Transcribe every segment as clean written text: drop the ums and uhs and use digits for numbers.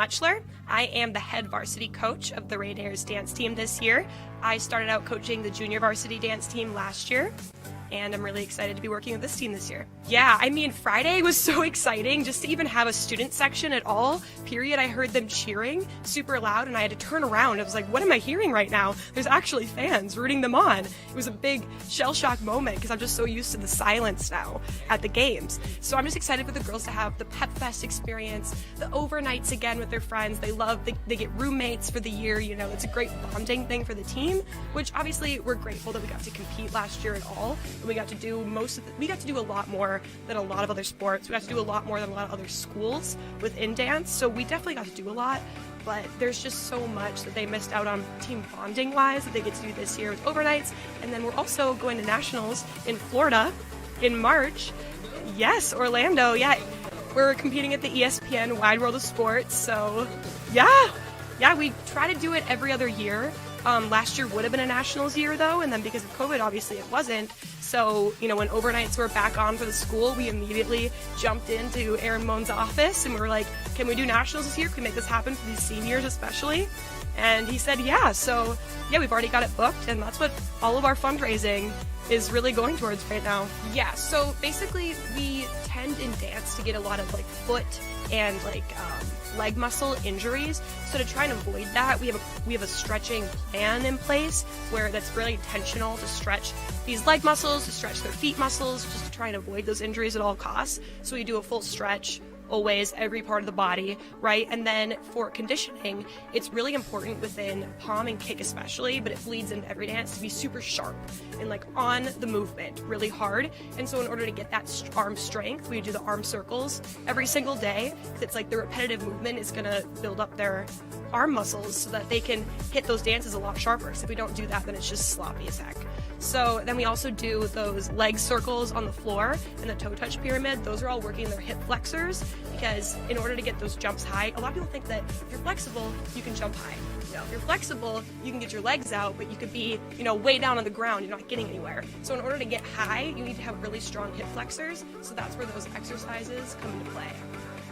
Muchler. I am the head varsity coach of the Rainiers dance team this year. I started out coaching the junior varsity dance team last year, and I'm really excited to be working with this team this year. Yeah, I mean, Friday was so exciting just to even have a student section at all, period. I heard them cheering super loud, and I had to turn around. I was like, what am I hearing right now? There's actually fans rooting them on. It was a big shell shock moment because I'm just so used to the silence now at the games. So I'm just excited for the girls to have the Pep Fest experience, the overnights again with their friends. They get roommates for the year, you know, it's a great bonding thing for the team, which obviously we're grateful that we got to compete last year at all. And we got to do a lot more than a lot of other sports. We got to do a lot more than a lot of other schools within dance. So we definitely got to do a lot, but there's just so much that they missed out on team bonding wise that they get to do this year with overnights. And then we're also going to nationals in Florida in March. Yes, Orlando. Yeah, we're competing at the ESPN Wide World of Sports. So yeah, we try to do it every other year. Last year would have been a nationals year though, and then because of COVID, obviously it wasn't. So, you know, when overnights were back on for the school, we immediately jumped into Aaron Mohn's office and we were like, can we do nationals this year? Can we make this happen for these seniors especially? And he said, yeah. So yeah, we've already got it booked, and that's what all of our fundraising is really going towards right now. Yeah, so basically we tend in dance to get a lot of like foot and leg muscle injuries. So to try and avoid that, we have a stretching plan in place where that's really intentional to stretch these leg muscles, to stretch their feet muscles, just to try and avoid those injuries at all costs. So we do a full stretch always, every part of the body, right? And then for conditioning, it's really important within palm and kick especially, but it bleeds into every dance, to be super sharp and like on the movement really hard. And so in order to get that arm strength, we do the arm circles every single day. It's like the repetitive movement is going to build up their arm muscles so that they can hit those dances a lot sharper. So if we don't do that, then it's just sloppy as heck. So then we also do those leg circles on the floor and the toe touch pyramid. Those are all working their hip flexors, because in order to get those jumps high, a lot of people think that if you're flexible, you can jump high. You know, if you're flexible, you can get your legs out, but you could be, you know, way down on the ground, you're not getting anywhere. So in order to get high, you need to have really strong hip flexors. So that's where those exercises come into play.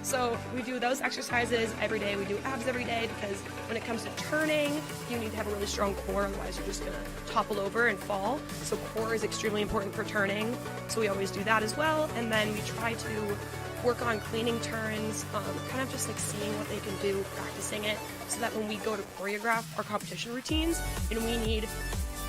So we do those exercises every day. We do abs every day because when it comes to turning, you need to have a really strong core, otherwise you're just going to topple over and fall. So core is extremely important for turning. So we always do that as well. And then we try to work on cleaning turns, kind of just like seeing what they can do, practicing it, so that when we go to choreograph our competition routines and we need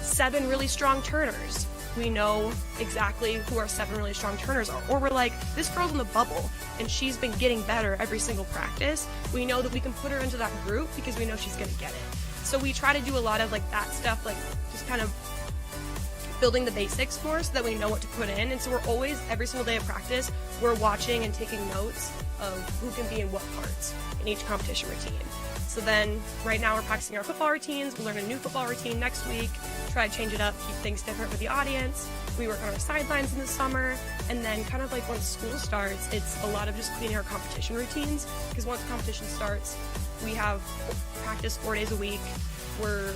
7 really strong turners, we know exactly who our 7 really strong turners are. Or we're like, this girl's in the bubble and she's been getting better every single practice. We know that we can put her into that group because we know she's gonna get it. So we try to do a lot of like that stuff, like just kind of building the basics more so that we know what to put in. And so we're always, every single day of practice, we're watching and taking notes of who can be in what parts in each competition routine. So then right now we're practicing our football routines. We'll learn a new football routine next week, try to change it up, keep things different with the audience. We work on our sidelines in the summer, and then kind of like once school starts, it's a lot of just cleaning our competition routines, because once competition starts, we have practice 4 days a week. We're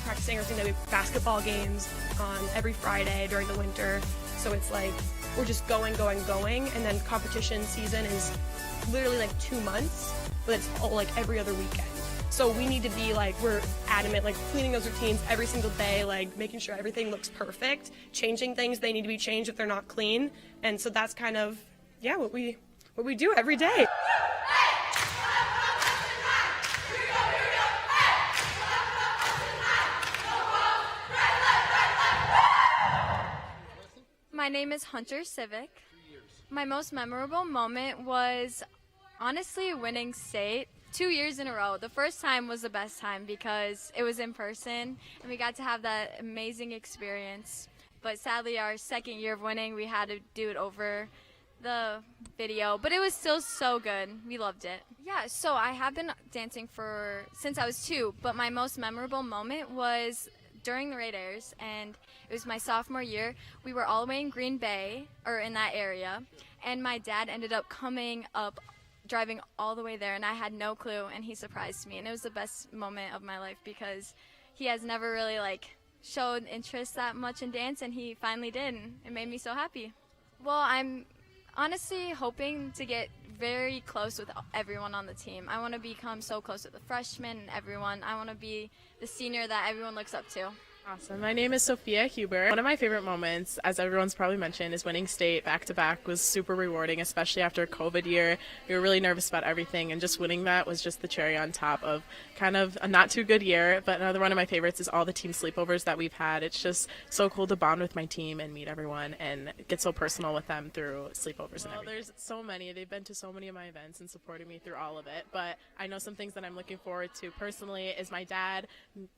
practicing everything that we have basketball games on every Friday during the winter. So it's like we're just going, and then competition season is literally like 2 months, but it's all like every other weekend. So we need to be like, we're adamant, like cleaning those routines every single day, like making sure everything looks perfect, changing things they need to be changed if they're not clean. And so that's kind of, yeah, what we do every day. My name is Hunter Civic. My most memorable moment was honestly winning state 2 years in a row. The first time was the best time because it was in person and we got to have that amazing experience. But sadly, our second year of winning, we had to do it over the video, but it was still so good. We loved it. Yeah, so I have been dancing since I was 2, but my most memorable moment was during the Raiders, and it was my sophomore year. We were all the way in Green Bay, or in that area, and my dad ended up coming up, driving all the way there, and I had no clue, and he surprised me, and it was the best moment of my life because he has never really showed interest that much in dance, and he finally did, and it made me so happy. Well, I'm honestly hoping to get very close with everyone on the team. I want to become so close with the freshmen and everyone. I want to be the senior that everyone looks up to. Awesome. My name is Sophia Huber. One of my favorite moments, as everyone's probably mentioned, is winning state back-to-back was super rewarding, especially after a COVID year. We were really nervous about everything, and just winning that was just the cherry on top of kind of a not too good year. But another one of my favorites is all the team sleepovers that we've had. It's just so cool to bond with my team and meet everyone and get so personal with them through sleepovers and everything. There's so many. They've been to so many of my events and supported me through all of it. But I know some things that I'm looking forward to personally is my dad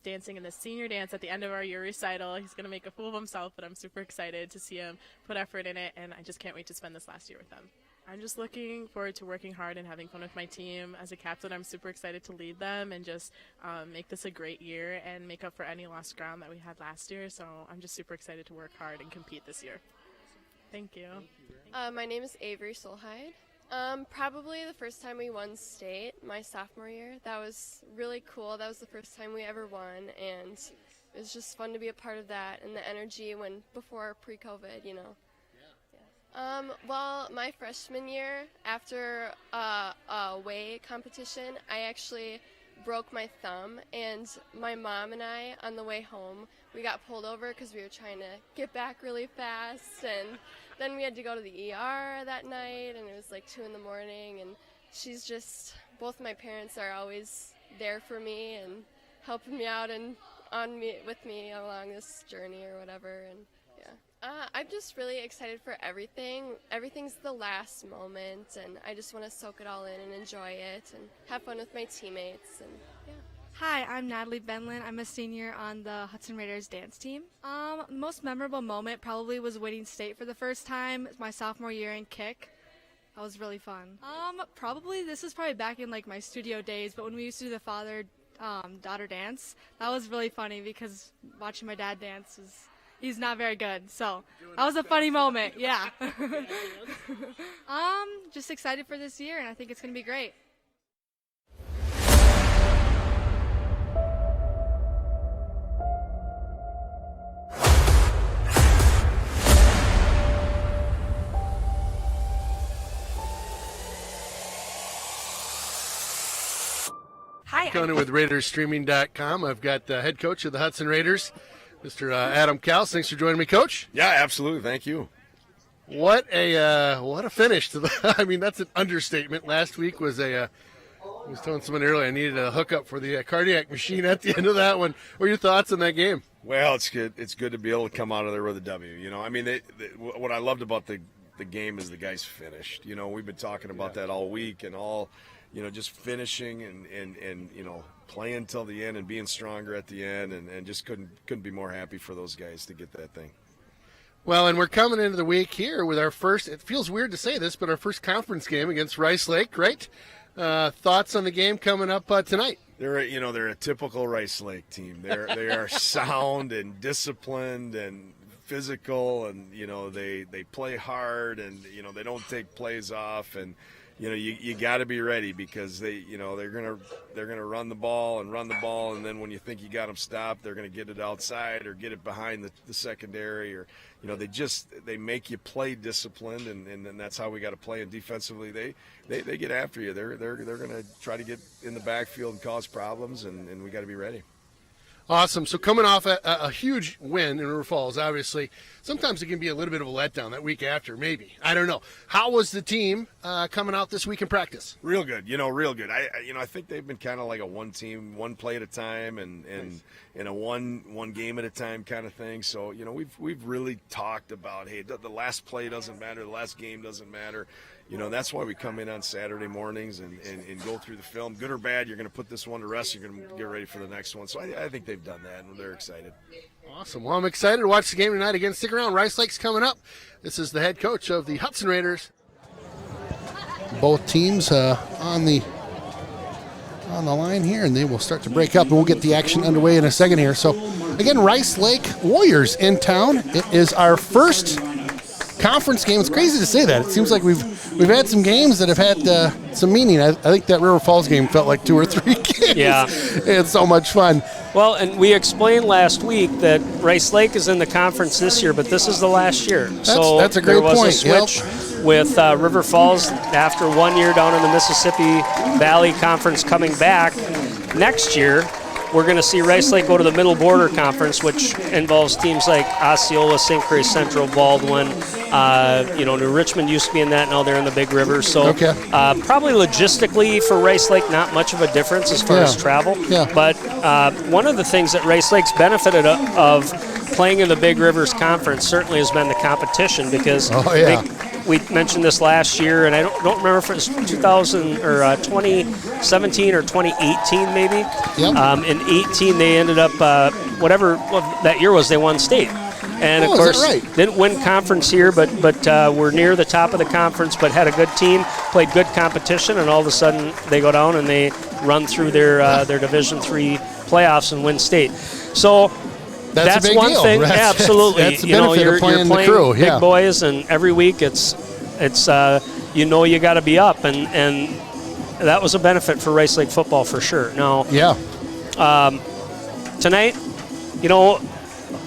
dancing in the senior dance at the end of our year recital. He's going to make a fool of himself, but I'm super excited to see him put effort in it, and I just can't wait to spend this last year with them. I'm just looking forward to working hard and having fun with my team. As a captain, I'm super excited to lead them and just make this a great year and make up for any lost ground that we had last year. So I'm just super excited to work hard and compete this year. Thank you. My name is Avery Solheid. Probably the first time we won state, my sophomore year. That was really cool. That was the first time we ever won, and it was just fun to be a part of that and the energy before pre-COVID, you know. Well, my freshman year, after a away competition, I actually broke my thumb, and my mom and I, on the way home, we got pulled over because we were trying to get back really fast, and then we had to go to the ER that night, and it was like 2 in the morning, and both my parents are always there for me and helping me out and with me along this journey or whatever, and I'm just really excited for everything. Everything's the last moment, and I just want to soak it all in and enjoy it and have fun with my teammates. And Hi, I'm Natalie Benlin. I'm a senior on the Hudson Raiders dance team. Most memorable moment probably was winning state for the first time my sophomore year in kick. That was really fun. This was probably back in like my studio days, but when we used to do the father-daughter dance, that was really funny because watching my dad dance he's not very good, so that was a funny moment, yeah. Just excited for this year, and I think it's going to be great. Hi, Conan with RaidersStreaming.com. I've got the head coach of the Hudson Raiders, Mr. Adam Kals. Thanks for joining me, Coach. Yeah, absolutely. Thank you. What a finish to the. I mean, that's an understatement. Last week was I was telling someone earlier I needed a hookup for the cardiac machine at the end of that one. What are your thoughts on that game? Well, it's good. It's good to be able to come out of there with a W. You know, I mean, what I loved about the game is the guys finished. You know, we've been talking about that all week and all. You know, just finishing and you know, playing till the end and being stronger at the end, and just couldn't be more happy for those guys to get that thing. Well, and we're coming into the week here with our first, it feels weird to say this, but our first conference game against Rice Lake, right? Thoughts on the game coming up tonight? They're a typical Rice Lake team. They are sound and disciplined and physical, and you know, they play hard, and you know, they don't take plays off, and you know, you got to be ready because they're gonna run the ball, and then when you think you got them stopped, they're gonna get it outside or get it behind the secondary, or you know, they make you play disciplined, and that's how we got to play. And defensively, they get after you. They're gonna try to get in the backfield and cause problems, and we got to be ready. Awesome. So coming off a huge win in River Falls, obviously, sometimes it can be a little bit of a letdown that week after, maybe. I don't know. How was the team coming out this week in practice? Real good. You know, real good. I think they've been kind of like a one team, one play at a time, and a one game at a time kind of thing. So, you know, we've really talked about, hey, the last play doesn't matter, the last game doesn't matter. You know, that's why we come in on Saturday mornings and go through the film. Good or bad, you're going to put this one to rest. You're going to get ready for the next one. So I think they've done that, and they're excited. Awesome. Well, I'm excited to watch the game tonight. Again, stick around. Rice Lake's coming up. This is the head coach of the Hudson Raiders. Both teams on the line here, and they will start to break up, and we'll get the action underway in a second here. So, again, Rice Lake Warriors in town. It is our first conference game. It's crazy to say that. It seems like we've had some games that have had some meaning. I think that River Falls game felt like 2 or 3 games. Yeah. It's so much fun. Well, and we explained last week that Rice Lake is in the conference this year, but this is the last year. That's a great there was point. A switch with River Falls after 1 year down in the Mississippi Valley Conference coming back. Next year, we're going to see Rice Lake go to the Middle Border Conference, which involves teams like Osceola, St. Croix Central, Baldwin. New Richmond used to be in that. Now they're in the Big River. So probably logistically for Rice Lake, not much of a difference as far as travel. Yeah. But one of the things that Rice Lake's benefited of playing in the Big Rivers Conference certainly has been the competition, because we mentioned this last year, and I don't remember if it was 2017 or 2018 maybe. Yep. In 18 they ended up whatever that year was, they won state. And of course, didn't win conference here, but were near the top of the conference, but had a good team, played good competition, and all of a sudden they go down and they run through their Division III playoffs and win state. So that's a big one deal. thing. Absolutely. That's the benefit of playing you're the crew. big boys, and every week it's you got to be up, and that was a benefit for Rice Lake football for sure. Now, tonight,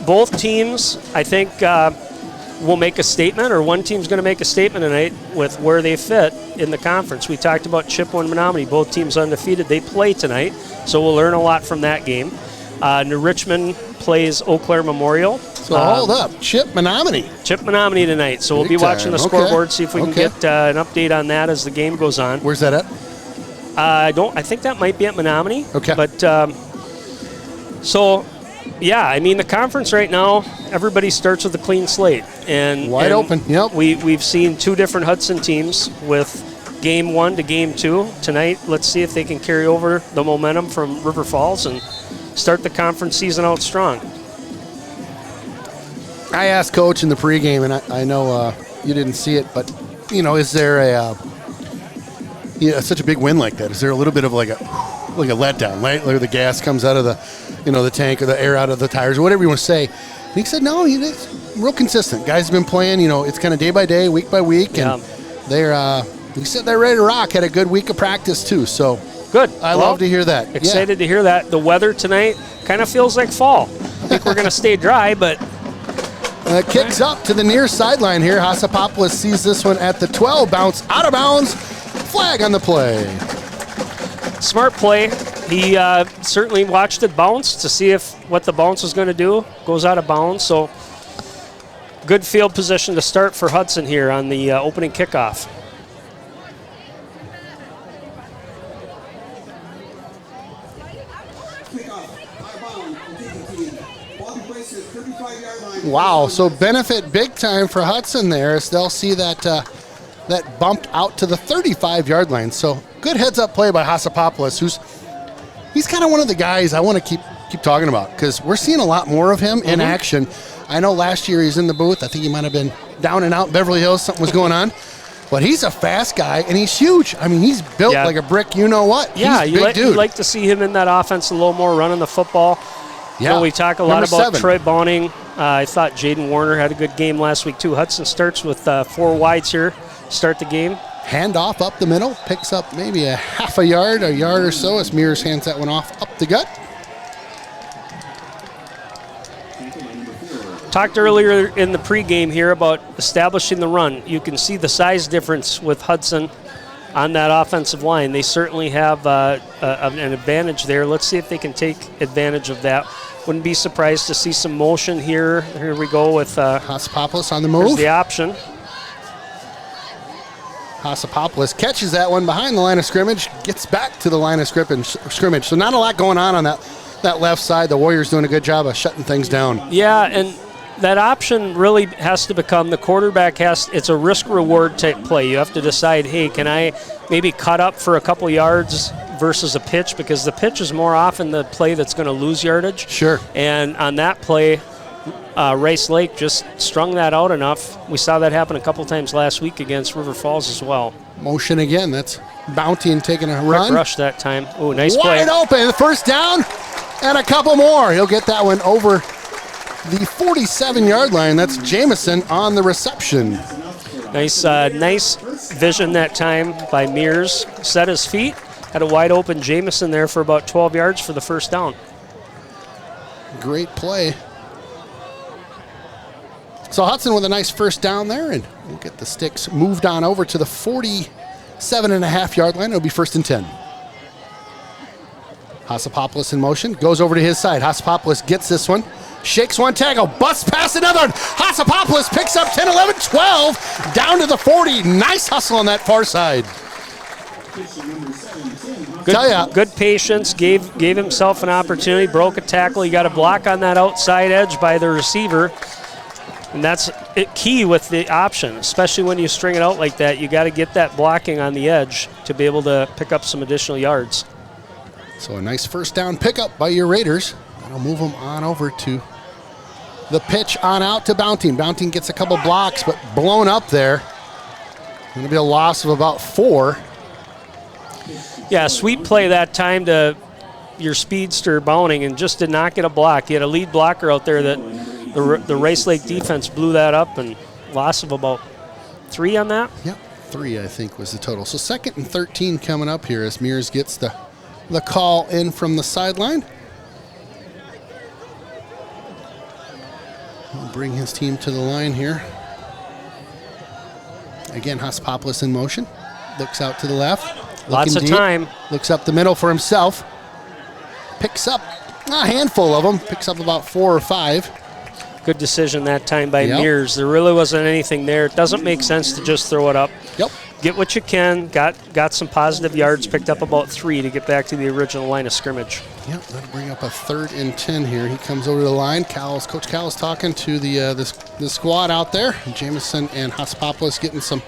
both teams, I think, will make a statement, or one team's going to make a statement tonight with where they fit in the conference. We talked about Chippewa and Menominee, both teams undefeated. They play tonight, so we'll learn a lot from that game. New Richmond plays Eau Claire Memorial. So hold up, Chip Menominee tonight. So we'll be watching the scoreboard, see if we can get an update on that as the game goes on. Where's that at? I think that might be at Menominee. Okay. But the conference right now, everybody starts with a clean slate and wide open. Yep. We've seen two different Hudson teams with game 1 to game 2 tonight. Let's see if they can carry over the momentum from River Falls and start the conference season out strong. I asked Coach in the pregame, and I know you didn't see it, but is there such a big win like that? Is there a little bit of like a letdown, right? Like the gas comes out of the the tank, or the air out of the tires, or whatever you want to say? And he said, no, it's real consistent. Guys have been playing. It's kind of day by day, week by week, and they're. He said they're ready to rock. Had a good week of practice too. So good. I love to hear that. Excited to hear that. The weather tonight kind of feels like fall. I think we're going to stay dry, but. Kicks up to the near sideline here. Hasapopoulos sees this one at the 12. Bounce out of bounds. Flag on the play. Smart play. He certainly watched it bounce to see what the bounce was going to do. Goes out of bounds. So good field position to start for Hudson here on the opening kickoff. Wow, so benefit big time for Hudson there, as they'll see that that bumped out to the 35-yard line. So good heads-up play by Hasapopoulos, he's kind of one of the guys I want to keep talking about, because we're seeing a lot more of him in action. I know last year he's in the booth. I think he might have been down and out in Beverly Hills. Something was going on. But he's a fast guy, and he's huge. I mean, he's built like a brick, what. Yeah, he's a big dude. You'd like to see him in that offense a little more, running the football. Yeah. We talk a lot about Troy Boning. I thought Jaden Warner had a good game last week, too. Hudson starts with 4 wides here, start the game. Handoff up the middle, picks up maybe a half a yard or so, as Mears hands that one off up the gut. Talked earlier in the pregame here about establishing the run. You can see the size difference with Hudson on that offensive line. They certainly have an advantage there. Let's see if they can take advantage of that. Wouldn't be surprised to see some motion here. Here we go with Hasapopoulos on the move. Here's the option. Hasapopoulos catches that one behind the line of scrimmage, gets back to the line of scrimmage. So not a lot going on that left side. The Warriors doing a good job of shutting things down. Yeah, and that option really has to become the quarterback it's a risk-reward type play. You have to decide, hey, can I maybe cut up for a couple yards versus a pitch, because the pitch is more often the play that's going to lose yardage. Sure. And on that play, Rice Lake just strung that out enough. We saw that happen a couple times last week against River Falls as well. Motion again. That's Bounty and taking a run. Quick rush that time. Oh, nice play. Wide open. First down and a couple more. He'll get that one over the 47-yard line. That's Jamison on the reception. Nice vision that time by Mears. Set his feet. Had a wide open Jamison there for about 12 yards for the first down. Great play. So Hudson with a nice first down there, and We'll get the sticks moved on over to the 47.5-yard line. It'll be 1st and 10. Hasapopoulos in motion, goes over to his side. Hasapopoulos gets this one, shakes one tackle, busts past another one. Hasapopoulos picks up 10, 11, 12, down to the 40. Nice hustle on that far side. Good patience, gave himself an opportunity, broke a tackle. He got a block on that outside edge by the receiver. And that's key with the option, especially when you string it out like that. You got to get that blocking on the edge to be able to pick up some additional yards. So a nice first down pickup by your Raiders. That'll move them on over to the pitch on out to Bounting. Bounting gets a couple blocks, but blown up there. Going to be a loss of about 4. Yeah, sweet play that time to your speedster Bounting and just did not get a block. You had a lead blocker out there that the Rice Lake defense blew that up, and loss of about 3 on that. Yep, 3 I think was the total. So 2nd and 13 coming up here as Mears gets the call in from the sideline. He'll bring his team to the line here. Again, Hasapopoulos in motion. Looks out to the left. Lots of time. Looks up the middle for himself. Picks up a handful of them. Picks up about 4 or 5. Good decision that time by Mears. There really wasn't anything there. It doesn't make sense to just throw it up. Yep. Get what you can. Got some positive yards. Picked up about 3 to get back to the original line of scrimmage. Yep, that'll bring up a 3rd and 10 here. He comes over to the line. Coach Cowell's talking to the squad out there. Jamison and Hasapopoulos getting some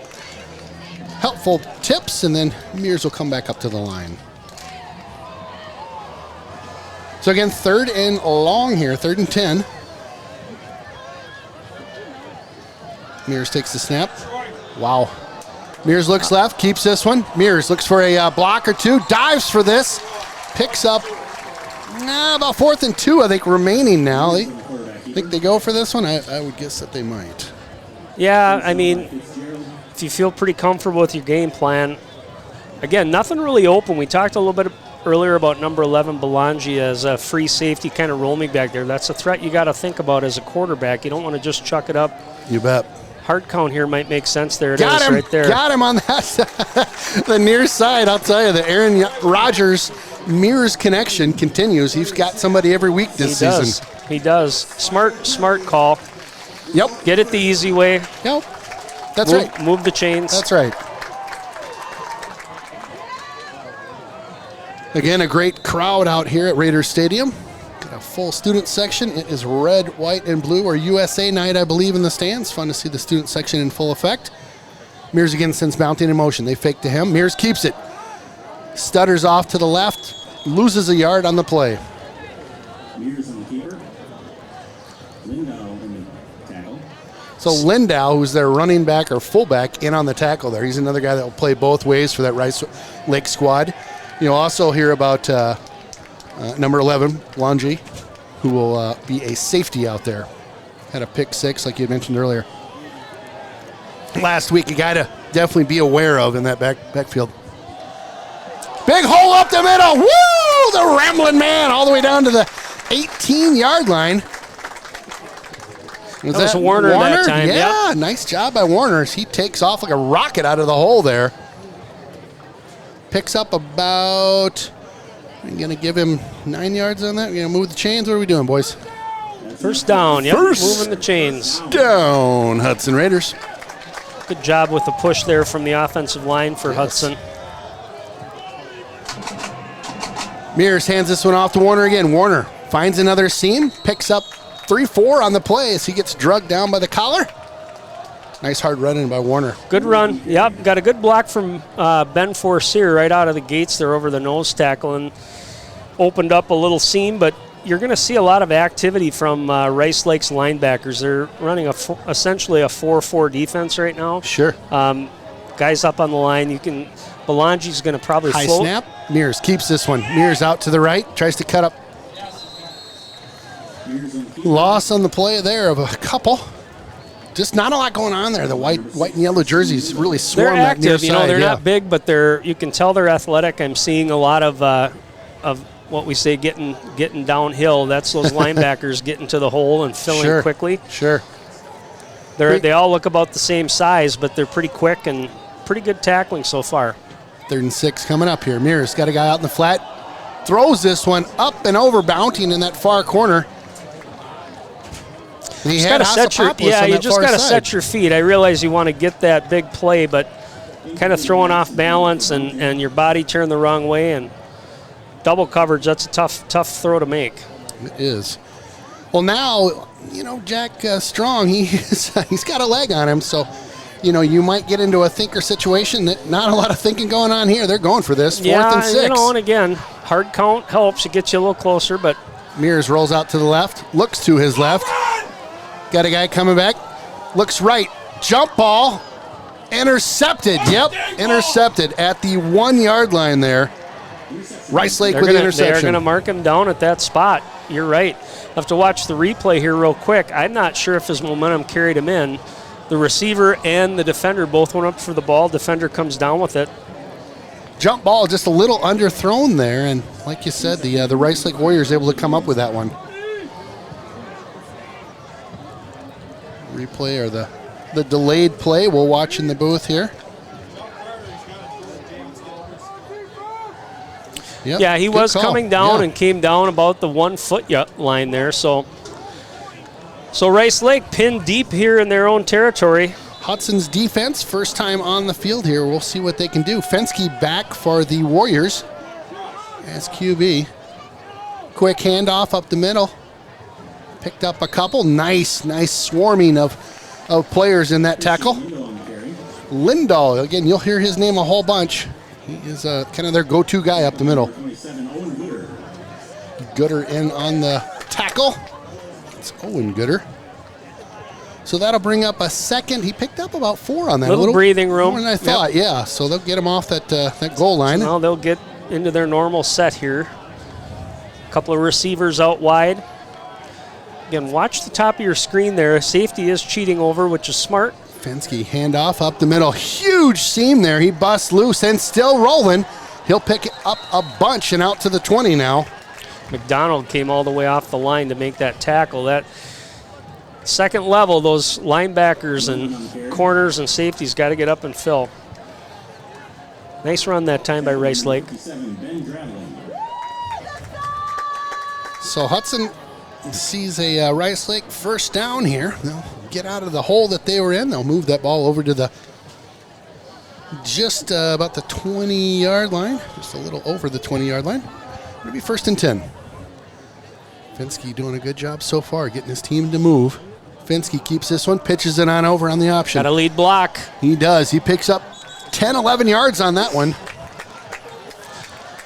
helpful tips, and then Mears will come back up to the line. So again, 3rd and long here, 3rd and 10. Mears takes the snap. Wow. Mears looks left, keeps this one. Mears looks for a block or 2, dives for this, picks up about 4th and 2, I think, remaining now. I think they go for this one. I would guess that they might. Yeah, I mean, if you feel pretty comfortable with your game plan, again, nothing really open. We talked a little bit earlier about number 11, Belangi, as a free safety kind of roaming back there. That's a threat you got to think about as a quarterback. You don't want to just chuck it up. You bet. Hard count here might make sense. There it Got is him. right there. Got him on that the near side. I'll tell you, the Aaron Rodgers Mears connection continues. He's got somebody every week this season. He does. Smart call. Yep. Get it the easy way. Yep. That's right. Move the chains. That's right. Again, a great crowd out here at Raiders Stadium. Got a full student section. It is red, white, and blue, or USA night, I believe, in the stands. Fun to see the student section in full effect. Mears again sends Bounting in motion. They fake to him. Mears keeps it. Stutters off to the left. Loses a yard on the play. Mears on the keeper. Lindow on the tackle. So Lindow, who's their running back or fullback, in on the tackle there. He's another guy that will play both ways for that Rice Lake squad. You'll also hear about number 11, Langi, who will be a safety out there. Had a pick 6, like you mentioned earlier. Last week, a guy to definitely be aware of in that backfield. Big hole up the middle. Woo! The rambling man all the way down to the 18-yard line. That was Warner that time. Yeah, yep. Nice job by Warner as he takes off like a rocket out of the hole there. Picks up about, I'm going to give him 9 yards on that. We're going to move the chains. What are we doing, boys? First down. Yep. First moving the chains. Down, Hudson Raiders. Good job with the push there from the offensive line for Hudson. Mears hands this one off to Warner again. Warner finds another seam, picks up 3-4 on the play as he gets drugged down by the collar. Nice hard running by Warner. Good run. Yep, got a good block from Ben Forcier right out of the gates there over the nose tackle and opened up a little seam, but you're going to see a lot of activity from Rice Lake's linebackers. They're running essentially a 4-4 defense right now. Sure. Guys up on the line. Belangi's going to probably high float. Snap. Mears keeps this one. Mears out to the right, tries to cut up. Loss on the play there of a couple. Just not a lot going on there. The white and yellow jerseys really swarm they're that near active. side. They're not big, but you can tell they're athletic. I'm seeing a lot of what we say getting downhill. That's those linebackers getting to the hole and filling quickly. Sure. They all look about the same size, but they're pretty quick and pretty good tackling so far. 3rd and 6 coming up here. Mears got a guy out in the flat. Throws this one up and over, bouncing in that far corner. And he had you just got to set your feet. I realize you want to get that big play, but kind of throwing off balance and your body turned the wrong way and double coverage, that's a tough throw to make. It is. Well, now, Jack Strong, he's got a leg on him, so, you might get into a thinker situation. That not a lot of thinking going on here. They're going for this. 4th and 6. And again, hard count helps. It gets you a little closer, but Mears rolls out to the left, looks to his left. Got a guy coming back, looks right, jump ball, intercepted. Yep, intercepted at the 1-yard line there. Rice Lake with the interception. They're going to mark him down at that spot. You're right. I'll have to watch the replay here real quick. I'm not sure if his momentum carried him in. The receiver and the defender both went up for the ball. Defender comes down with it. Jump ball just a little underthrown there, and like you said, the Rice Lake Warriors able to come up with that one. Replay or the delayed play we'll watch in the booth here. Yep, yeah, he was call. coming down and came down about the 1 foot line there. So Rice Lake pinned deep here in their own territory. Hudson's defense, first time on the field here. We'll see what they can do. Fensky back for the Warriors as QB. Quick handoff up the middle. Picked up a couple. Nice swarming of players in that tackle. Lindahl, again, you'll hear his name a whole bunch. He is kind of their go-to guy up the middle. Gooder in on the tackle. It's Owen Gooder. So that'll bring up a second. He picked up about 4 on that. Little breathing room. More than I thought, yeah. So they'll get him off that goal line. So now they'll get into their normal set here. A couple of receivers out wide. Again, watch the top of your screen there. Safety is cheating over, which is smart. Fensky handoff up the middle. Huge seam there. He busts loose and still rolling. He'll pick up a bunch and out to the 20 now. McDonald came all the way off the line to make that tackle. That second level, those linebackers and corners and safeties got to get up and fill. Nice run that time by Rice Lake. So Hudson sees a Rice Lake first down here. They'll get out of the hole that they were in. They'll move that ball over to the just about the 20-yard line, just a little over the 20-yard line. It'll be 1st and 10. Fensky doing a good job so far, getting his team to move. Fensky keeps this one, pitches it on over on the option. Got a lead block. He does. He picks up 10, 11 yards on that one.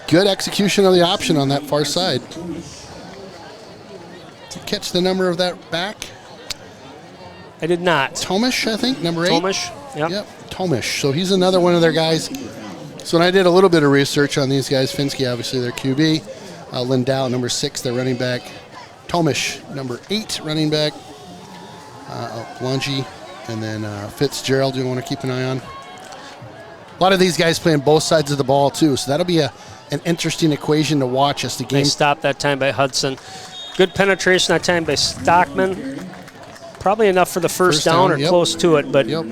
Good execution of the option on that far side. Did you catch the number of that back? I did not. Tomish, I think, number 8. Tomish, Yep, Tomish. So he's another one of their guys. So when I did a little bit of research on these guys, Fensky, obviously, their QB. Lindahl, number 6, their running back. Tomish, number 8, running back. Lungi, and then Fitzgerald, you want to keep an eye on. A lot of these guys playing both sides of the ball, too. So that'll be an interesting equation to watch as the game. Nice stop that time by Hudson. Good penetration that time by Stockman. Probably enough for the first down or yep. close to it. But Yep.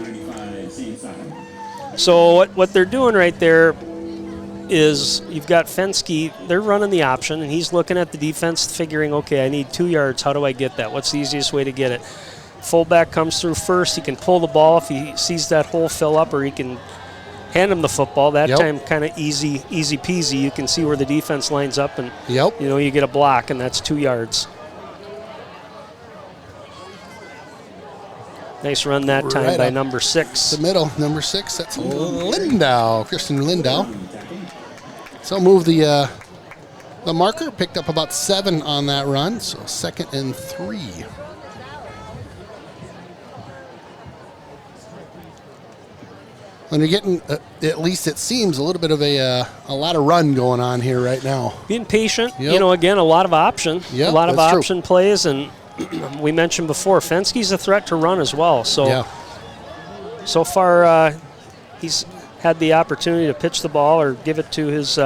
So what they're doing right there is you've got Fensky. They're running the option, and he's looking at the defense, figuring, okay, I need 2 yards. How do I get that? What's the easiest way to get it? Fullback comes through first. He can pull the ball if he sees that hole fill up, or he can hand him the football. That time kind of easy peasy. You can see where the defense lines up, and you get a block, and that's 2 yards. Nice run that time by number 6. The middle, number 6. That's Lindahl, Kristen Lindahl. So move the marker. Picked up about 7 on that run. So 2nd and 3. And you're getting, at least it seems, a little bit of a lot of run going on here right now. Being patient. Again, a lot of option. A lot of option plays, and we mentioned before, Fensky's a threat to run as well. So, so far, he's had the opportunity to pitch the ball or give it to his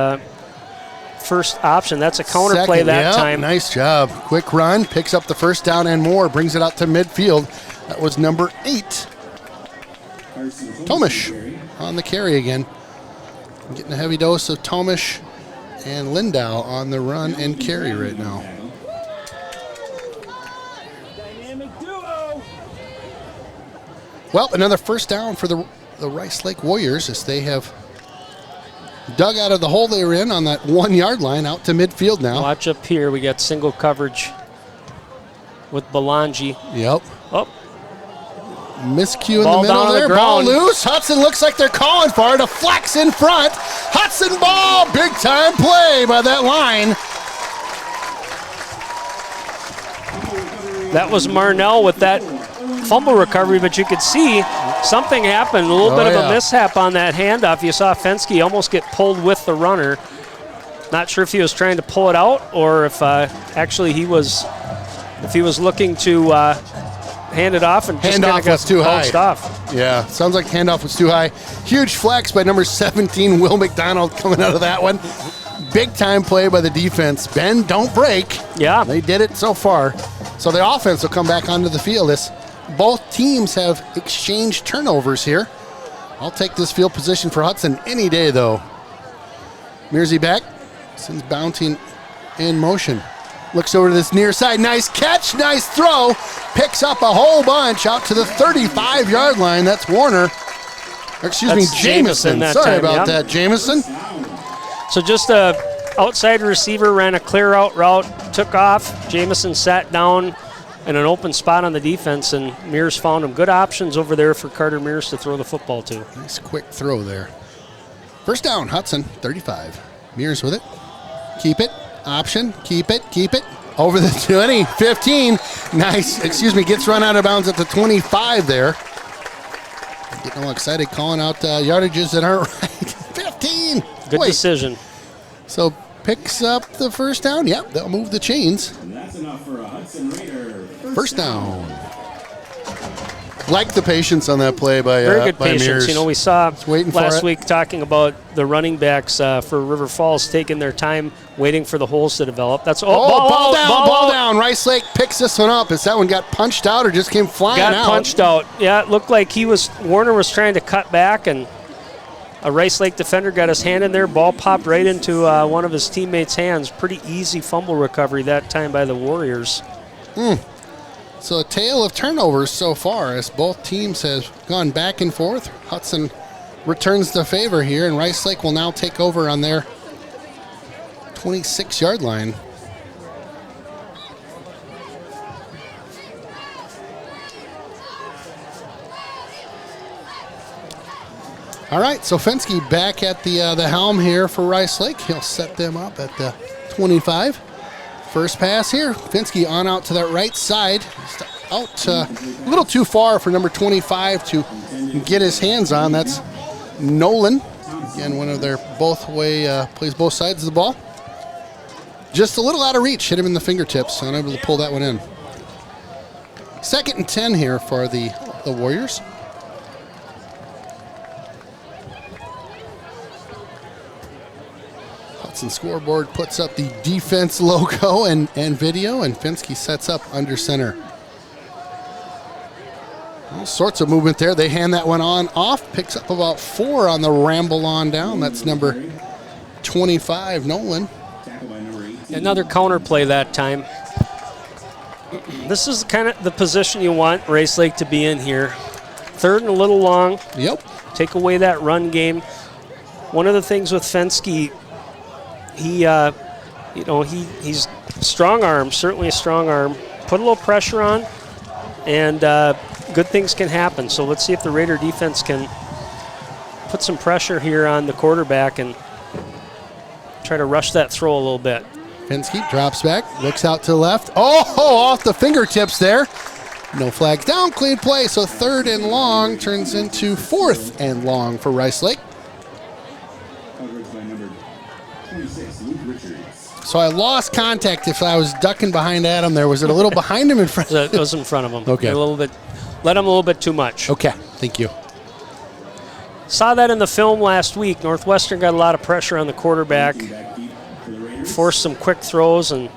first option. That's a counter play that time. Nice job. Quick run, picks up the first down and more, brings it out to midfield. That was number 8. Tomish on the carry again. Getting a heavy dose of Tomish and Lindau on the run and carry right now. Well, another first down for the Rice Lake Warriors as they have dug out of the hole they were in on that 1 yard line out to midfield now. Watch up here. We got single coverage with Belangi. Yep. Oh, miscue in ball the middle down on there. the Ball ground. loose. Hudson looks like they're calling for it. A flex in front. Hudson ball. Big time play by that line. that was Marnell with that fumble recovery, but you could see something happened. A little bit of a mishap on that handoff. You saw Fensky almost get pulled with the runner. Not sure if he was trying to pull it out or if actually he was looking to hand it off and just kind of got bounced off. Yeah, sounds like the handoff was too high. Huge flex by number 17, Will McDonald, coming out of that one. Big time play by the defense. Bend, don't break. Yeah. They did it so far. So the offense will come back onto the field as both teams have exchanged turnovers here. I'll take this field position for Hudson any day, though. Mearsy back. Hudson's bouncing in motion. Looks over to this near side. Nice catch, nice throw. Picks up a whole bunch out to the 35-yard line. That's Warner. Or excuse me, Jamison. Sorry about that, Jamison. So just a outside receiver ran a clear out route, took off. Jamison sat down in an open spot on the defense, and Mears found him. Good options over there for Carter Mears to throw the football to. Nice quick throw there. First down, Hudson, 35. Mears with it. Keep it. Option. Keep it. Keep it. Over the 20. 15. Nice. Gets run out of bounds at the 25 there. Getting all excited, calling out yardages that aren't right. 15. Good decision. So picks up the first down. Yep, they'll move the chains. And that's enough for a Hudson Raider. First down. Like the patience on that play by very good by patience. Mears. You know, we saw last it. week talking about the running backs for River Falls taking their time waiting for the holes to develop. That's ball down. Rice Lake picks this one up. Is that one got punched out or just came flying out? Got punched out. Yeah, it looked like Warner was trying to cut back, and a Rice Lake defender got his hand in there. Ball popped right into one of his teammates' hands. Pretty easy fumble recovery that time by the Warriors. So a tale of turnovers so far as both teams have gone back and forth. Hudson returns the favor here, and Rice Lake will now take over on their 26-yard line. All right, so Fensky back at the helm here for Rice Lake. He'll set them up at the 25. First pass here. Fensky on out to that right side. Out a little too far for number 25 to get his hands on. That's Nolan. Again, one of their plays both sides of the ball. Just a little out of reach. Hit him in the fingertips. Unable to pull that one in. 2nd and 10 here for the Warriors. Hudson scoreboard puts up the defense logo and video, and Fensky sets up under center. All sorts of movement there. They hand that one on off. Picks up about 4 on the ramble on down. That's number 25, Nolan. Another counter play that time. This is kind of the position you want Rice Lake to be in here. 3rd and a little long. Yep. Take away that run game. One of the things with Fensky, he's strong arm, certainly a strong arm. Put a little pressure on, and good things can happen. So let's see if the Raider defense can put some pressure here on the quarterback and try to rush that throw a little bit. Fensky drops back, looks out to the left. Oh, off the fingertips there. No flags down, clean play. So 3rd and long turns into 4th and long for Rice Lake. So I lost contact if I was ducking behind Adam there. Was it a little behind him in front? It was in front of him. Okay. Let him a little bit too much. Okay, thank you. Saw that in the film last week. Northwestern got a lot of pressure on the quarterback. Forced some quick throws, and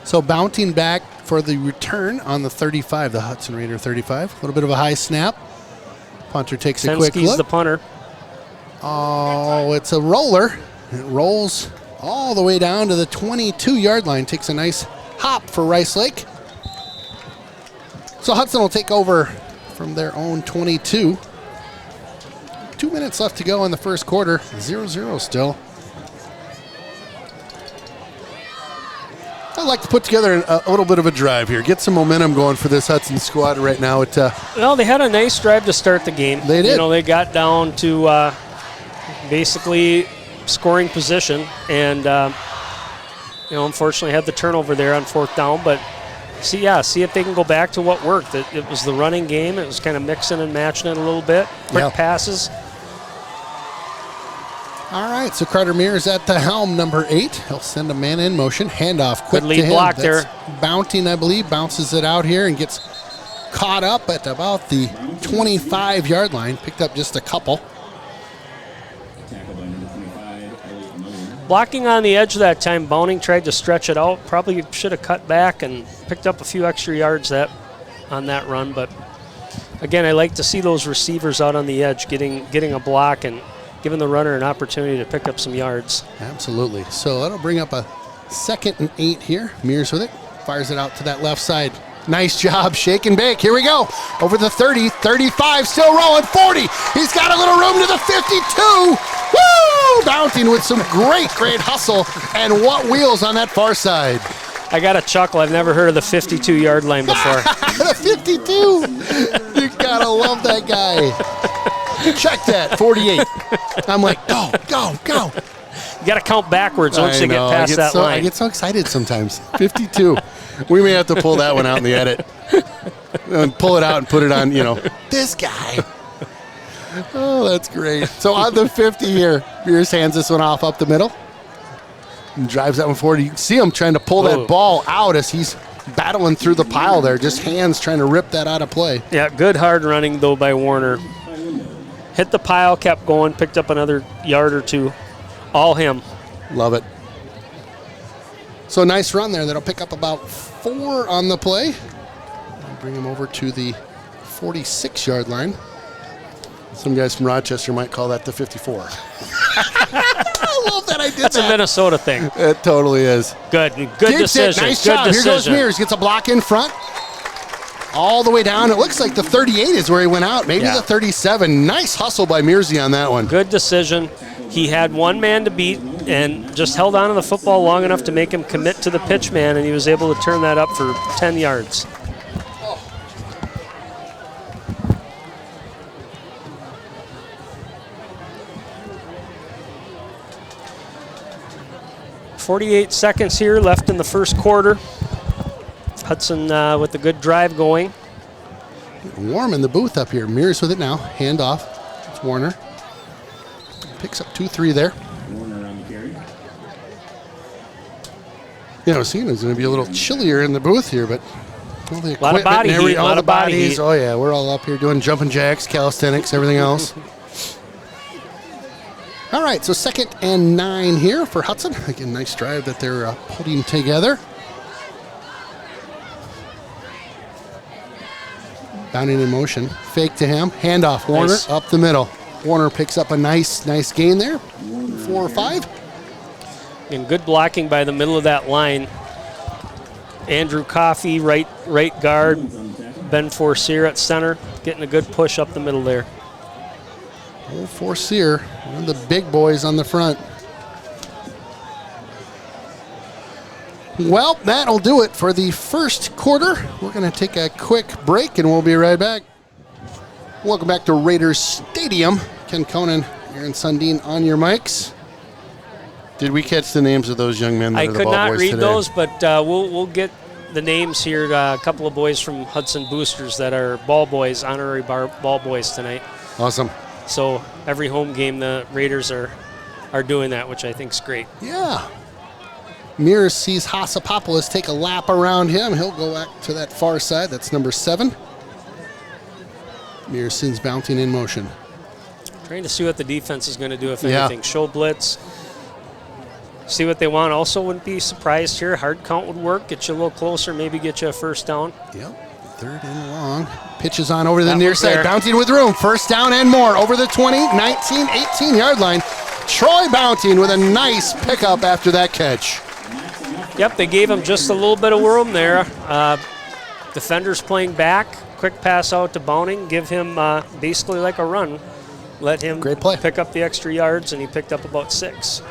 So bouncing back for the return on the 35, the Hudson Raider 35. A little bit of a high snap. Punter takes a quick Fenske's look. the punter. Oh, it's a roller. It rolls all the way down to the 22-yard line. Takes a nice hop for Rice Lake. So Hudson will take over from their own 22. 2 minutes left to go in the first quarter. 0-0 still. I'd like to put together a little bit of a drive here. Get some momentum going for this Hudson squad right now. Well, they had a nice drive to start the game. They did. You know, they got down to basically scoring position, and unfortunately had the turnover there on 4th down. But see if they can go back to what worked. It was the running game. It was kind of mixing and matching it a little bit. Quick passes. All right, so Carter Mears at the helm, number 8. He'll send a man in motion. Handoff quick Good lead to him. block That's there. Bounting, I believe, bounces it out here and gets caught up at about the 25-yard line. Picked up just a couple. Tackle by number 25, Elliot Mullen. Blocking on the edge that time, Bounding tried to stretch it out. Probably should have cut back and picked up a few extra yards on that run. But again, I like to see those receivers out on the edge getting a block and giving the runner an opportunity to pick up some yards. Absolutely. So that'll bring up a 2nd and 8 here. Mears with it. Fires it out to that left side. Nice job, shake and bake. Here we go. Over the 30, 35, still rolling, 40. He's got a little room to the 52. Woo! Bouncing with some great hustle. And what wheels on that far side. I got a chuckle. I've never heard of the 52-yard line before. The 52. You gotta love that guy. Check that, 48. I'm like, go. You got to count backwards once you get past that line. I get so excited sometimes. 52. We may have to pull that one out in the edit. And pull it out and put it on, this guy. Oh, that's great. So on the 50 here, Mears hands this one off up the middle. And drives that one forward. You can see him trying to pull that ball out as he's battling through the pile there. Just hands trying to rip that out of play. Yeah, good hard running, though, by Warner. Hit the pile, kept going, picked up another yard or two. All him. Love it. So nice run there. That'll pick up about 4 on the play. Bring him over to the 46-yard line. Some guys from Rochester might call that the 54. I love that I did That's that. a Minnesota thing. It totally is. Good Keeps decision. It. Nice good job. decision. Here goes Mears. Gets a block in front. All the way down. It looks like the 38 is where he went out. Maybe the 37. Nice hustle by Mearsy on that one. Good decision. He had one man to beat and just held on to the football long enough to make him commit to the pitch man, and he was able to turn that up for 10 yards. Oh. 48 seconds here left in the first quarter. Hudson with a good drive going. Warm in the booth up here. Mears with it now. Hand off. It's Warner. Picks up 2-3 there. Warner on the carry. Seeing it's going to be a little chillier in the booth here, but all the A lot of equipment body and heat, a lot of body bodies. heat. Oh, yeah. We're all up here doing jumping jacks, calisthenics, everything else. All right, so 2nd and 9 here for Hudson. Again, nice drive that they're putting together. Bounding in motion. Fake to him. Handoff. Warner Nice. up the middle. Warner picks up a nice gain there. 4 or 5. And good blocking by the middle of that line. Andrew Coffey, right guard. Ben Forcier at center, getting a good push up the middle there. Old Forcier, one of the big boys on the front. Well, that'll do it for the first quarter. We're going to take a quick break, and we'll be right back. Welcome back to Raiders Stadium. Ken Conan, Aaron Sundin on your mics. Did we catch the names of those young men that I are the could ball not boys read today? those, but we'll get the names here. A couple of boys from Hudson Boosters that are ball boys, honorary ball boys tonight. Awesome. So every home game the Raiders are doing that, which I think is great. Yeah. Mears sees Hassapopoulos take a lap around him. He'll go back to that far side. That's number 7. Mears sends Bouncing in motion. Trying to see what the defense is going to do, if Yeah. anything. Show blitz, see what they want. Also, wouldn't be surprised here. Hard count would work. Get you a little closer, maybe get you a first down. Yep, 3rd and long. Pitches on over to the That near was side, there. Bouncing with room. First down and more over the 20, 19, 18-yard line. Troy Bouncing with a nice pickup after that catch. Yep, they gave him just a little bit of room there. Defenders playing back. Quick pass out to Bounting. Give him basically like a run. Let him Great play. pick up the extra yards, and he picked up about 6.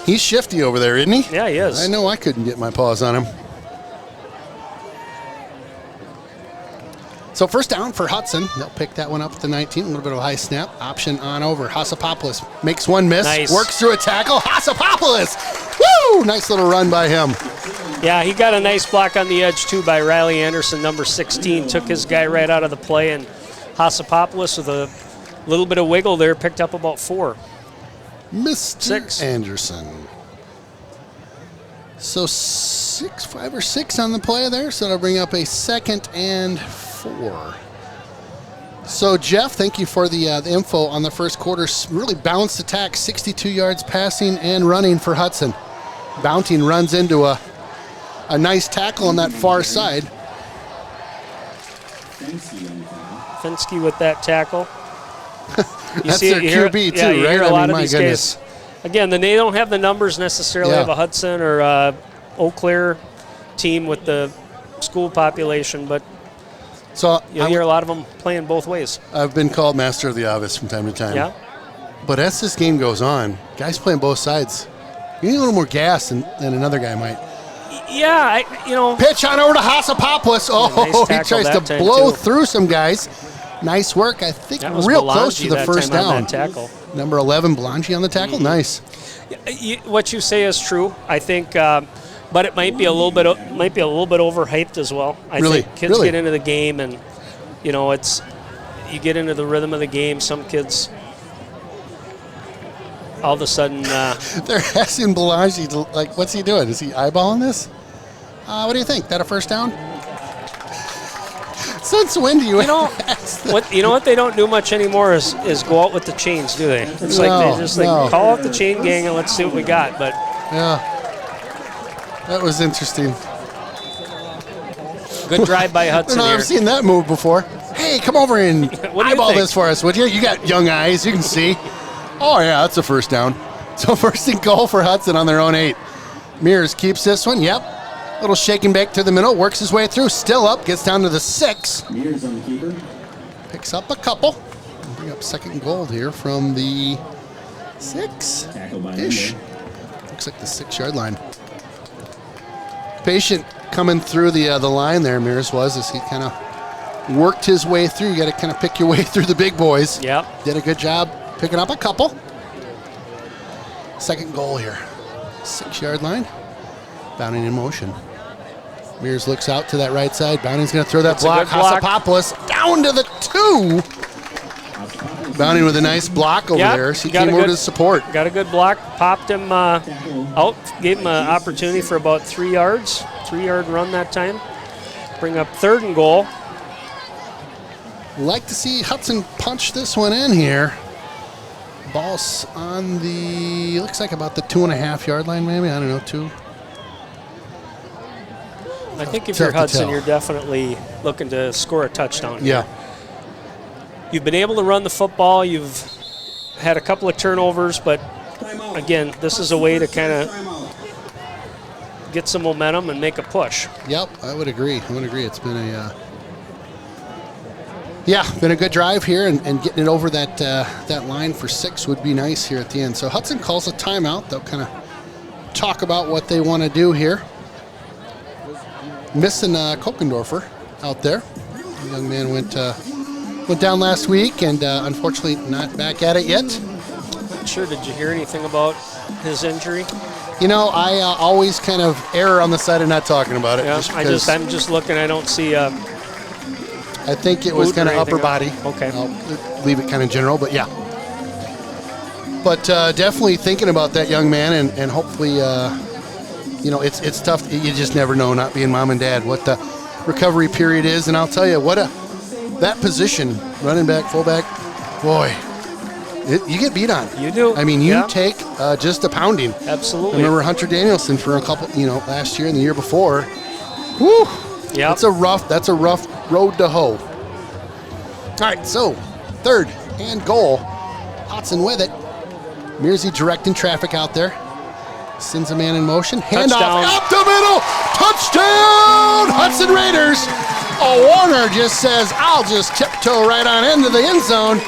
He's shifty over there, isn't he? Yeah, he is. I know I couldn't get my paws on him. So first down for Hudson. They'll pick that one up at the 19. A little bit of a high snap. Option on over. Hasapopoulos makes one miss. Nice. Works through a tackle. Hasapopoulos! Woo! Nice little run by him. Yeah, he got a nice block on the edge, too, by Riley Anderson, number 16. Took his guy right out of the play, and Hasapopoulos with a little bit of wiggle there picked up about 4. Mr. 6. Anderson. So 5 or 6 on the play there. So that'll bring up a 2nd and 4. So Jeff, thank you for the info on the first quarter. Really balanced attack, 62 yards passing and running for Hudson. Bouncing runs into a nice tackle on that far side. Finsky with that tackle. That's their QB too, yeah, you right? hear a lot of my these goodness. guys. Again, they don't have the numbers necessarily Yeah. of a Hudson or Eau Claire team with the school population, but So you hear a lot of them playing both ways. I've been called master of the obvious from time to time. Yeah. But as this game goes on, guys playing both sides, you need a little more gas than another guy might. Yeah, Pitch on over to Hasapopoulos. Oh, Nice he tackle tries to that time, blow too. through some guys. Nice work. I think that was real Belangi close to the that first time on down. that tackle. Number 11, Belangi on the tackle. Nice. What you say is true. I think, but it might be a little bit overhyped as well. I Really? think kids Really? get into the game, and it's you get into the rhythm of the game. Some kids, all of a sudden, They're asking Belangi, like, what's he doing? Is he eyeballing this? What do you think? That a first down? Since when do you ask that? what they don't do much anymore is go out with the chains, do they? It's like No, they just no. call out the chain gang and let's see what we got. But Yeah. That was interesting. good drive by I don't Hudson know, here. I've seen that move before. Hey, come over and What do you eyeball think? this for us, would you? You got young eyes. You can see. Oh, yeah, that's a first down. So first and goal for Hudson on their own 8. Mears keeps this one. Yep. Little shake and bake to the middle. Works his way through. Still up. Gets down to the 6. Mears on the keeper. Picks up a couple. Bring up 2nd and goal here from the 6-ish. Tackle by Looks Linder. like the 6-yard line. Patient coming through the line there, Mears was, as he kind of worked his way through. You got to kind of pick your way through the big boys. Yep. Did a good job picking up a couple. 2nd goal here. 6-yard line. Bounding in motion. Mears looks out to that right side. Bounding's going to throw that That's a block. good block. Hasapopoulos down to the 2. Bounding with a nice block over Yep, there. So he got came a over good- to support. Got a good block, popped him out, gave him an opportunity for about 3 yards, 3-yard run that time. Bring up 3rd and goal. Like to see Hudson punch this one in here. Ball's on the, looks like about the 2.5-yard line, maybe. I don't know, 2. I think if Tough you're to Hudson, tell. you're definitely looking to score a touchdown. Yeah. You've been able to run the football. You've had a couple of turnovers, but again, this is a way to kind of get some momentum and make a push. Yep, I would agree. It's been a, been a good drive here, and getting it over that line for 6 would be nice here at the end. So Hudson calls a timeout. They'll kind of talk about what they want to do here. Missing Kokendorfer out there. The young man went down last week, and unfortunately not back at it yet. Sure, did you hear anything about his injury? You know, I always kind of err on the side of not talking about it. Yeah, because I'm just looking. I don't see. I think it was boot or kind of upper anything. body. Okay. I'll leave it kind of general, but yeah. But definitely thinking about that young man, and hopefully, it's tough. You just never know, not being mom and dad, what the recovery period is. And I'll tell you, that position, running back, fullback, boy, You get beat on. You do. I mean, you Yeah. take just a pounding. Absolutely. I remember Hunter Danielson for a couple, last year and the year before. Whew. Yeah. That's a rough road to hoe. All right, so 3rd and goal. Hudson with it. Mearsy directing traffic out there. Sends a man in motion. Handoff up the middle. Touchdown, Hudson Raiders. Warner just says, I'll just tiptoe right on into the end zone.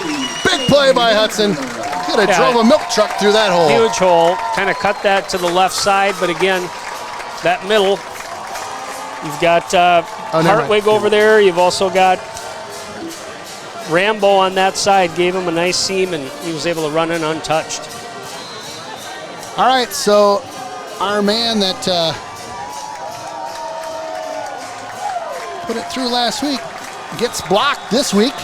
Big play by Hudson. Could have drove a milk truck through that hole. Huge hole. Kind of cut that to the left side, but again, that middle. You've got Hartwig over there. You've also got Rambo on that side. Gave him a nice seam, and he was able to run in untouched. All right, so our man that put it through last week gets blocked this week.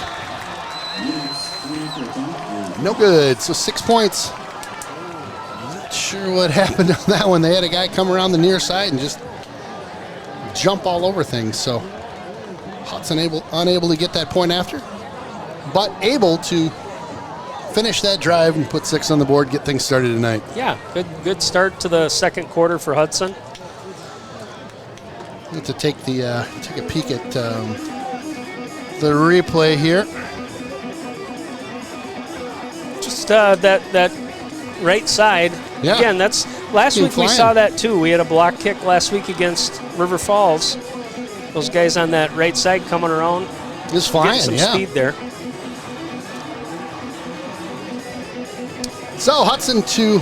No good, so 6 points. Not sure what happened on that one. They had a guy come around the near side and just jump all over things. So Hudson unable to get that point after, but able to finish that drive and put 6 on the board, get things started tonight. Yeah, good start to the second quarter for Hudson. I have to take a peek at the replay here. Just that right side. Yeah. Again, that's last week we saw that too. We had a block kick last week against River Falls. Those guys on that right side coming around. Just flying, getting some speed there. So Hudson to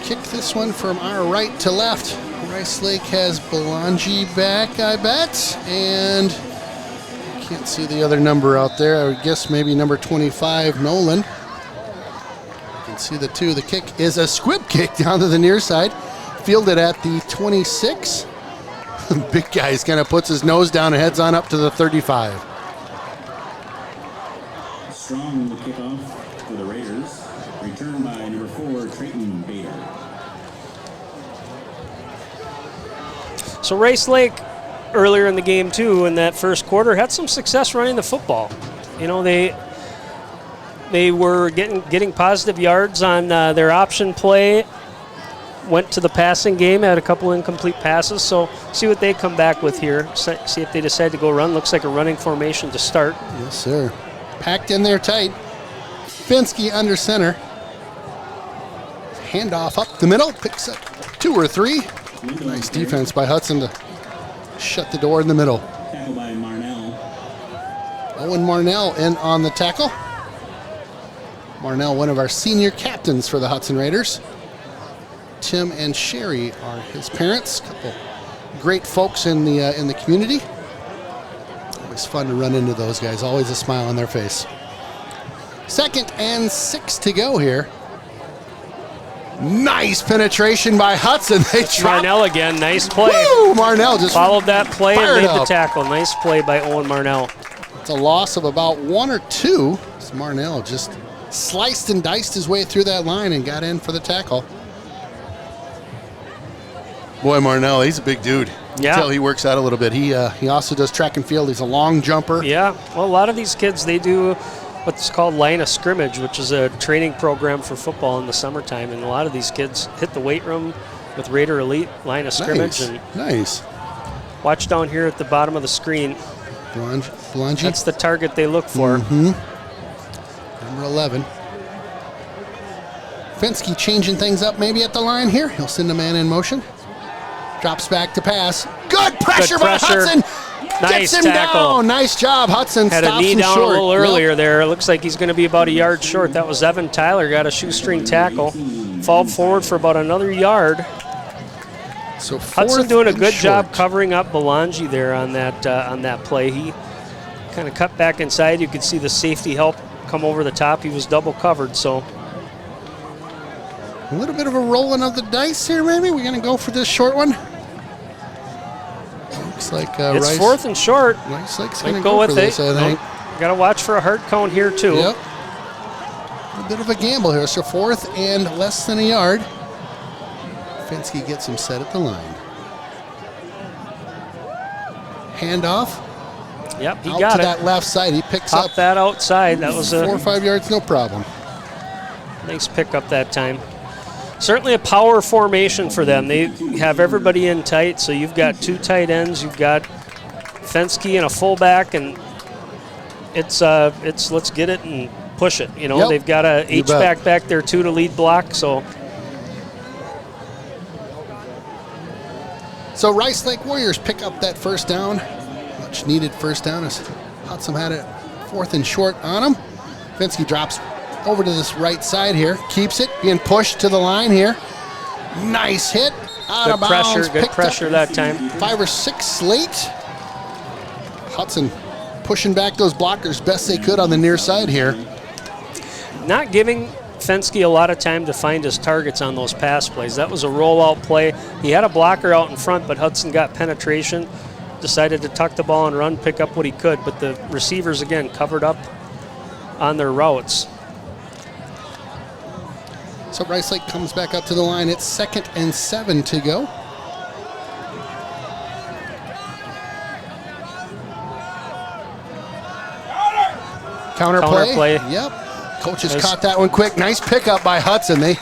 kick this one from our right to left. Rice Lake has Belangi back, I bet, and can't see the other number out there. I would guess maybe number 25, Nolan. You can see the 2. The kick is a squib kick down to the near side, fielded at the 26. Big guy kind of puts his nose down and heads on up to the 35. Strong the kickoff for the Raiders. Returned by number 4, Trayton Bader. So Rice Lake, earlier in the game too, in that first quarter, had some success running the football. They were getting positive yards on their option play. Went to the passing game, had a couple incomplete passes. So see what they come back with here. See if they decide to go run. Looks like a running formation to start. Yes, sir. Packed in there tight. Finsky under center. Handoff up the middle. Picks up 2 or 3. Nice defense by Hudson to shut the door in the middle. Tackle by Marnell. Owen Marnell in on the tackle. Marnell, one of our senior captains for the Hudson Raiders. Tim and Sherry are his parents. Couple great folks in the community. Always fun to run into those guys. Always a smile on their face. 2nd and 6 to go here. Nice penetration by Hudson. They Marnell again, nice play. Woo! Marnell just followed that play and made the up. tackle. Nice play by Owen Marnell. It's a loss of about 1 or 2. As Marnell just sliced and diced his way through that line and got in for the tackle. Boy, Marnell, he's a big dude. Yeah. Until he works out a little bit. He also does track and field. He's a long jumper. Yeah, well, a lot of these kids, they do what's called line of scrimmage, which is a training program for football in the summertime. And a lot of these kids hit the weight room with Raider Elite line of scrimmage. Nice. Watch down here at the bottom of the screen. Belangi. That's the target they look for. Mm-hmm. Number 11. Finsky changing things up maybe at the line here. He'll send a man in motion. Drops back to pass. Good pressure by Hudson. Nice Gets him tackle. Down. Nice job. Hudson had stops a knee him down short. a little earlier there. It looks like he's going to be about a yard short. That was Evan Tyler. Got a shoestring tackle. Falled forward for about another yard. So Hudson doing a good job covering up Belangi there on that play. He kind of cut back inside. You could see the safety help come over the top. He was double covered. So a little bit of a rolling of the dice here, maybe. We're going to go for this short one. Looks like it's Rice, 4th and short. Rice Lake's going to go go with for this, I think. Got to watch for a hard count here, too. Yep. A bit of a gamble here. So 4th and less than a yard. Finsky gets him set at the line. Handoff. Yep, he out got to it. that left side. He picks Pop up that outside. That was 4 or a 5 yards, no problem. nice pickup that time. Certainly a power formation for them. They have everybody in tight, so you've got 2 tight ends, you've got Fensky and a fullback, and it's let's get it and push it. You know, Yep. they've got a You H-back back there too to lead block, so Rice Lake Warriors pick up that first down. Much needed first down as Hudson had it 4th and short on him. Fensky drops over to this right side here. Keeps it, being pushed to the line here. Nice hit. Out of bounds. good pressure that time. 5 or 6 late. Hudson pushing back those blockers best they could on the near side here. Not giving Fensky a lot of time to find his targets on those pass plays. That was a rollout play. He had a blocker out in front, but Hudson got penetration, decided to tuck the ball and run, pick up what he could, but the receivers, again, covered up on their routes. So Rice Lake comes back up to the line. It's 2nd and 7 to go. Counter play. Yep. Coaches caught that one quick. Nice pickup by Hudson. They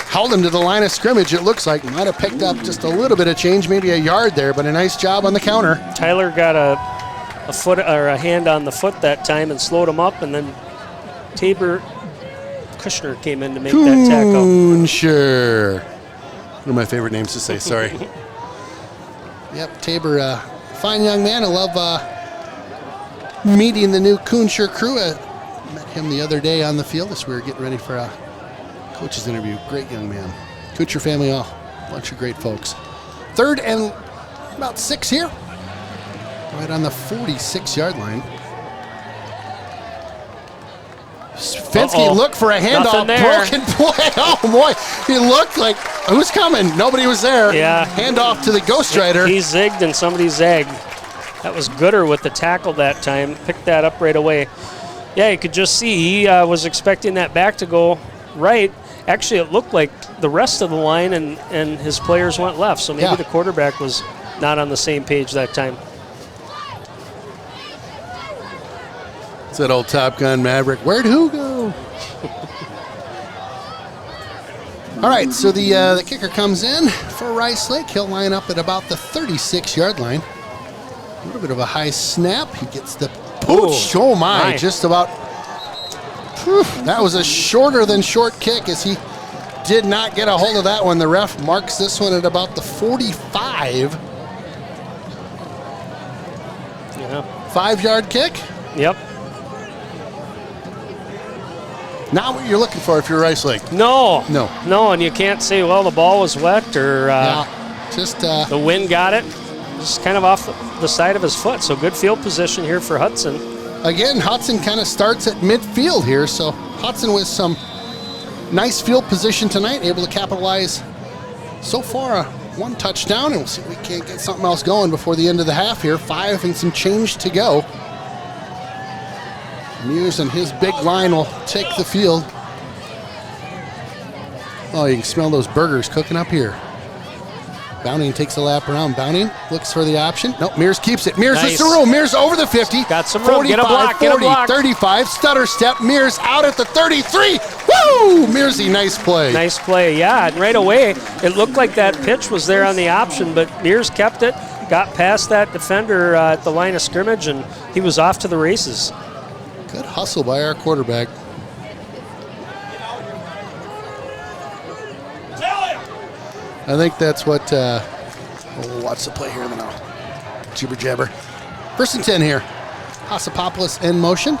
held him to the line of scrimmage, it looks like. Might have picked up just a little bit of change, maybe a yard there, but a nice job on the counter. Tyler got a foot or a hand on the foot that time and slowed him up, and then Tabor Kushner came in to make that tackle. Sure. One of my favorite names to say, sorry. Yep, Tabor, fine young man. I love meeting the new Coonsher crew. Met him the other day on the field as we were getting ready for a coach's interview. Great young man. Coonsher family, all a bunch of great folks. 3rd and about 6 here. Right on the 46-yard line. Fensky looked for a handoff. Broken play. Oh, boy. He looked like, who's coming? Nobody was there. Yeah. Handoff to the Ghost Rider. He zigged and somebody zagged. That was Gooder with the tackle that time. Picked that up right away. Yeah, you could just see he was expecting that back to go right. Actually, it looked like the rest of the line and his players went left, so maybe the quarterback was not on the same page that time. It's that old Top Gun Maverick. Where'd who go? All right, so the kicker comes in for Rice Lake. He'll line up at about the 36-yard line. A little bit of a high snap. He gets the pooch. Oh, my. Just about. Whew, that was a shorter than short kick as he did not get a hold of that one. The ref marks this one at about the 45. Yeah. 5-yard kick. Yep. Not what you're looking for if you're Rice Lake. No, No. and you can't say, well, the ball was wet or just the wind got it. Just kind of off the side of his foot. So good field position here for Hudson. Again, Hudson kind of starts at midfield here. So Hudson with some nice field position tonight, able to capitalize so far 1 touchdown. And we'll see if we can't get something else going before the end of the half here. 5 and some change to go. Mears and his big line will take the field. Oh, you can smell those burgers cooking up here. Bounding takes a lap around. Bounding looks for the option. Nope, Mears keeps it. Mears with some room. Mears over the 50. Got some room. 45, Get a block. 40, Get a block. 35. Stutter step. Mears out at the 33. Woo! Mearsy, nice play. Nice play, yeah. And right away, it looked like that pitch was there on the option, but Mears kept it, got past that defender at the line of scrimmage, and he was off to the races. Good hustle by our quarterback. I think that's what. We'll watch the play here, and then I'll jibber jabber. 1st and 10 here. Hassapopoulos in motion.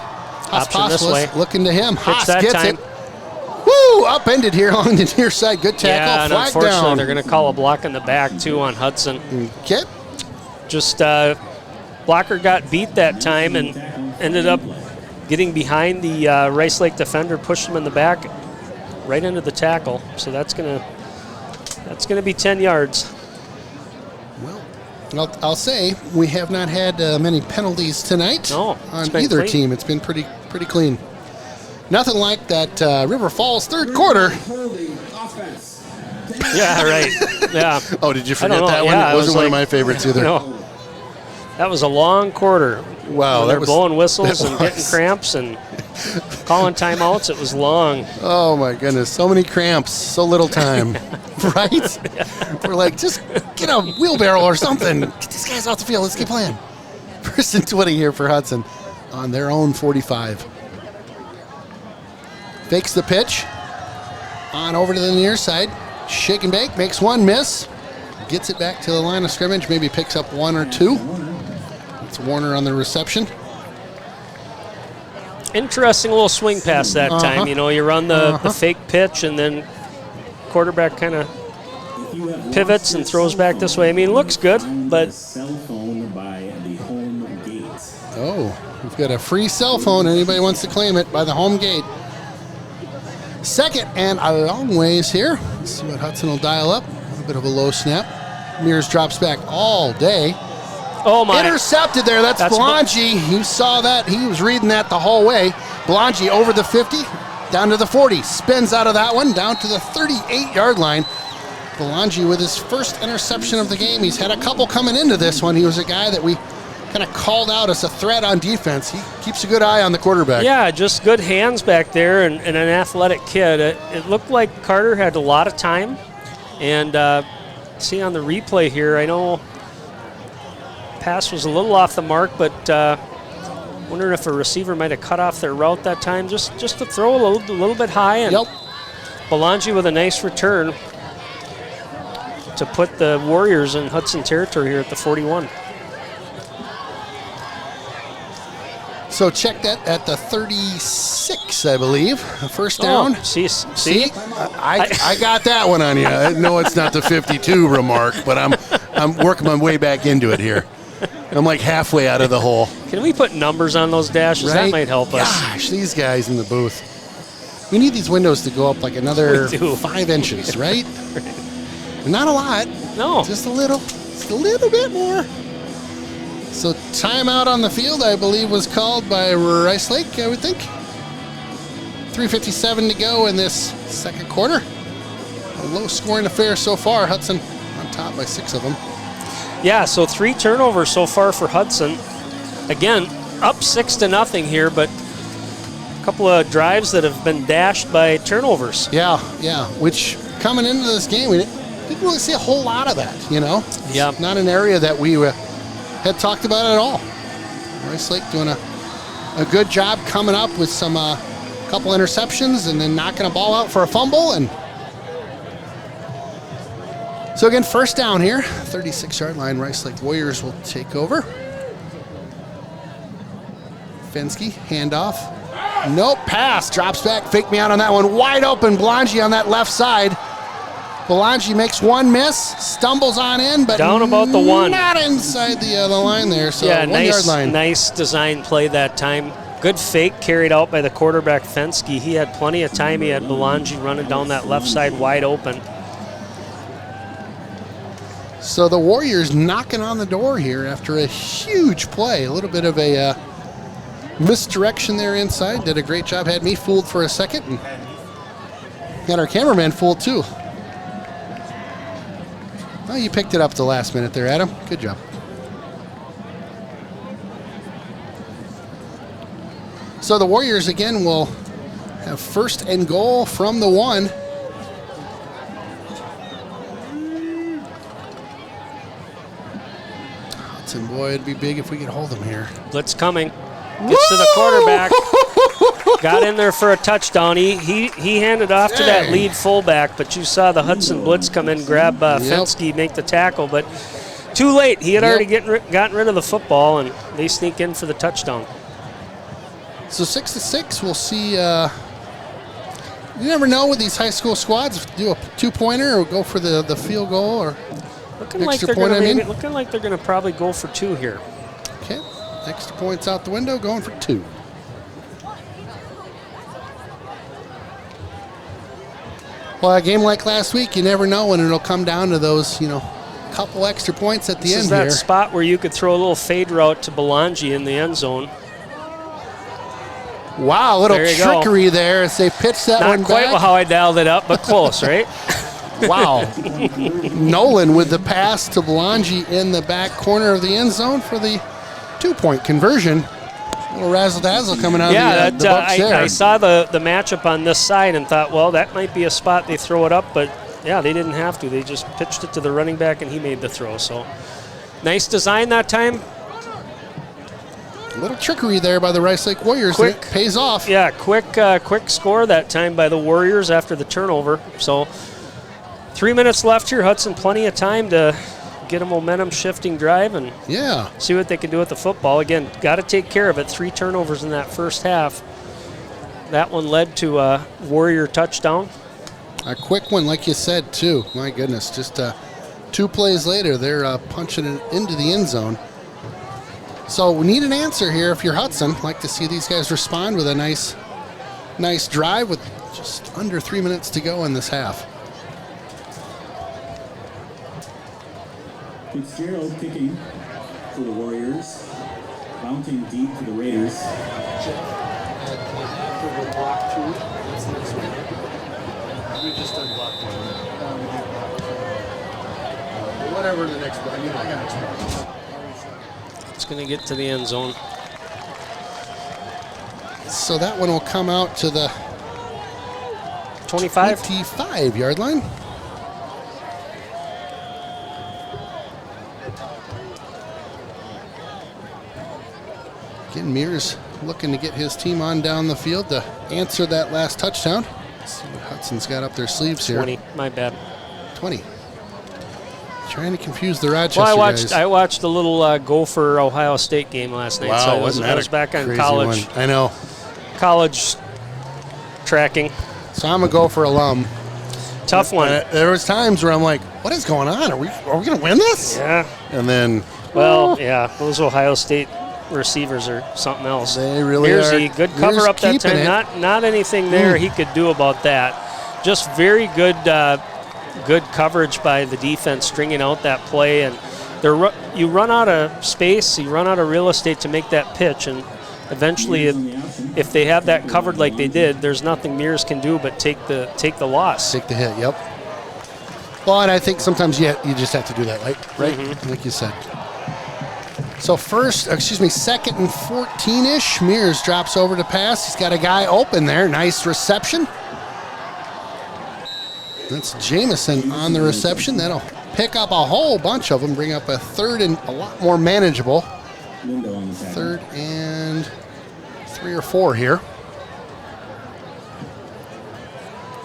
Option this way. Looking to him. Pitch Haas that gets time. it. Woo! Upended here along the near side. Good tackle. Yeah, and Flag unfortunately, down. they're going to call a block in the back, too, on Hudson. Okay. Just blocker got beat that time and ended up getting behind the Rice Lake defender, pushed him in the back right into the tackle. So that's gonna be 10 yards. Well, I'll say we have not had many penalties tonight on either clean. team. It's been pretty clean. Nothing like that River Falls third quarter. Yeah, right. Yeah. Oh, did you forget know. that one? Yeah, It wasn't one of like, my favorites either. No. That was a long quarter. Wow, They're blowing whistles that and getting was. cramps and calling timeouts. It was long. Oh my goodness, so many cramps, so little time, right? We're like, just get a wheelbarrow or something. Get these guys off the field. Let's keep playing. 1st and 20 here for Hudson on their own 45. Fakes the pitch. On over to the near side. Shake and bake, makes one miss. Gets it back to the line of scrimmage, maybe picks up one or two. It's Warner on the reception. Interesting little swing pass that time. You know, you run the fake pitch and then quarterback kind of pivots and throws back this way. I mean, looks good, but Cell phone by the home gate. Oh, we've got a free cell phone. Anybody wants to claim it by the home gate. 2nd and a long ways here. Let's see what Hudson will dial up. A little bit of a low snap. Mears drops back all day. oh my. Intercepted there. That's Belangi. You saw that. He was reading that the whole way. Belangi over the 50, down to the 40. Spins out of that one, down to the 38-yard line. Belangi with his first interception of the game. He's had a couple coming into this one. He was a guy that we kind of called out as a threat on defense. He keeps a good eye on the quarterback. Yeah, just good hands back there and an athletic kid. It looked like Carter had a lot of time. And see on the replay here, I know pass was a little off the mark, but wondering if a receiver might have cut off their route that time, just to throw a little bit high. And Belangi with a nice return to put the Warriors in Hudson territory here at the 41. So check that at the 36, I believe. First down. Oh, see? I got that one on you. I know it's not the 52 remark, but I'm working my way back into it here. I'm like halfway out of the hole. Can we put numbers on those dashes? Right? That might help us. Gosh, these guys in the booth. We need these windows to go up like another 5 inches, right? Not a lot. No. Just a little bit more. So timeout on the field, I believe, was called by Rice Lake, I would think. 3:57 to go in this second quarter. A low-scoring affair so far. Hudson on top by 6 of them. Yeah, so 3 turnovers so far for Hudson. Again, up 6-0 here, but a couple of drives that have been dashed by turnovers. Yeah, which coming into this game, we didn't really see a whole lot of that, you know? Yeah. Not an area that we had talked about at all. Rice Lake doing a good job coming up with some couple interceptions and then knocking a ball out for a fumble. And so again, first down here, 36-yard line. Rice Lake Warriors will take over. Fensky, handoff. Nope, pass, drops back, fake me out on that one. Wide open, Belangi on that left side. Belangi makes one miss, stumbles on in, but down about the 1. Not inside the line there, so yeah, 1 yard line. Nice design play that time. Good fake carried out by the quarterback Fensky. He had plenty of time. He had Belangi running down that left side wide open. So the Warriors knocking on the door here after a huge play. A little bit of a misdirection there inside. Did a great job. Had me fooled for a second. And got our cameraman fooled too. Oh, you picked it up at the last minute there, Adam. Good job. So the Warriors again will have 1st and goal from the 1. Hudson, boy, it'd be big if we could hold them here. Blitz coming. Gets to the quarterback. Got in there for a touchdown. He handed off to that lead fullback, but you saw the Hudson blitz come in, grab Fensky, make the tackle, but too late. He had already gotten rid of the football, and they sneak in for the touchdown. So 6-6, we'll see. You never know with these high school squads, do a 2-pointer or go for the field goal or looking like extra point. Looking like they're going to probably go for 2 here. Okay, extra points out the window, going for 2. Well, a game like last week, you never know when it'll come down to those, couple extra points at the end here. This is that spot where you could throw a little fade route to Belangi in the end zone. Wow, a little trickery there as they pitch that one back. Not quite how I dialed it up, but close, right? Wow. Nolan with the pass to Belangi in the back corner of the end zone for the 2-point conversion. A little razzle-dazzle coming out of the Bucks there. I saw the matchup on this side and thought, well, that might be a spot they throw it up, but yeah, they didn't have to. They just pitched it to the running back and he made the throw. So nice design that time. A little trickery there by the Rice Lake Warriors. Quick, and it pays off. Yeah, quick score that time by the Warriors after the turnover. So 3 minutes left here. Hudson, plenty of time to get a momentum shifting drive and see what they can do with the football. Again, got to take care of it. 3 turnovers in that first half. That one led to a Warrior touchdown. A quick one, like you said, too. My goodness, just 2 plays later, they're punching it into the end zone. So we need an answer here if you're Hudson. Like to see these guys respond with a nice drive with just under 3 minutes to go in this half. Fitzgerald kicking for the Warriors, bouncing deep for the Raiders. Whatever the next one, I got next one. It's going to get to the end zone. So that one will come out to the 25-yard line. Again, Mears looking to get his team on down the field to answer that last touchdown. Let's see what Hudson's got up their sleeves here. 20, my bad. 20. Trying to confuse the Rochester guys. I watched a little Gopher Ohio State game last night. Wow, so I was back on crazy college. One. I know. College tracking. So I'm a Gopher alum. Tough one. There was times where I'm like, what is going on? Are we going to win this? Yeah. And then, yeah, those Ohio State receivers are something else. They really Mearsy, are. good cover up that time. Not anything there he could do about that. Just very good good coverage by the defense stringing out that play. And you run out of space, you run out of real estate to make that pitch. And eventually, if they have that covered like they did, there's nothing Mears can do but take the loss. Take the hit, yep. Well, and I think sometimes you just have to do that, right? Mm-hmm. Like you said. So second and 14-ish. Mears drops over to pass. He's got a guy open there. Nice reception. That's Jamison on the reception. That'll pick up a whole bunch of them, bring up a third and a lot more manageable. 3rd and 3 or 4 here.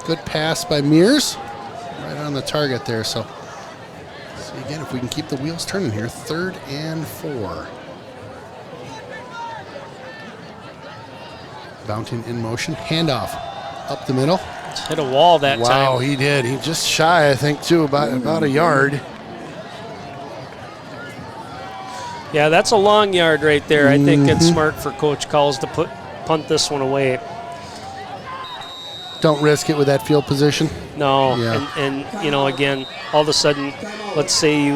Good pass by Mears. Right on the target there. So see again if we can keep the wheels turning here. 3rd and 4. Bounting in motion. Handoff up the middle. Hit a wall that time. Wow, he did. He just shy, I think, too, about a yard. Yeah, that's a long yard right there. I think it's smart for Coach Cowles to punt this one away. Don't risk it with that field position. No, and again, all of a sudden, let's say you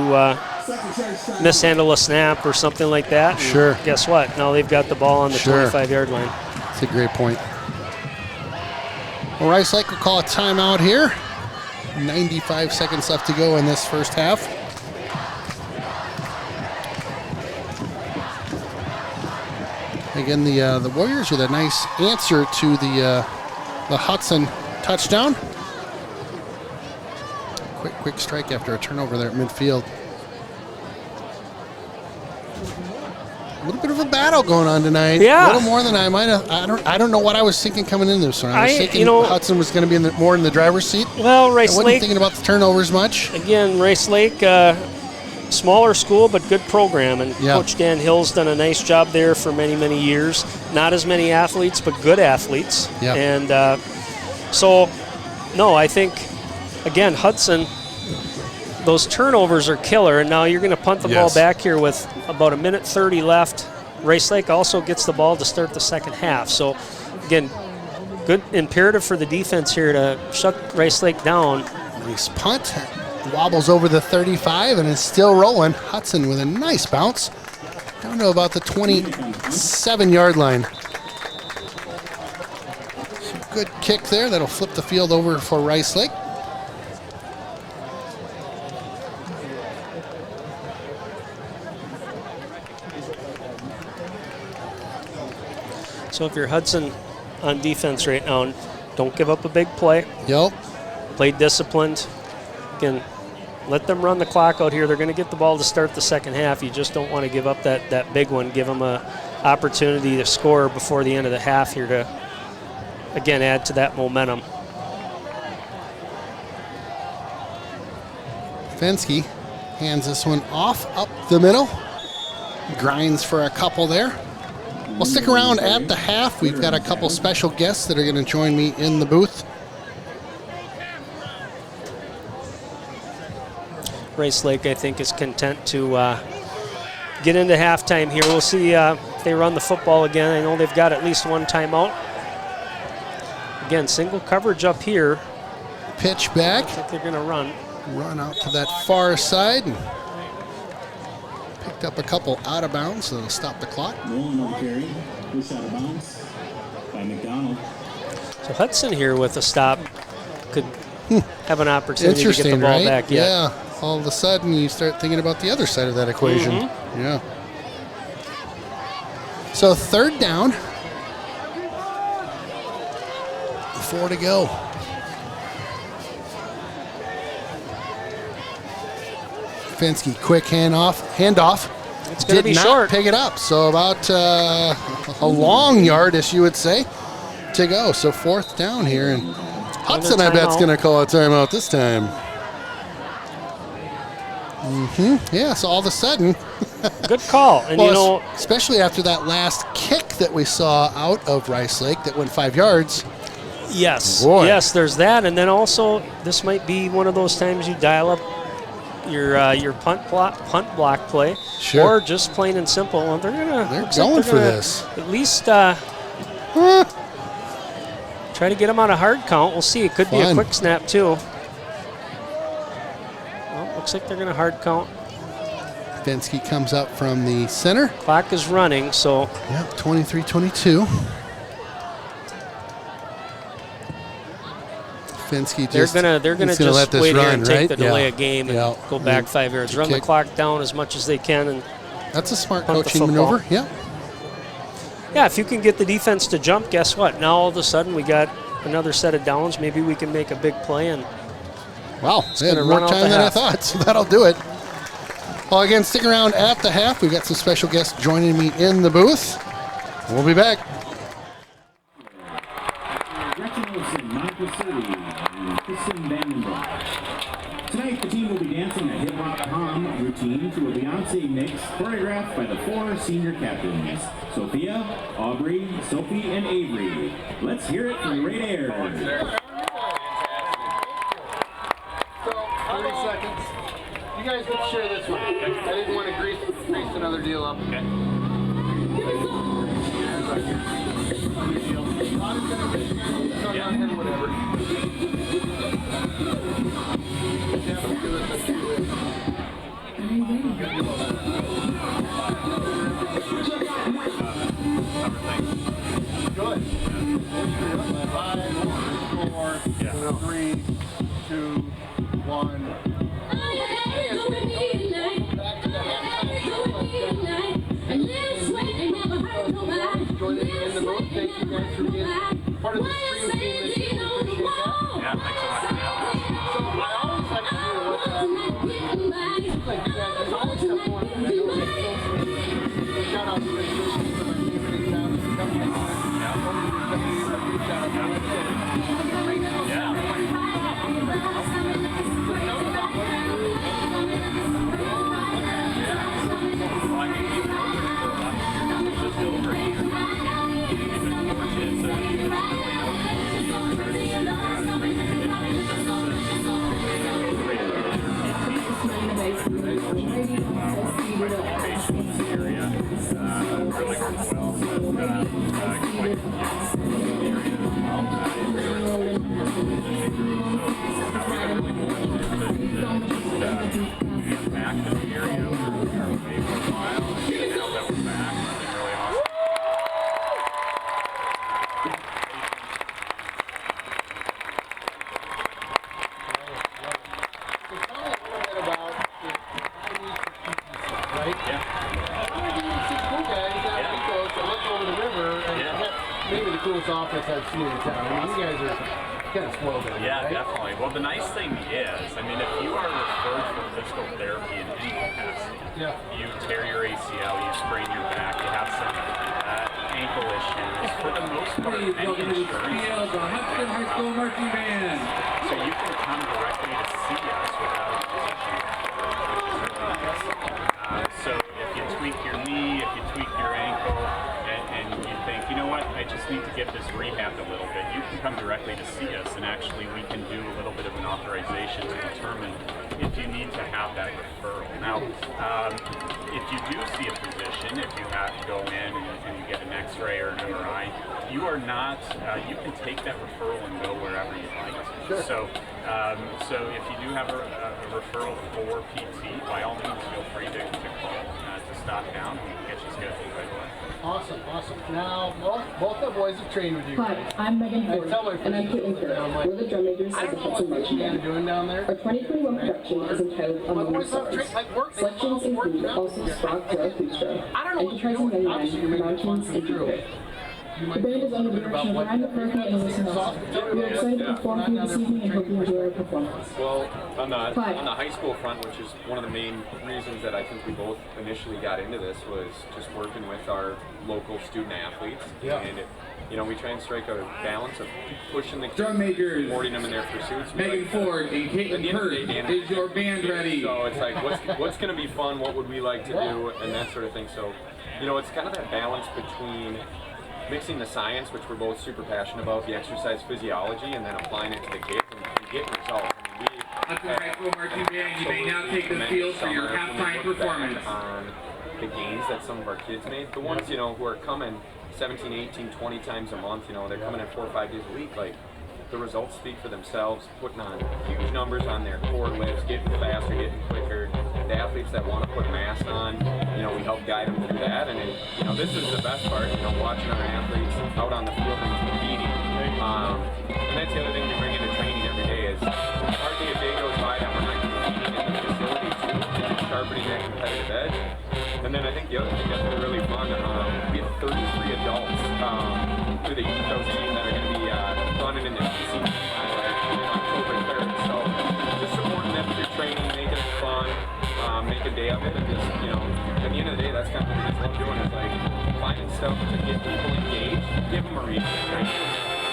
mishandle a snap or something like that. Sure. Guess what? Now they've got the ball on the 25-yard line. That's a great point. Well, Rice Lake will call a timeout here. 95 seconds left to go in this first half. Again, the Warriors with a nice answer to the Hudson touchdown. Quick strike after a turnover there at midfield. A little bit of a battle going on tonight. Yeah. A little more than I might have. I don't know what I was thinking coming into this one. I was thinking Hudson was going to be more in the driver's seat. Well, Rice I wasn't Lake. thinking about the turnovers much. Again, Rice Lake, smaller school, but good program. And Coach Dan Hill's done a nice job there for many, many years. Not as many athletes, but good athletes. Yeah. And I think, again, Hudson, those turnovers are killer. And now you're going to punt the ball back here with about 1:30 left. Rice Lake also gets the ball to start the second half. So, again, good imperative for the defense here to shut Rice Lake down. Nice punt. Wobbles over the 35 and is still rolling. Hudson with a nice bounce. Down to about the 27-yard line. Good kick there. That'll flip the field over for Rice Lake. So if you're Hudson on defense right now, don't give up a big play. Yep. Play disciplined. Again, let them run the clock out here. They're going to get the ball to start the second half. You just don't want to give up that big one. Give them an opportunity to score before the end of the half here to, again, add to that momentum. Fensky hands this one off up the middle. Grinds for a couple there. Well, stick around at the half. We've got a couple special guests that are going to join me in the booth. Rice Lake, I think, is content to get into halftime here. We'll see if they run the football again. I know they've got at least one timeout. Again, single coverage up here. Pitch back. I think they're going to run. Run out to that far side. And picked up a couple out of bounds, so they'll stop the clock. Another carry. Push out of bounds by McDonald. So Hudson here with a stop could have an opportunity to get the ball right? back. Yeah. All of a sudden, you start thinking about the other side of that equation. Yeah. So 3rd down. 4 to go. Fensky, quick handoff. It's going to be Did not short. pick it up. So about a long yard, as you would say, to go. So 4th down here. And Hudson, I bet, is going to call a timeout this time. Yeah, so all of a sudden. Good call. And well, especially after that last kick that we saw out of Rice Lake that went 5 yards. Yes. Boy. Yes, there's that. And then also, this might be one of those times you dial up your punt block play. Sure. Or just plain and simple. And they're going for this. At least try to get them on a hard count. We'll see. It could be a quick snap, too. Well, looks like they're going to hard count. Fensky comes up from the center. Clock is running, so. Yep, 23-22. Fensky just they're gonna just let this wait run, here and take right? the delay a game and go back 5 yards. Run the clock down as much as they can. And that's a smart coaching maneuver. Yeah. Yeah, if you can get the defense to jump, guess what? Now all of a sudden we got another set of downs. Maybe we can make a big play. And wow, they had more time than I thought, so that'll do it. Well, again, stick around at the half. We've got some special guests joining me in the booth. We'll be back. Tonight, the team will be dancing a hip-hop pom routine to a Beyonce mix choreographed by the 4 senior captains, Sophia, Aubrey, Sophie, and Avery. Let's hear it from Ray Air. So, 30 seconds. You guys can share this one. I didn't want to grease another deal up. Okay. Whatever. Good. 5, 4, 3, 2, 1. Join in the booth. Thank you guys for being part of the stream team this year. We appreciate that. Yeah, thanks so much. So I always like to do what like you guys, there's always stuff going on. I know shout out to the favorite in town. maybe the coolest offense I've seen in town. I mean, you guys are kind of spoiled there, Yeah, right? definitely. Well, the nice thing is, I mean, if you are referred for physical therapy in any capacity, you tear your ACL, you sprain your back, you have some ankle issues, for the most part, any insurance. The Hudson High School Marching Band. So you can come directly to see us without a physician, which is really nice. So if you tweak your knee, if you tweak your ankle, and you think, you know what, I just need to get this rehabbed a little bit, you can come directly to see us, and actually we can do a little bit of an authorization to determine if you need to have that referral. Now, if you do see a physician, if you have to go in and you get an x-ray or an MRI, you are not, you can take that referral and go wherever you'd like to. So if you do have a referral for PT, by all means, feel free to call, to stop down, and we can get you scheduled right away. Awesome. Now, both the boys have trained with you guys. Hi, I'm Megan Ford, tell my and I'm Caitlin Kerr. We're the drum majors I of the don't know Hudson what Marching you guys are Band. doing down there. Our 2021 production is entitled On the Moon Stars. Selections include Also Strong for Orchestra, Enterprising Young Men, Mountains, and Jupiter. The band is under the direction of Ryan McCarthy and Alyssa Nelson. We are excited to perform for you this evening and hope you enjoy our performance. Well, on the high school front, which is one of the main reasons that I think we both initially got into this, was just working with our local student athletes. And you know, we try and strike a balance of pushing the kids, Drum majors, supporting them in their pursuits. Megan Ford and Caitlin Kerr, is your band ready? So it's like, what's going to be fun? What would we like to do? And that sort of thing. So, you know, it's kind of that balance between mixing the science, which we're both super passionate about, the exercise physiology, and then applying it to the kids and getting results. I mean, Hudson High School Marching Band, you may now take the field for your halftime performance. On the gains that some of our kids made, the ones, you know, who are coming 17, 18, 20 times a month, you know, they're coming in 4 or 5 days a week, like, the results speak for themselves, putting on huge numbers on their core lifts, getting faster, getting quicker. The athletes that want to put mass on, you know, we help guide them through that. And, you know, this is the best part, you know, watching our athletes out on the field and competing. And that's the other thing we bring into training every day is hardly a day goes by that we're not competing in the facility too, and just sharpening that competitive edge. And then I think the other thing that's been really fun, we have 33 adults through the Ethos team that are going to be running in the TC on October 3rd. So just supporting them through training, making it fun, make a day of it, and just, you know, at the end of the day, that's kind of what we just love doing, is like finding stuff to get people engaged, give them a reason to train.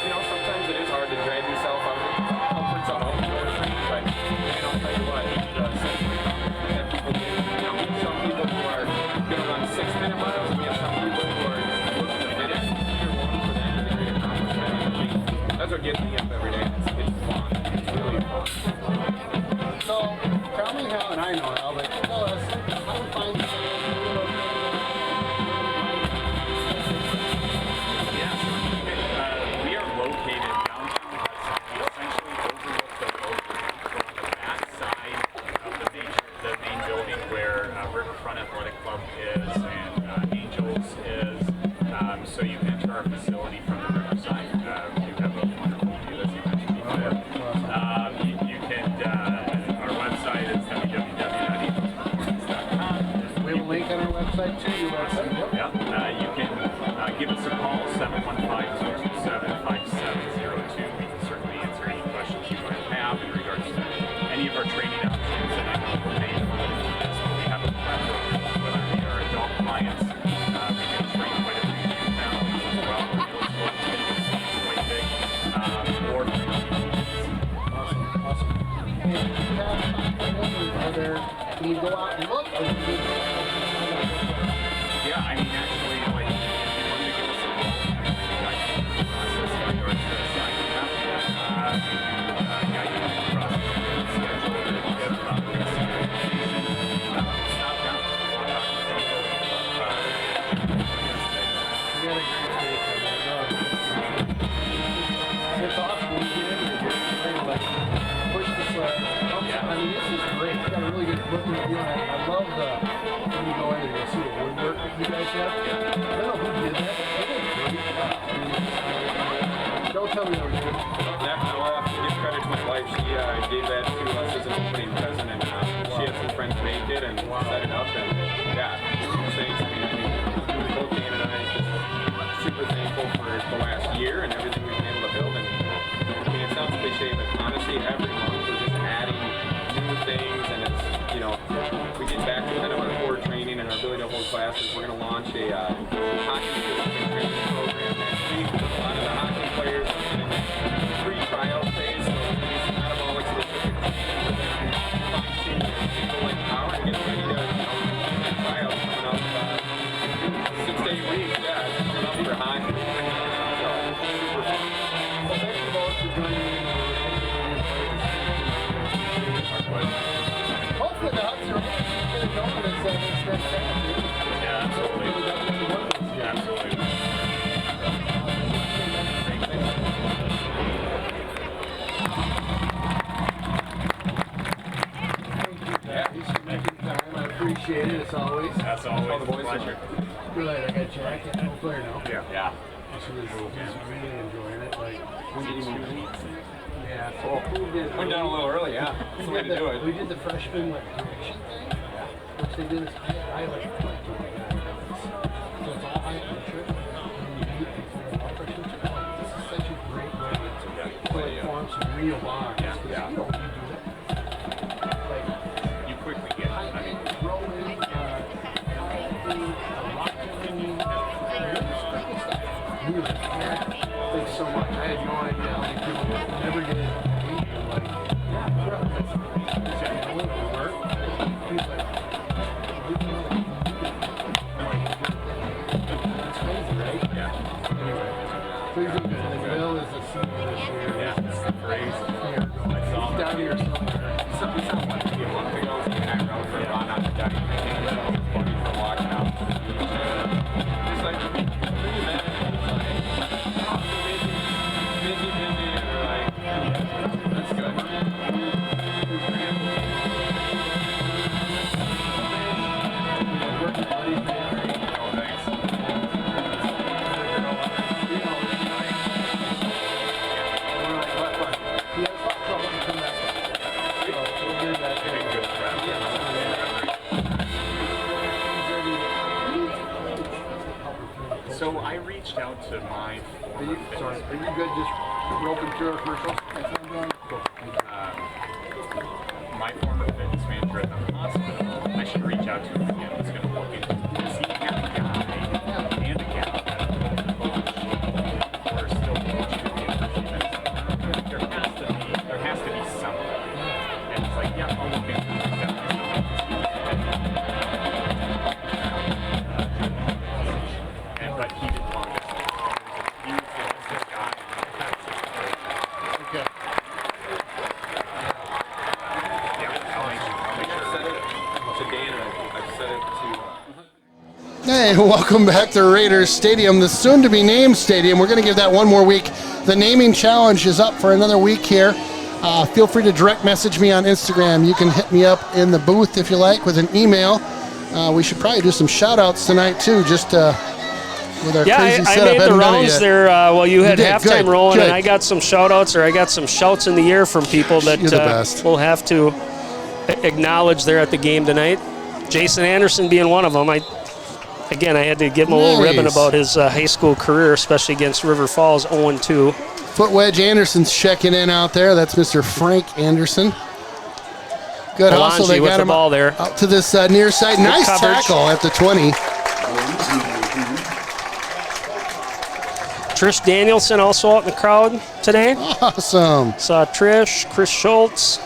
You know, sometimes it is hard to drag yourself out of the comfort zone and go to training, but, you know, I'll tell you what, since we have people, you know, some people who are going to run 6-minute miles, and we have some people who are looking to finish. Year one for them is a great accomplishment. And I think that's what gets me up every day. It's fun. It's really fun. So, tell me how, and I know how, but tell us how to find We are located downtown Hudson. We essentially overlook the road. So on the back side of the main building where Riverfront Athletic Club is and Angels is. So you enter our facility from the riverside. We do have a wonderful view, as you mentioned before. You can, our website is www.angelsperformance.com. We have a link on our website too, your website. Yeah, you can give us a call, 715-227-5702. We can certainly answer any questions you might have in regards to any of our training options. And I know we're made for this, but we have a plethora, whether they are adult clients, we can train quite a few youth families as well. Middle school kids, it's quite big, or Awesome. And are there, can you go out and look? Or yeah, I mean, actually, like, if you wanted to give us a call, I can guide you through the process in regards to signing up. We can guide you through the process and schedule it if we're going to see your application. Stop down. We'll talk to people. You got a great space on that dog. It's awesome when you get in there, you're ready to like push the sled. I mean, this is great. You got a really good look and feel. I love when you go in there, you'll see the woodwork that you guys have. I don't know who did that. They did a great job. I mean, don't tell me they were good. Next, I'll have to give credit to my wife. She gave that to us as an opening present, and she had some friends make it and set it up. And yeah, thanks. I mean, both Dan and I just super thankful for the last classes. We're going to launch a hockey assistant training program next week. A lot of the hockey players are in a free tryout phase, so it's not about like specific teams, but then I find single like power and get ready to tryouts coming up 6 to 8 weeks. Yeah, it's coming up for hockey. So, super fun. Well, thank you both for joining me. Hopefully the Hudson Raiders can get going this next Saturday. Yeah, absolutely. Yeah, absolutely. Yeah, you should make it time. I appreciate it as always. That's always a pleasure. Good. I got Jack and Claire now. Yeah. He's really enjoying it. Like, yeah. Went down a little early, yeah. That's the way to do it. We did the freshman direction thing, which they did. I like doing that. So it's all high pressure. And you meet people all freshmen. This is such a great way to form some real bonds. Yeah. You know, you do that. Like, You quickly get, I mean, throwing, thanks so much. I had no idea how many people would never get in. Like, yeah, bro, that's work. He's like, that's crazy, right? yeah. Anyway, so he's doing good. And Bill is a senior this year. Yeah, it's crazy. He's down here somewhere. Something like a month ago, and I rode for a run on the deck. And I was funny for walking out to the beach. It's like, pretty bad. Busy, and we're like, that's good. Oh, thanks. So I reached out to my former Sorry, are you good just roping through our commercials? my former fitness manager at the hospital. I should reach out to him again. He's going to look into it. Does he have a guy and a gal that are coach or still coaching at the university? There has to be something. And it's like, yeah, I'll look into it. There's definitely something. But he didn't want to. He was this guy. Okay. Hey, welcome back to Raiders Stadium, the soon-to-be named stadium. We're going to give that one more week. The naming challenge is up for another week here. Feel free to direct message me on Instagram. You can hit me up in the booth if you like with an email. We should probably do some shout-outs tonight, too, just with our crazy setup. I made the rounds there while you had halftime rolling, and I got some shout-outs, or I got some shouts in the air from people that we'll have to acknowledge there at the game tonight. Jason Anderson being one of them. I had to give him a little ribbon about his high school career, especially against River Falls, 0-2. Foot Wedge Anderson's checking in out there. That's Mr. Frank Anderson. Good hustle. They got him ball there. Out to this near side. Nice tackle at the 20. Trish Danielson also out in the crowd today. Awesome. Saw Trish, Chris Schultz.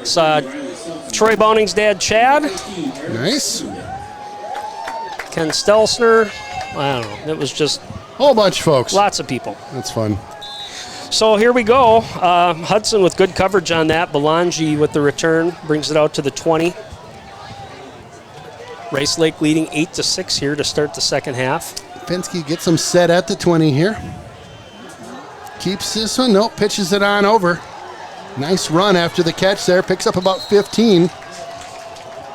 Saw Troy Bowning's dad, Chad. Nice. Ken Stelzner. I don't know. It was just a whole bunch of folks. Lots of people. That's fun. So here we go. Hudson with good coverage on that. Belangi with the return brings it out to the 20. Rice Lake leading 8-6 here to start the second half. Fensky gets him set at the 20 here. Keeps this one. Nope, pitches it on over. Nice run after the catch there. Picks up about 15.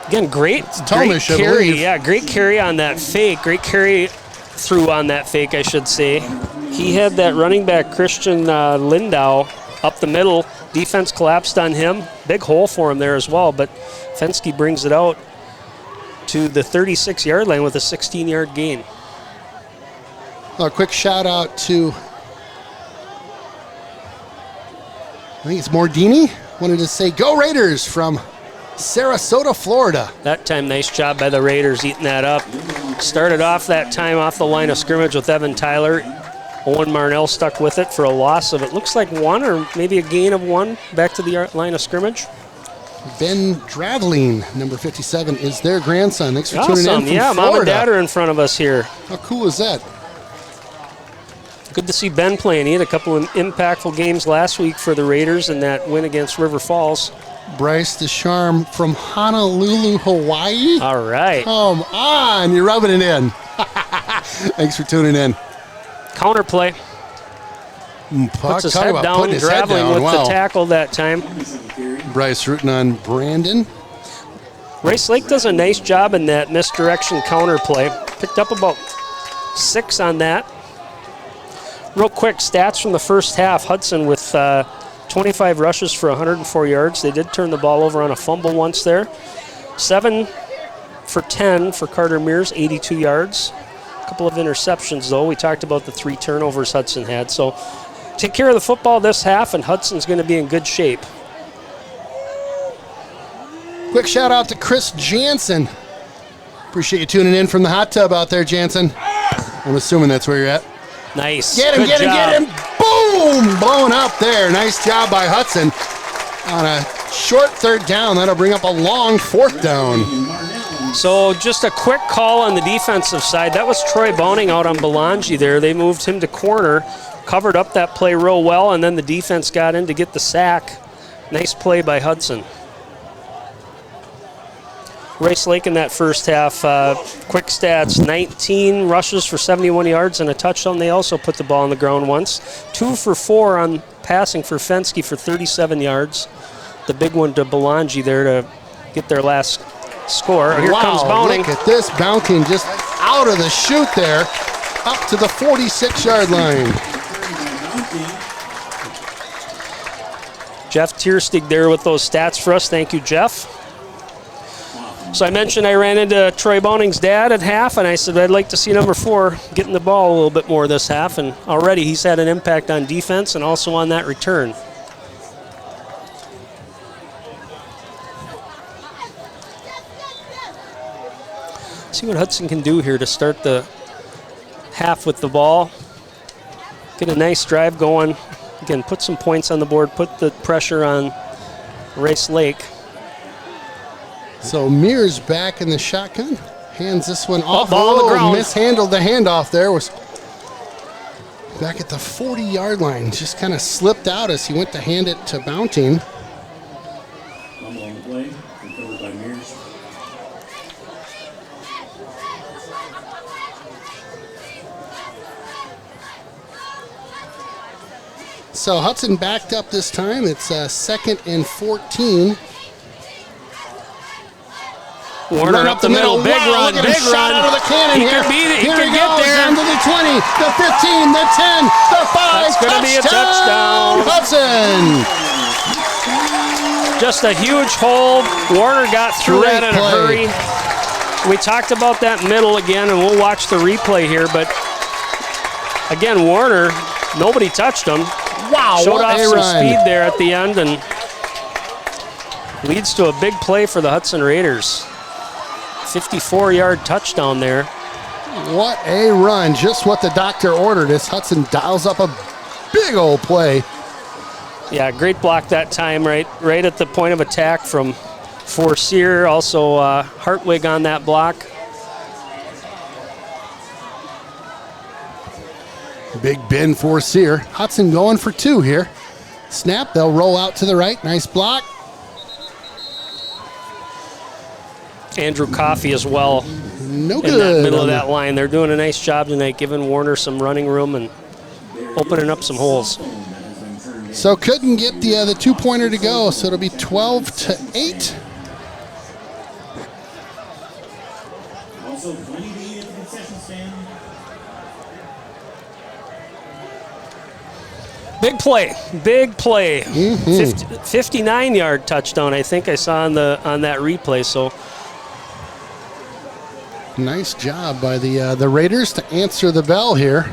Again, great carry. Yeah, great carry on that fake. Great carry through on that fake, I should say. He had that running back, Christian Lindau, up the middle. Defense collapsed on him. Big hole for him there as well, but Fensky brings it out to the 36-yard line with a 16-yard gain. A quick shout out to, I think it's Mordini. Wanted to say, go Raiders from Sarasota, Florida. That time, nice job by the Raiders eating that up. Started off that time off the line of scrimmage with Evan Tyler. Owen Marnell stuck with it for a loss of, it looks like 1 or maybe a gain of 1 back to the line of scrimmage. Ben Draveling, number 57, is their grandson. Thanks for tuning in from yeah, Florida. Mom and Dad are in front of us here. How cool is that? Good to see Ben playing. He had a couple of impactful games last week for the Raiders in that win against River Falls. Bryce DeSharm from Honolulu, Hawaii. All right. Come on, you're rubbing it in. Thanks for tuning in. Counter play. Puts his head down, traveling with the tackle that time. Bryce rooting on Brandon. Rice Lake does a nice job in that misdirection counter play. Picked up about 6 on that. Real quick, stats from the first half. Hudson with 25 rushes for 104 yards. They did turn the ball over on a fumble once there. 7 for 10 for Carter Mears, 82 yards. A couple of interceptions, though. We talked about the 3 turnovers Hudson had. So take care of the football this half, and Hudson's going to be in good shape. Quick shout out to Chris Jansen. Appreciate you tuning in from the hot tub out there, Jansen. I'm assuming that's where you're at. Nice. Get him, Good get him, job. get him. Boom! Blown up there. Nice job by Hudson. On a short 3rd down, that'll bring up a long 4th down. So just a quick call on the defensive side. That was Troy Boning out on Belangi there. They moved him to corner, covered up that play real well, and then the defense got in to get the sack. Nice play by Hudson. Rice Lake in that first half, quick stats, 19 rushes for 71 yards and a touchdown. They also put the ball on the ground once. 2 for 4 on passing for Fensky for 37 yards. The big one to Belangi there to get their last score. Here comes Boning. Look at this, Bounting just out of the chute there, up to the 46-yard line. Jeff Tierstig there with those stats for us. Thank you, Jeff. So I mentioned I ran into Troy Boning's dad at half, and I said I'd like to see number 4 getting the ball a little bit more this half, and already he's had an impact on defense and also on that return. See what Hudson can do here to start the half with the ball. Get a nice drive going. Again, put some points on the board, put the pressure on Rice Lake. So Mears back in the shotgun. Hands this one off. Ball on the ground. Mishandled the handoff there. Was back at the 40-yard line. Just kind of slipped out as he went to hand it to Bounting. Fumble on the play, recovered by Mears. So Hudson backed up this time. It's 2nd and 14. Warner up the middle, big run, look at him, big shot run. out of the cannon He here. can beat it, he Here can he get goes, there. down to the 20, the 15, the 10, the 5. That's gonna be a touchdown. Hudson. Just a huge hold. Warner got through Great that in a play. hurry. We talked about that middle again, and we'll watch the replay here, but again, Warner, nobody touched him. Wow, Showed what off a some run. speed there at the end and leads to a big play for the Hudson Raiders. 54-yard touchdown there. What a run. Just what the doctor ordered as Hudson dials up a big old play. Yeah, great block that time, right at the point of attack from Forcier. Also Hartwig on that block. Big Ben Forcier. Hudson going for 2 here. Snap, they'll roll out to the right. Nice block. Andrew Coffey as well. No good. In that middle of that line. They're doing a nice job tonight, giving Warner some running room and opening up some holes. So couldn't get the 2-pointer to go, so it'll be 12-8. Also, plenty to eat at the concession stand. Big play, big play. Mm-hmm. 59-yard touchdown, I think I saw on that replay. So Nice job by the Raiders to answer the bell here.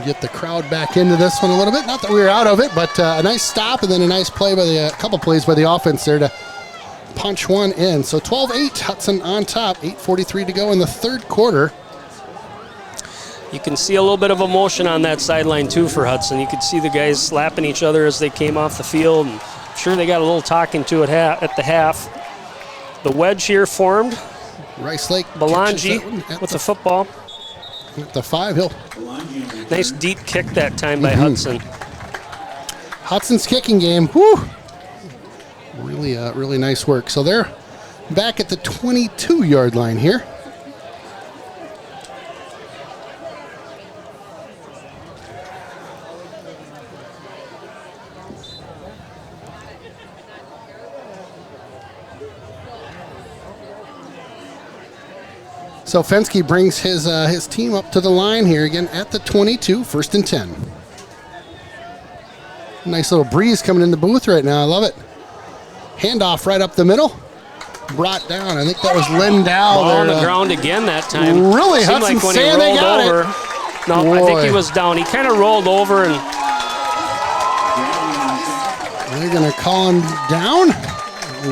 Get the crowd back into this one a little bit. Not that we were out of it, but a nice stop and then a nice play by the couple plays by the offense there to punch one in. So 12-8, Hudson on top. 8:43 to go in the third quarter. You can see a little bit of emotion on that sideline too for Hudson. You could see the guys slapping each other as they came off the field. And I'm sure they got a little talking to it at the half. The wedge here formed. Rice Lake Belangi with the football. At the 5, he'll. Nice deep kick that time by Hudson. Hudson's kicking game, whew. Really, really nice work. So they're back at the 22-yard line here. So Fensky brings his team up to the line here again at the 22, 1st and 10. Nice little breeze coming in the booth right now. I love it. Handoff right up the middle. Brought down. I think that was Lindau. Ball on the ground again that time. Really, seemed Hudson like when saying he they rolled got over. it. No, Boy. I think he was down. He kind of rolled over and they're going to call him down.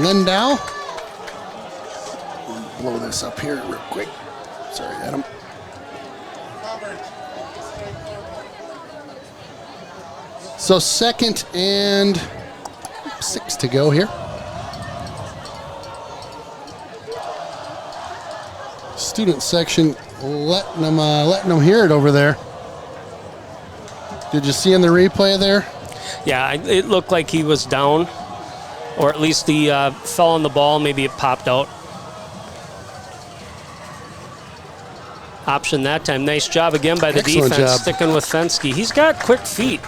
Lindau. Blow this up here real quick. Sorry, Adam. So 2nd and 6 to go here. Student section letting them hear it over there. Did you see in the replay there? yeah, it looked like he was down, or at least he fell on the ball. Maybe it popped out. Option that time. Nice job again by the Excellent defense, job. sticking with Fensky. He's got quick feet.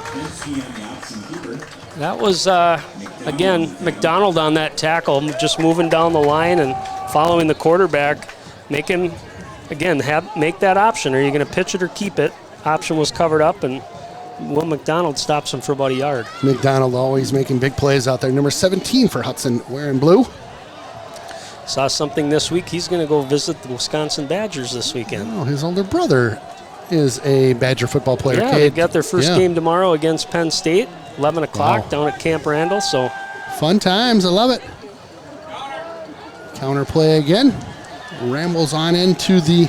That was, again, McDonald on that tackle, just moving down the line and following the quarterback. Make him, again, make that option. Are you going to pitch it or keep it? Option was covered up, and Will McDonald stops him for about a yard. McDonald always making big plays out there. Number 17 for Hudson, wearing blue. Saw something this week. He's going to go visit the Wisconsin Badgers this weekend. Oh, his older brother is a Badger football player. Yeah, Cade. they've got their first game tomorrow against Penn State, 11 o'clock down at Camp Randall. So fun times. I love it. Counter play again. Rambles on into the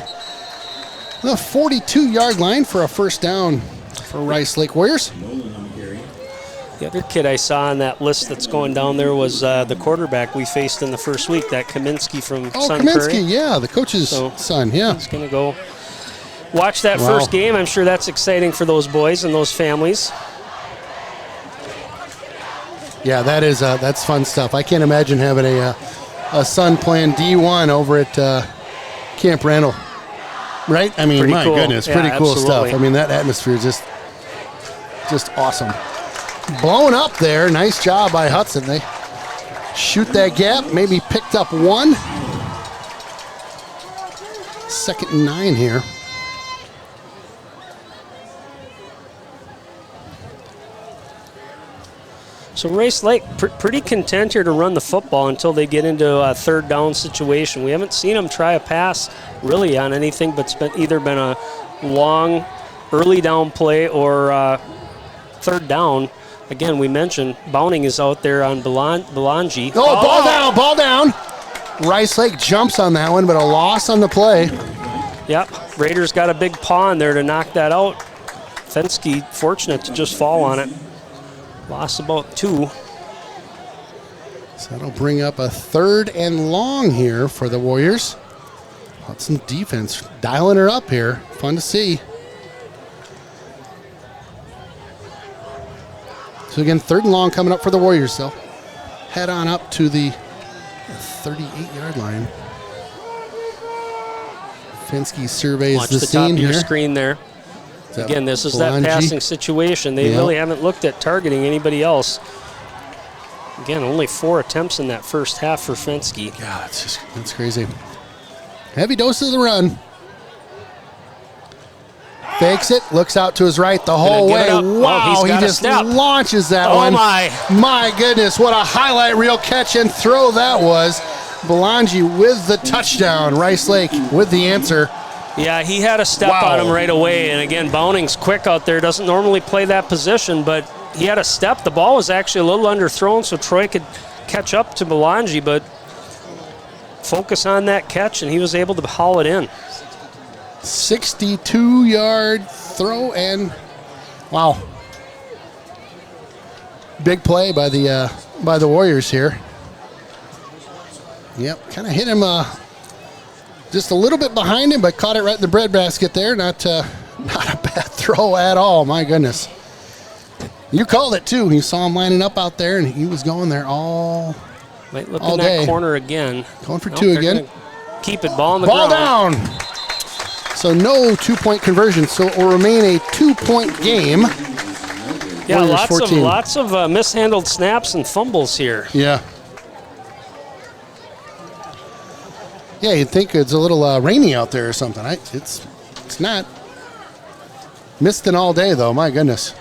42-yard line for a first down for Rice Lake Warriors. the other kid I saw on that list that's going down there was the quarterback we faced in the first week, that Kaminsky from Sun Prairie. Kaminsky, yeah, the coach's son, yeah. He's going to go watch that first game. I'm sure that's exciting for those boys and those families. Yeah, that's fun stuff. I can't imagine having a son playing D1 over at Camp Randall, right? I mean, Pretty my cool. goodness, Yeah, pretty cool absolutely. stuff. I mean, that atmosphere is just awesome. Blown up there. Nice job by Hudson. They shoot that gap, maybe picked up one. 2nd and 9 here. So Rice Lake pretty content here to run the football until they get into a third down situation. We haven't seen them try a pass really on anything, but it's either been a long early down play or third down. Again, we mentioned Bowning is out there on Belangi. Oh, ball down. Rice Lake jumps on that one, but a loss on the play. Yep, Raiders got a big paw in there to knock that out. Fensky fortunate to just fall on it. Lost about 2. So that'll bring up a 3rd and long here for the Warriors. Hudson defense dialing her up here. Fun to see. So again, 3rd and long coming up for the Warriors. They'll head on up to the 38-yard line. Fensky surveys Watch the the scene top of your here. screen there. Again, this is that Belangi? passing situation. They really haven't looked at targeting anybody else. Again, only 4 attempts in that first half for Fensky. God, that's crazy. Heavy dose of the run. Fakes it, looks out to his right the whole way. Wow, he just launches that one. Oh, my. My goodness, what a highlight reel catch and throw that was. Belangi with the touchdown. Rice Lake with the answer. Yeah, he had a step on him right away. And again, Bowning's quick out there, doesn't normally play that position, but he had a step. The ball was actually a little underthrown, so Troy could catch up to Belangi, but focus on that catch, and he was able to haul it in. 62-yard throw, and wow. Big play by the Warriors here. Yep, kind of hit him just a little bit behind him, but caught it right in the breadbasket there. Not a bad throw at all. My goodness. You called it too. You saw him lining up out there, and he was going there all Might look all in day. that corner again. Going for two again. Keep it, ball on the ball ground. Down. So no 2-point conversion. So it will remain a 2-point game. Yeah, Warriors lots of mishandled snaps and fumbles here. Yeah. Yeah, you'd think it's a little rainy out there or something. It's not. Misting all day, though. My goodness.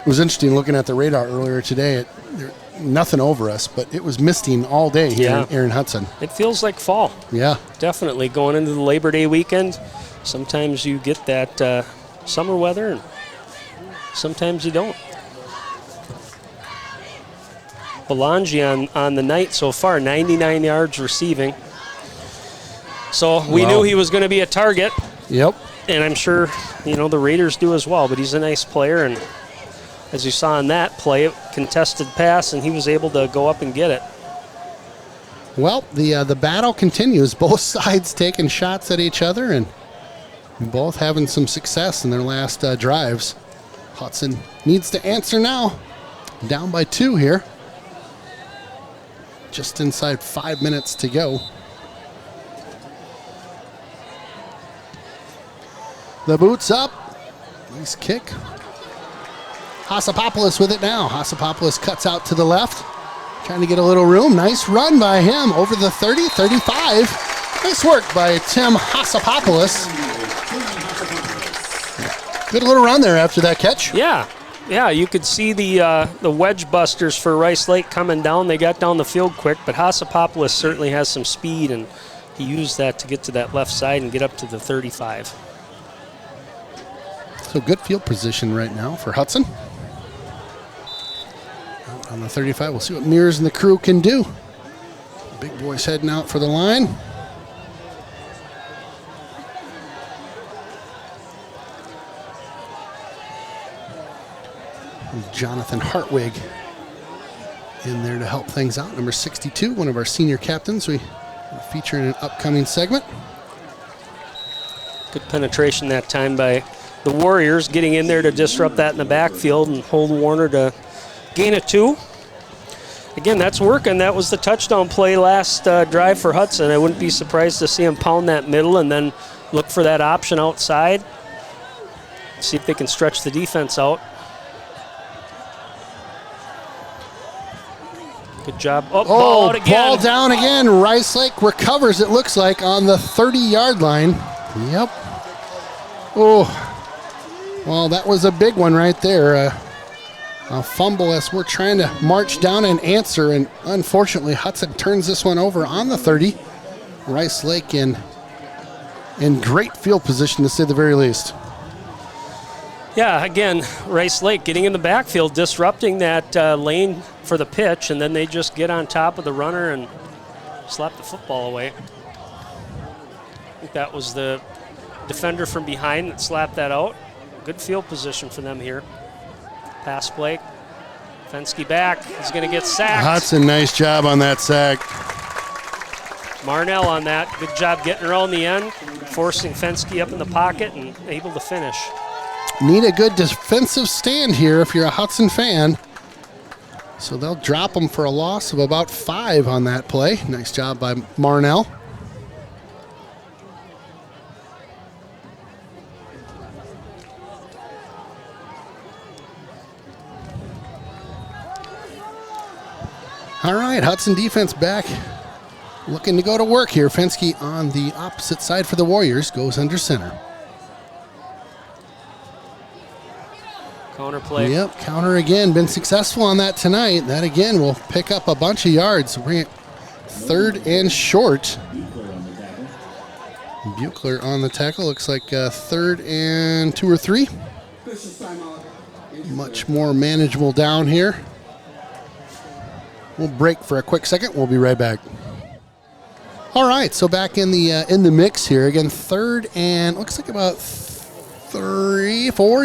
It was interesting looking at the radar earlier today. Nothing over us, but it was misting all day here in Hudson. It feels like fall. Yeah. Definitely. Going into the Labor Day weekend, sometimes you get that summer weather, and sometimes you don't. Belangi on the night so far, 99 yards receiving. So we knew he was going to be a target. Yep. And I'm sure, the Raiders do as well, but he's a nice player, and as you saw in that play, contested pass, and he was able to go up and get it. Well, the battle continues. Both sides taking shots at each other, and both having some success in their last drives. Hudson needs to answer now. Down by 2 here. Just inside 5 minutes to go. The boots up. Nice kick. Hassapopoulos with it now. Hassapopoulos cuts out to the left. Trying to get a little room. Nice run by him over the 30, 35. Nice work by Tim Hassapopoulos. Good little run there after that catch. Yeah, you could see the wedge busters for Rice Lake coming down. They got down the field quick, but Hassapopoulos certainly has some speed, and he used that to get to that left side and get up to the 35. So good field position right now for Hudson. Out on the 35, we'll see what Mears and the crew can do. Big boys heading out for the line. Jonathan Hartwig in there to help things out. Number 62, one of our senior captains. We feature in an upcoming segment. Good penetration that time by the Warriors, getting in there to disrupt that in the backfield and hold Warner to gain a 2. Again, that's working. That was the touchdown play last drive for Hudson. I wouldn't be surprised to see him pound that middle and then look for that option outside. See if they can stretch the defense out. Good job. Oh, ball out again. Ball down again. Rice Lake recovers, it looks like, on the 30-yard line. Yep. Oh. Well, that was a big one right there. A fumble as we're trying to march down and answer, and unfortunately Hudson turns this one over on the 30. Rice Lake in great field position, to say the very least. Yeah, again, Rice Lake getting in the backfield, disrupting that lane for the pitch, and then they just get on top of the runner and slap the football away. I think that was the defender from behind that slapped that out. Good field position for them here. Pass play. Fensky back. He's going to get sacked. Hudson, nice job on that sack. Marnell on that. Good job getting around the end, forcing Fensky up in the pocket and able to finish. Need a good defensive stand here if you're a Hudson fan. So they'll drop them for a loss of about 5 on that play. Nice job by Marnell. All right, Hudson defense back. Looking to go to work here. Fensky on the opposite side for the Warriors. Goes under center. Counter play. Yep, counter again. Been successful on that tonight. That again will pick up a bunch of yards. Bring it 3rd and short. Buechler on the tackle. Looks like 3rd and 2 or 3. Much more manageable down here. We'll break for a quick second. We'll be right back. All right, so back in the mix here again. 3rd and looks like about 4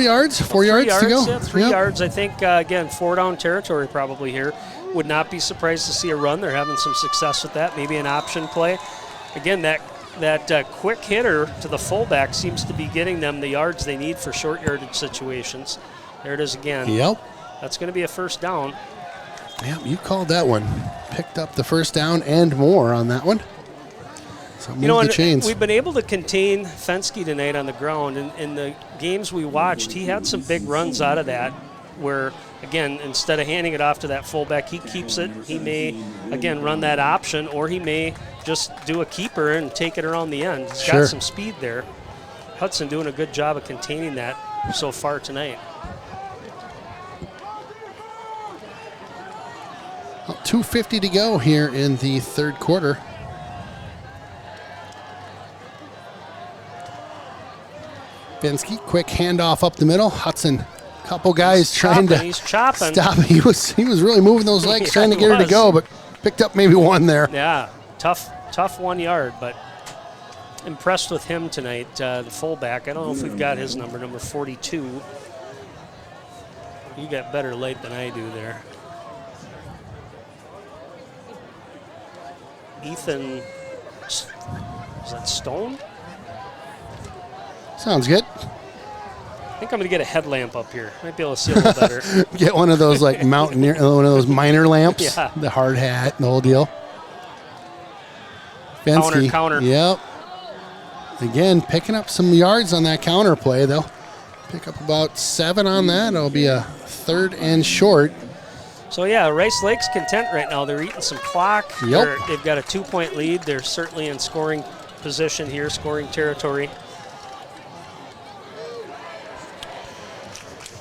yards. 4 yards to go. Yeah, 3 yards. I think again 4-down territory probably here. Would not be surprised to see a run. They're having some success with that. Maybe an option play. Again, that quick hitter to the fullback seems to be getting them the yards they need for short yardage situations. There it is again. Yep. That's going to be a 1st down. Yep, you called that one. Picked up the 1st down and more on that one. So move the chains. We've been able to contain Fenske tonight on the ground. In the games we watched, he had some big runs out of that where, again, instead of handing it off to that fullback, he keeps it. He may, again, run that option, or he may just do a keeper and take it around the end. He's got some speed there. Hudson doing a good job of containing that so far tonight. 2:50 to go here in the 3rd quarter. Fenske, quick handoff up the middle. Hudson, couple guys trying to stop. He was really moving those legs, trying to get her to go, but picked up maybe one there. Yeah, tough 1 yard, but impressed with him tonight, the fullback. I don't know if we've got his number 42. You got better late than I do there. Ethan, is that Stone? Sounds good. I think I'm going to get a headlamp up here. Might be able to see a little better. Get one of those like mountaineer, one of those miner lamps. Yeah. The hard hat, the whole deal. Fenske. Counter. Yep. Again, picking up some yards on that counter play. They'll pick up about 7 on that. It'll be a 3rd and short. So, yeah, Rice Lake's content right now. They're eating some clock. Yep. They've got a 2-point lead. They're certainly in scoring position here, scoring territory.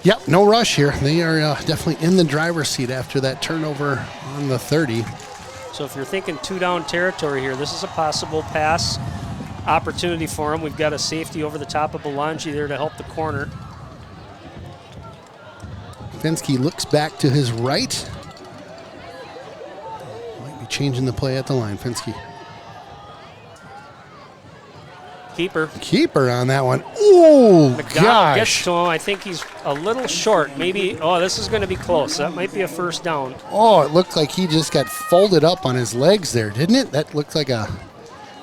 Yep, no rush here. They are definitely in the driver's seat after that turnover on the 30. So if you're thinking 2-down territory here, this is a possible pass opportunity for them. We've got a safety over the top of Belangi there to help the corner. Fenske looks back to his right. Might be changing the play at the line. Fenske. Keeper on that one. Ooh, McDonald gets to him. I think he's a little short. Maybe, this is going to be close. That might be a 1st down. Oh, it looked like he just got folded up on his legs there, didn't it? That looked like a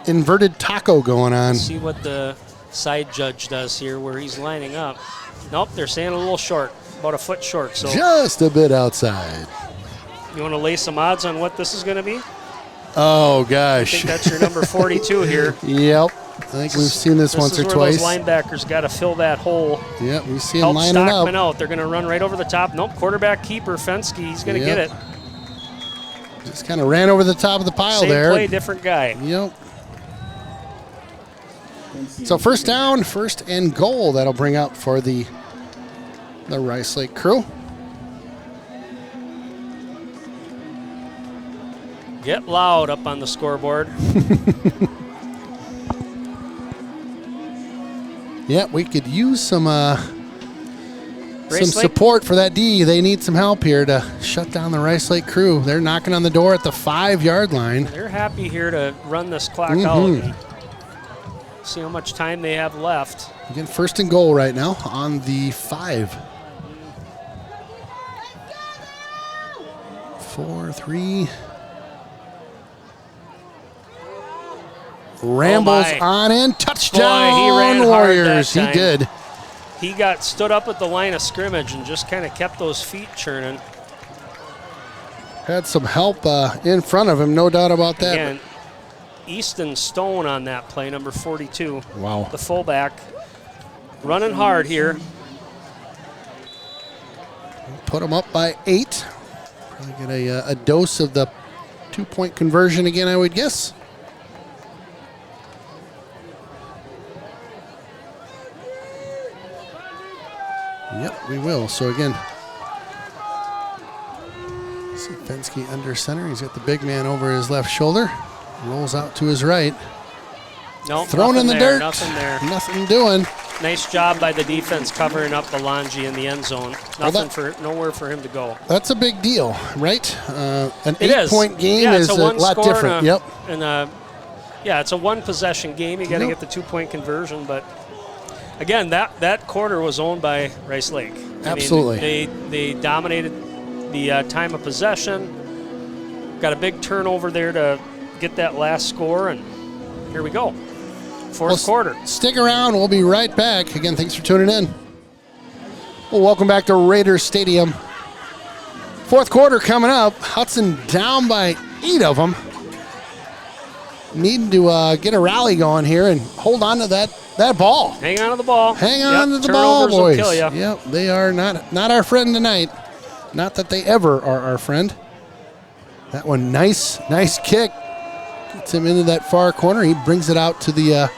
inverted taco going on. Let's see what the side judge does here where he's lining up. Nope, they're saying a little short, about a foot short. So just a bit outside. You want to lay some odds on what this is going to be? Oh, gosh. I think that's your number 42 here. Yep. I think we've seen this once or twice. Those linebackers got to fill that hole. Yep, we see him lining up. Help Stockman out. They're going to run right over the top. Nope, quarterback keeper, Fenske. He's going to get it. Just kind of ran over the top of the pile there. Same play, different guy. Yep. So 1st down, 1st and goal. That'll bring up for the Rice Lake crew. Get loud up on the scoreboard. Yeah, we could use some support for that D. They need some help here to shut down the Rice Lake crew. They're knocking on the door at the 5-yard line. They're happy here to run this clock out and see how much time they have left. Again, 1st and goal right now on the 5. 4-3. Rambles on in. Touchdown, boy, he ran Warriors. Hard that he did. He got stood up at the line of scrimmage and just kind of kept those feet churning. Had some help in front of him, no doubt about that. Again, Easton Stone on that play, number 42. Wow. The fullback. Running hard here. Put him up by 8. Probably get a dose of the 2-point conversion again, I would guess. Yep, we will. So again, see Fenske under center. He's got the big man over his left shoulder. Rolls out to his right. Nope, thrown in the dirt. Nothing there. Nothing doing. Nice job by the defense covering up Belangi in the end zone. Nowhere for him to go. That's a big deal, right? An It is. 8-point game Yeah, is it's a lot different. Yep. Yeah, it's a one-possession game. You got to get the 2-point conversion, but again, that quarter was owned by Rice Lake. Absolutely. They dominated the time of possession. Got a big turnover there to get that last score, and here we go. Fourth quarter. Stick around. We'll be right back. Again, thanks for tuning in. Well, welcome back to Raiders Stadium. Fourth quarter coming up. Hudson down by 8 of them. Needing to get a rally going here and hold on to that ball. Hang on to the ball. Hang on to the ball, Turnovers boys. will kill you. Yep, they are not our friend tonight. Not that they ever are our friend. That one, nice kick. Gets him into that far corner. He brings it out to the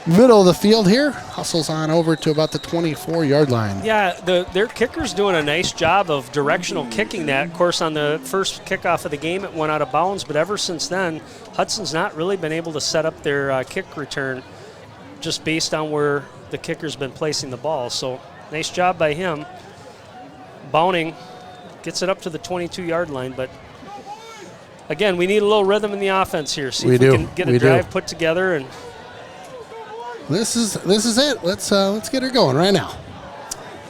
middle of the field here. Hustles on over to about the 24-yard line. Yeah, their kicker's doing a nice job of directional kicking that. Of course, on the first kickoff of the game, it went out of bounds, but ever since then, Hudson's not really been able to set up their kick return just based on where the kicker's been placing the ball. So, nice job by him. Bowning gets it up to the 22-yard line, but again, we need a little rhythm in the offense here. See if we can get a drive put together. And this is it. Let's get her going right now.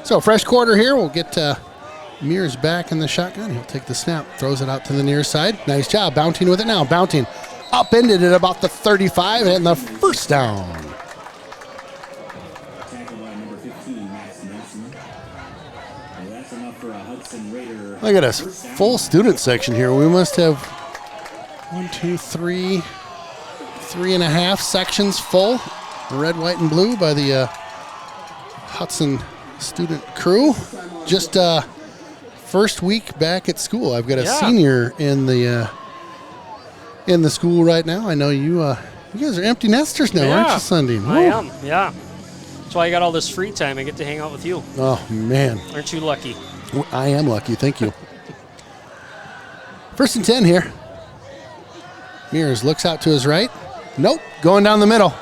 So fresh quarter here. We'll get Mears back in the shotgun. He'll take the snap, throws it out to the near side. Nice job bouncing with it now. Bouncing upended at about the 35 and the first down. Look at us, full student section here. We must have 1, 2, 3, 3.5 sections full. Red, white, and blue by the Hudson student crew. Just first week back at school. I've got a senior in the school right now. I know you guys are empty nesters now, aren't you, Sunday? I am, yeah. That's why I got all this free time. I get to hang out with you. Oh, man. Aren't you lucky? I am lucky. Thank you. First and 10 here. Mears looks out to his right. Nope. Going down the middle.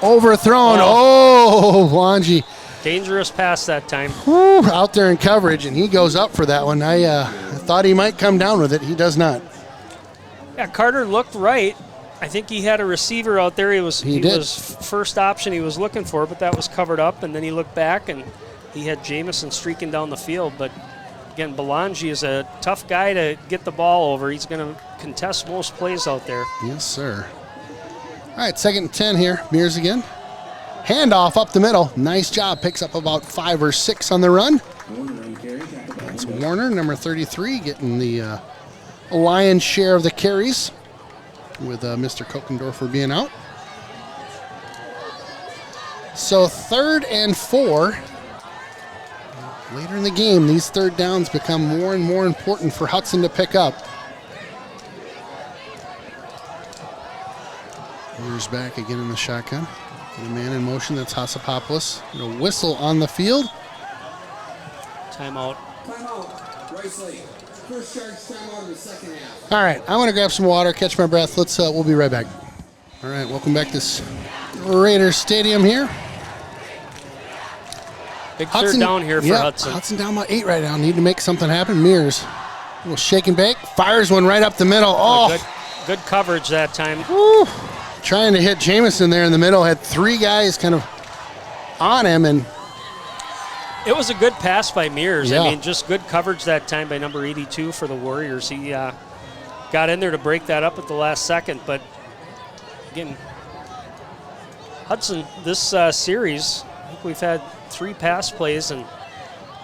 Overthrown. Oh, Belangi. Dangerous pass that time. Whew, out there in coverage, and he goes up for that one. I thought he might come down with it. He does not. Yeah, Carter looked right. I think he had a receiver out there. He was first option he was looking for, but that was covered up, and then he looked back, and he had Jamison streaking down the field. But, again, Belangi is a tough guy to get the ball over. He's going to contest most plays out there. Yes, sir. All right, second and 10 here. Mears again. Handoff up the middle. Nice job. Picks up about 5 or 6 on the run. That's Warner, number 33, getting the lion's share of the carries with Mr. Kokendorfer being out. So 3rd and 4. Later in the game, these third downs become more and more important for Hudson to pick up. Mears back again in the shotgun. Get a man in motion. That's Hassapopoulos. A whistle on the field. Timeout. Rice Lake. First charge timeout in the second half. All right, I'm going to grab some water, catch my breath. We'll be right back. All right, welcome back to Raiders Stadium here. Big third down here for Hudson. Hudson down by 8 right now. Need to make something happen. Mears. A little shake and bake. Fires one right up the middle. Oh, good coverage that time. Woo. Trying to hit Jamison there in the middle. Had 3 guys kind of on him, and it was a good pass by Mears. Yeah. I mean, just good coverage that time by number 82 for the Warriors. He got in there to break that up at the last second. But, again, Hudson, this series, I think we've had 3 pass plays, and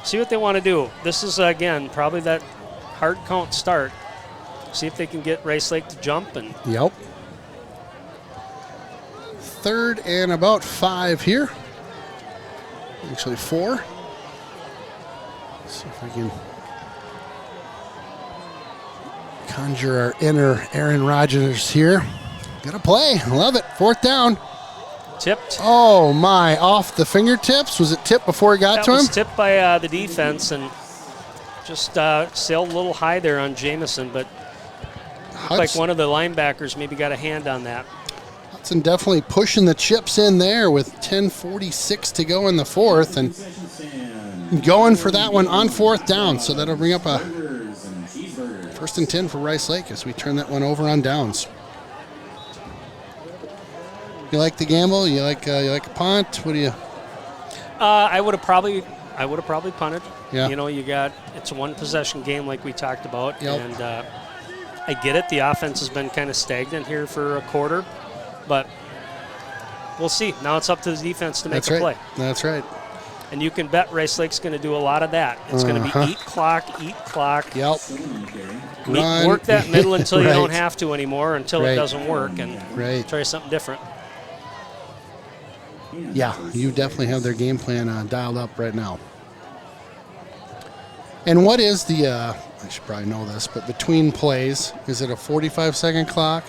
see what they want to do. This is, again, probably that hard count start. See if they can get Rice Lake to jump. And yep. 3rd and about 5 here. Actually 4. Let's see if I can conjure our inner Aaron Rodgers here. Got a play. Love it. 4th down. Tipped. Oh, my. Off the fingertips? Was it tipped before it got to him? That was tipped by the defense and just sailed a little high there on Jamison, but looked like one of the linebackers maybe got a hand on that. Hudson definitely pushing the chips in there with 10:46 to go in the fourth, and going for that one on fourth down. So that'll bring up a 1st and 10 for Rice Lake as we turn that one over on downs. You like the gamble? You like a punt? What do you? I would have probably punted. Yeah. You know, it's a one possession game like we talked about, Yep. and I get it. The offense has been kind of stagnant here for a quarter, but we'll see. Now it's up to the defense to make That's a right. play. That's right. And you can bet Rice Lake's going to do a lot of that. It's going to be eat clock. Yep. Work that middle until you don't Right. have to anymore, until Right. it doesn't work, and Right. try something different. Yeah, you definitely have their game plan dialed up right now. And what is the, I should probably know this, but between plays, is it a 45-second clock?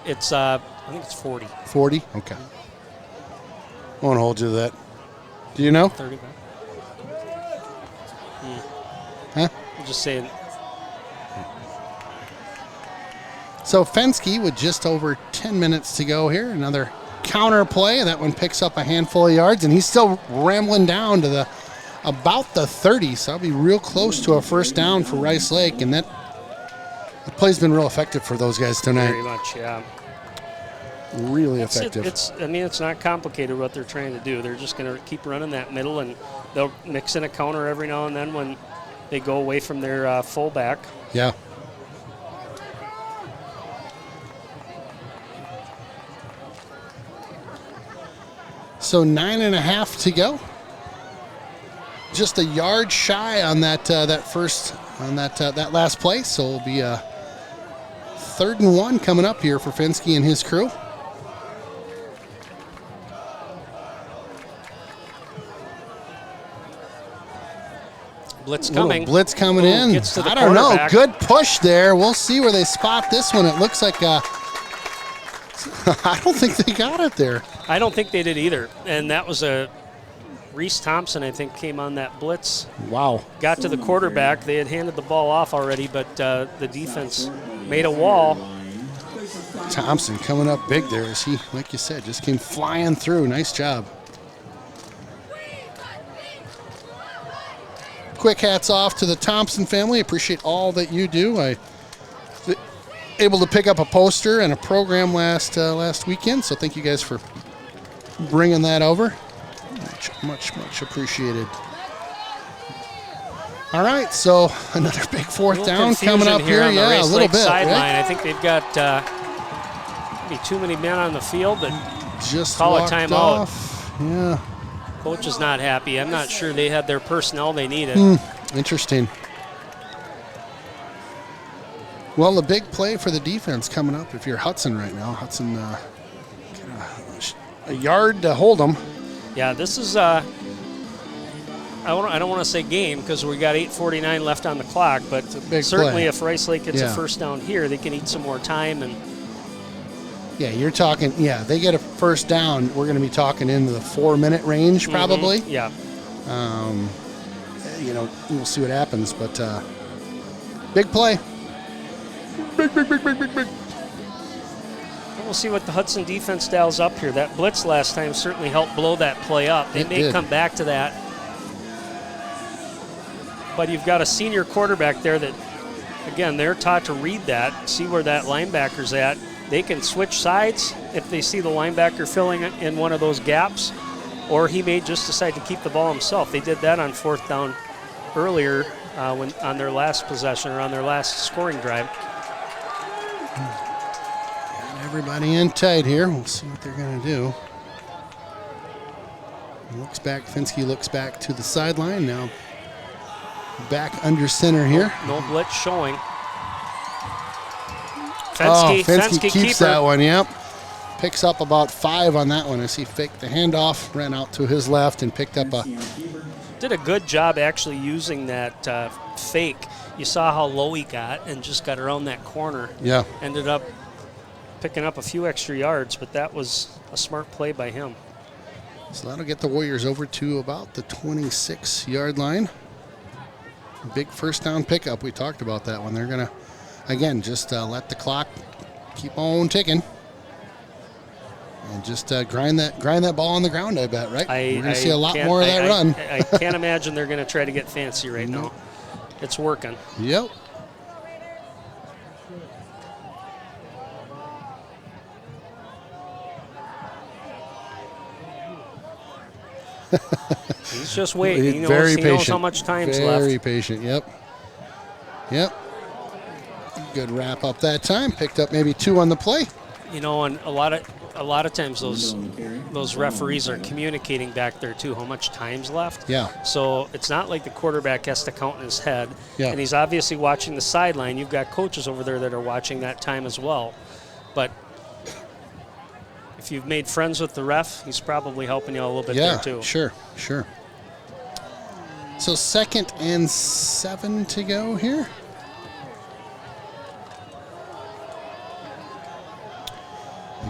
It's, I think it's 40. 40? Okay. Won't hold you to that. Do you know? 35. Huh? I'm just saying. So Fensky with just over 10 minutes to go here. Another counter play. That one picks up a handful of yards, and he's still rambling down to about the 30. So that'll be real close to a first down for Rice Lake, and that play's been real effective for those guys tonight. Very much, yeah. Really effective. It's not complicated what they're trying to do. They're just going to keep running that middle, and they'll mix in a counter every now and then when they go away from their fullback. Yeah. So 9.5 to go. Just a yard shy on that that last play. So it'll be a 3rd and 1 coming up here for Fensky and his crew. Blitz coming. Blitz coming in. Gets to the I don't know. quarterback. Good push there. We'll see where they spot this one. It looks like I don't think they got it there. I don't think they did either. And that was a Reese Thompson, I think, came on that blitz. Wow. Got to the quarterback. They had handed the ball off already, but the defense made a wall. Thompson coming up big there as he, like you said, just came flying through. Nice job. Quick hats off to the Thompson family. Appreciate all that you do. I was able to pick up a poster and a program last weekend, so thank you guys for bringing that over. Much appreciated. All right, so another big fourth down coming up here. Yeah, a little bit. Sideline. Right? I think they've got maybe too many men on the field that just call a walked timeout. off. Yeah. Coach is not happy. I'm not sure they had their personnel they needed. Interesting. Well, the big play for the defense coming up if you're Hudson right now. Hudson, a yard to hold them. Yeah, this is I don't want to say game because we got 8:49 left on the clock, but certainly play. if Rice Lake gets a Yeah. first down here, they can eat some more time. And Yeah, you're talking, they get a first down, we're going to be talking into the 4-minute range probably. Yeah. We'll see what happens, but big play. Big. We'll see what the Hudson defense dials up here. That blitz last time certainly helped blow that play up. They may come back to that. But you've got a senior quarterback there that, again, they're taught to read that, see where that linebacker's at. They can switch sides if they see the linebacker filling in one of those gaps, or he may just decide to keep the ball himself. They did that on 4th down earlier when on their last possession or on their last scoring drive. Got everybody in tight here. We'll see what they're going to do. Fensky looks back to the sideline now. Back under center here. No blitz showing. Fensky keeps keeper. that one, yep. Picks up about 5 on that one as he faked the handoff, ran out to his left and picked up a... Did a good job actually using that fake. You saw how low he got and just got around that corner. Yeah. Ended up picking up a few extra yards, but that was a smart play by him. So that'll get the Warriors over to about the 26-yard line. Big first down pickup. We talked about that one. They're going to, again, just let the clock keep on ticking. And just grind that ball on the ground, I bet, right? We're going to see a lot can't- more of that run. I can't imagine they're going to try to get fancy right now. It's working. Yep. He's just waiting. He Very knows, patient. He knows how much time's left. Very patient, yep. Good wrap up that time. Picked up maybe 2 on the play. You know, and a lot of times those referees are communicating back there too how much time's left. Yeah. So it's not like the quarterback has to count in his head. Yeah. And he's obviously watching the sideline. You've got coaches over there that are watching that time as well. But if you've made friends with the ref, he's probably helping you a little bit there too. Sure. So 2nd and 7 to go here.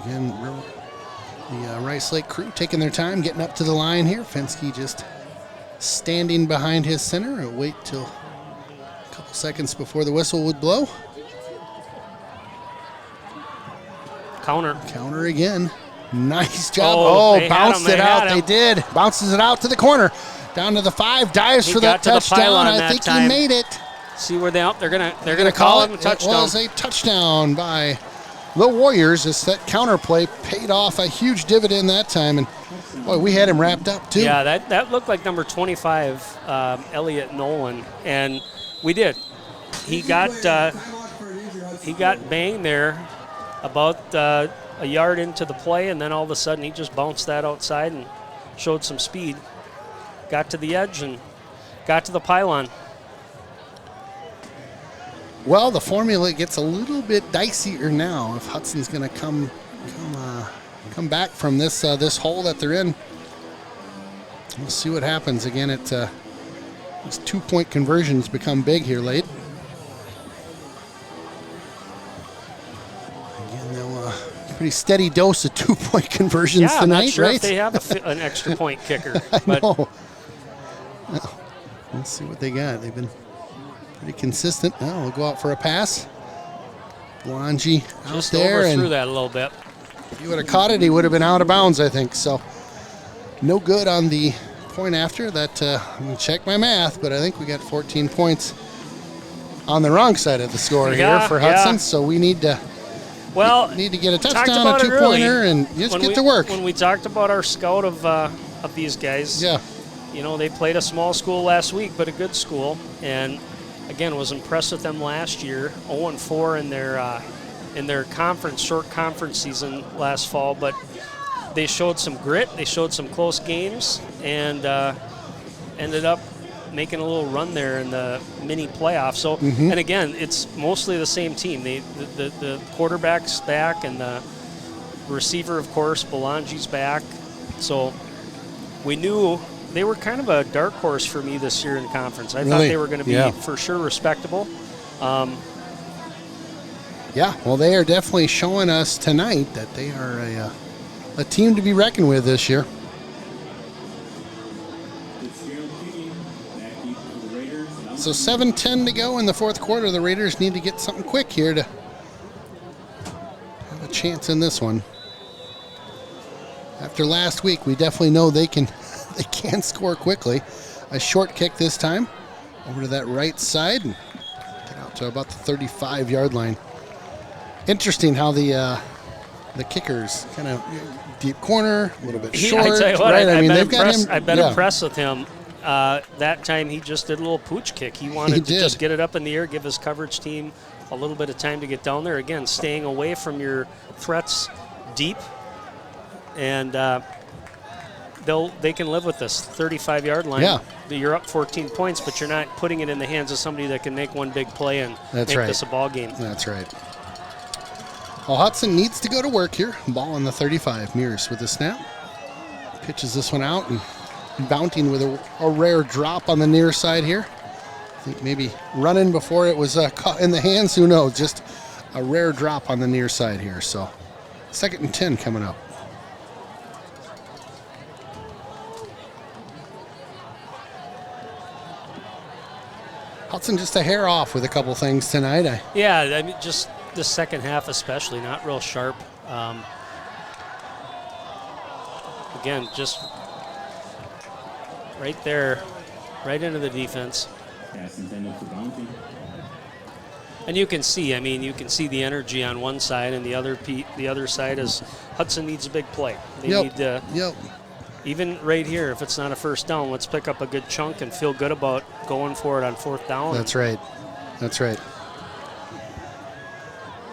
Again, the Rice Lake crew taking their time, getting up to the line here. Fensky just standing behind his center. He'll wait till a couple seconds before the whistle would blow. Counter again. Nice job. Oh, bounced it out. They did. Bounces it out to the corner. Down to the 5. Dives for that touchdown. I think he made it. See where they're gonna call it a touchdown. It was a touchdown by the Warriors. As that counter play paid off a huge dividend that time, and boy, we had him wrapped up too. Yeah, that looked like number 25, Elliot Nolan, and we did. He got banged there about a yard into the play, and then all of a sudden he just bounced that outside and showed some speed. Got to the edge and got to the pylon. Well, the formula gets a little bit dicier now if Hudson's going to come back from this hole that they're in. We'll see what happens. Again, these 2-point conversions become big here late. Again, they'll pretty steady dose of 2-point conversions tonight, I'm not sure right? if they have an extra point kicker. I know. Well, let's see what they got. They've been pretty consistent. Now we'll go out for a pass. Belangi out Just there. overthrew and that a little bit. if he would have caught it, he would have been out of bounds, I think. So no good on the point after that. Let me check my math, but I think we got 14 points on the wrong side of the score here for Hudson. So we need to get a touchdown, a 2-pointer, and just get to work. When we talked about our scout of these guys, you know, they played a small school last week, but a good school, and again, was impressed with them last year. 0-4 in their short conference season last fall, but they showed some grit. They showed some close games, and ended up making a little run there in the mini playoffs. So, and again, it's mostly the same team. The quarterback's back, and the receiver, of course, Belangi's back. So we knew they were kind of a dark horse for me this year in conference. I thought they were going to be for sure respectable. Well, they are definitely showing us tonight that they are a team to be reckoned with this year. So 7:10 to go in the fourth quarter. The Raiders need to get something quick here to have a chance in this one. After last week, we definitely know they can score quickly. A short kick this time over to that right side and get out to about the 35-yard line. Interesting how the kickers kind of deep corner, a little bit short. I tell you what, right? I've been impressed with him. That time he just did a little pooch kick. He wanted to just get it up in the air, give his coverage team a little bit of time to get down there. Again, staying away from your threats deep, and they can live with this 35-yard line. Yeah. You're up 14 points, but you're not putting it in the hands of somebody that can make one big play and make this a ball game. That's right. Well, Hudson needs to go to work here. Ball on the 35. Mears with the snap. Pitches this one out and bouncing with a rare drop on the near side here. I think maybe running before it was caught in the hands. Who knows? Just a rare drop on the near side here. So 2nd and 10 coming up. Hudson just a hair off with a couple things tonight. I mean, just the second half especially, not real sharp. Again, just right there, right into the defense. Pass intended for Bounty. And you can see, I mean, you can see the energy on one side, and the other side is Hudson needs a big play. They need even right here, if it's not a first down, let's pick up a good chunk and feel good about going for it on 4th down. That's right. That's right.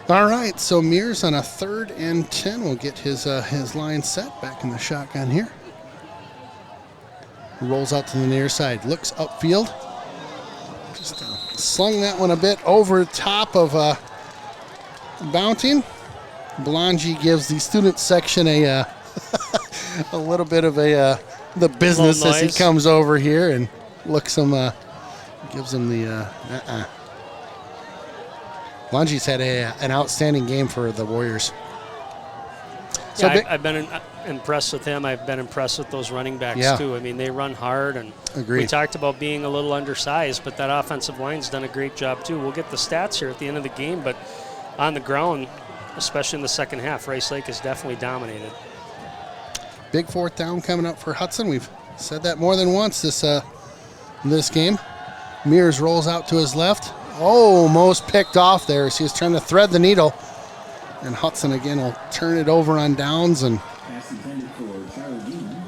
All right, so Mears on a 3rd and 10 will get his line set back in the shotgun here. Rolls out to the near side, looks upfield. Just slung that one a bit over top of Bounty. Belangi gives the student section a a little bit of the business as he comes over here and looks him, gives him the Belangi's had an outstanding game for the Warriors. So yeah, I've been impressed with him. I've been impressed with those running backs too. I mean, they run hard, and we talked about being a little undersized, but that offensive line's done a great job too. We'll get the stats here at the end of the game, but on the ground, especially in the second half, Rice Lake has definitely dominated. Big 4th down coming up for Hudson. We've said that more than once this game. Mears rolls out to his left. Almost picked off there as he was trying to thread the needle. And Hudson again will turn it over on downs. And Pass intended for Charlie Dean.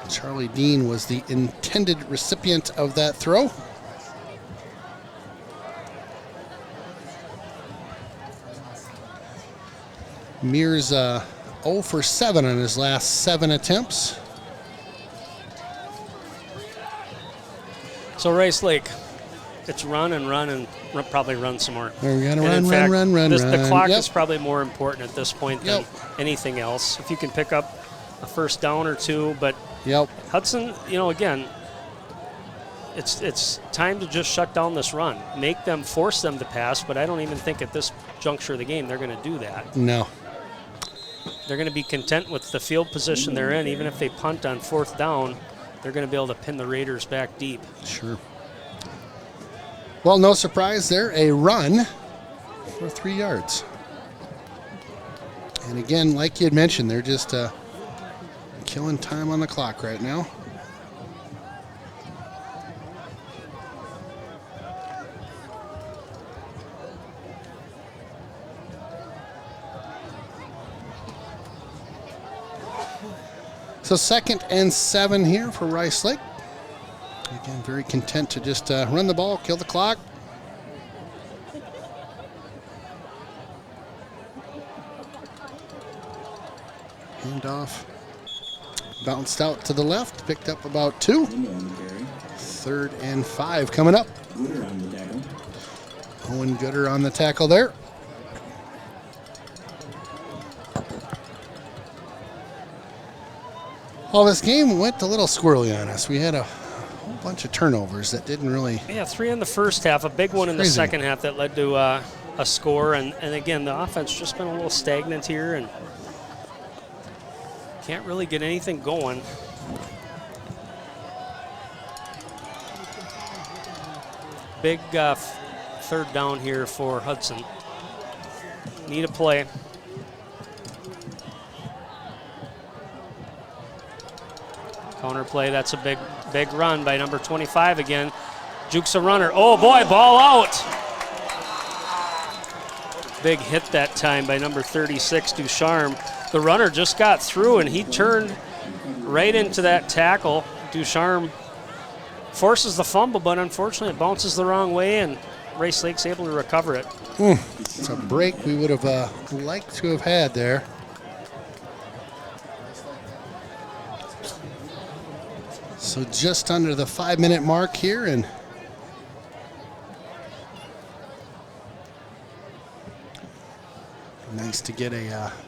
Charlie Dean was the intended recipient of that throw. Mears 0 for 7 on his last 7 attempts. So Rice Lake, it's run and probably run some more. We're going to run. The clock is probably more important at this point than anything else. If you can pick up a first down or two, but Hudson, again, it's time to just shut down this run. Force them to pass, but I don't even think at this juncture of the game they're going to do that. No. They're going to be content with the field position they're in. Even if they punt on 4th down, they're going to be able to pin the Raiders back deep. Sure. Well, no surprise there. A run for 3 yards. And again, like you had mentioned, they're just killing time on the clock right now. So 2nd and 7 here for Rice Lake. Again, very content to just run the ball, kill the clock. Handoff. Bounced out to the left, picked up about 2. 3rd and 5 coming up. Owen Gooder on the tackle there. Well, this game went a little squirrely on us. We had a whole bunch of turnovers that didn't really... Yeah, 3 in the first half, a big one in the second half that led to a score. And again, the offense just been a little stagnant here and can't really get anything going. Big 3rd down here for Hudson. Need a play. Counter play, that's a big run by number 25 again. Jukes a runner. Oh boy, ball out. Big hit that time by number 36, Ducharme. The runner just got through and he turned right into that tackle. Ducharme forces the fumble, but unfortunately it bounces the wrong way and Rice Lake's able to recover it. It's a break we would have liked to have had there. So just under the 5-minute mark here, and nice to get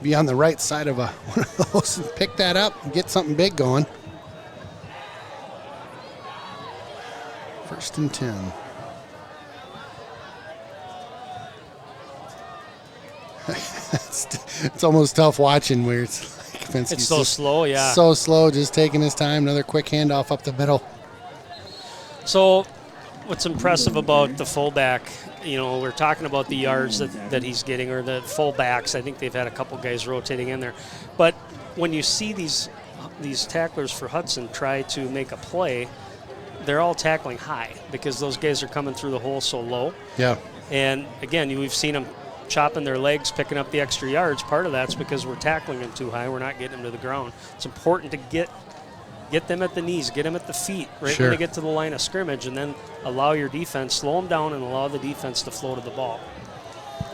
be on the right side of one of those and pick that up and get something big going. 1st and 10. It's almost tough watching where it's like it's so slow, yeah. So slow, just taking his time. Another quick handoff up the middle. So what's impressive about the fullback, we're talking about the yards that he's getting, or the fullbacks. I think they've had a couple guys rotating in there. But when you see these tacklers for Hudson try to make a play, they're all tackling high because those guys are coming through the hole so low. Yeah. And again, we've seen them chopping their legs, picking up the extra yards. Part of that's because we're tackling them too high. We're not getting them to the ground. It's important to get them at the knees, get them at the feet, right Sure. when they get to the line of scrimmage, and then allow your defense, slow them down and allow the defense to flow to the ball.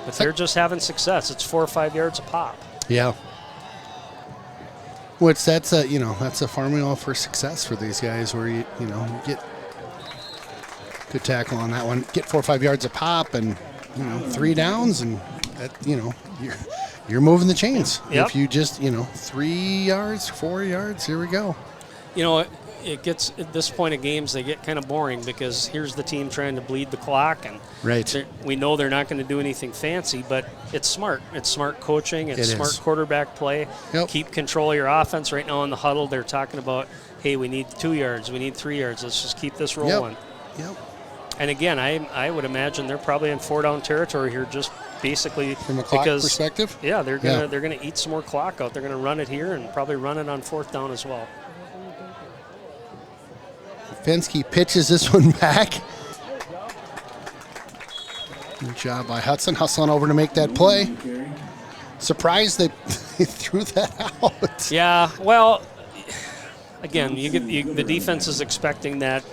But they're just having success. It's 4 or 5 yards a pop. Yeah. Which that's a formula for success for these guys, where you get good tackle on that one, get 4 or 5 yards a pop, and 3 downs, and that you're moving the chains. Yep. If you just 3 yards, 4 yards, here we go. It gets at this point of games, they get kind of boring because here's the team trying to bleed the clock, and right. We know they're not going to do anything fancy, but it's smart. It's smart coaching. It's smart quarterback play. Yep. Keep control of your offense. Right now in the huddle, they're talking about, hey, we need 2 yards, we need 3 yards. Let's just keep this rolling. Yep. And again, I would imagine they're probably in 4-down territory here, just basically From a clock perspective. Yeah, they're gonna eat some more clock out. They're gonna run it here and probably run it on 4th down as well. Fensky pitches this one back. Good job by Hudson, hustling over to make that play. Surprised they threw that out. Yeah, well, again, the defense is expecting that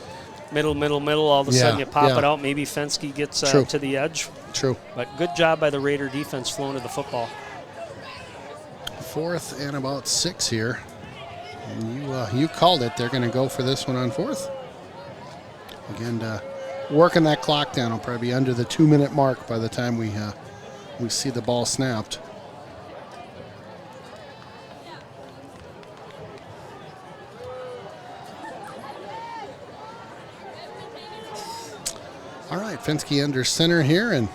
middle. All of a sudden you pop it out. Maybe Fensky gets to the edge. True. But good job by the Raider defense flowing to the football. 4th and about 6 here. And you called it. They're going to go for this one on 4th. Again, working that clock down. It'll probably be under the 2-minute mark by the time we see the ball snapped. All right, Fensky under center here, and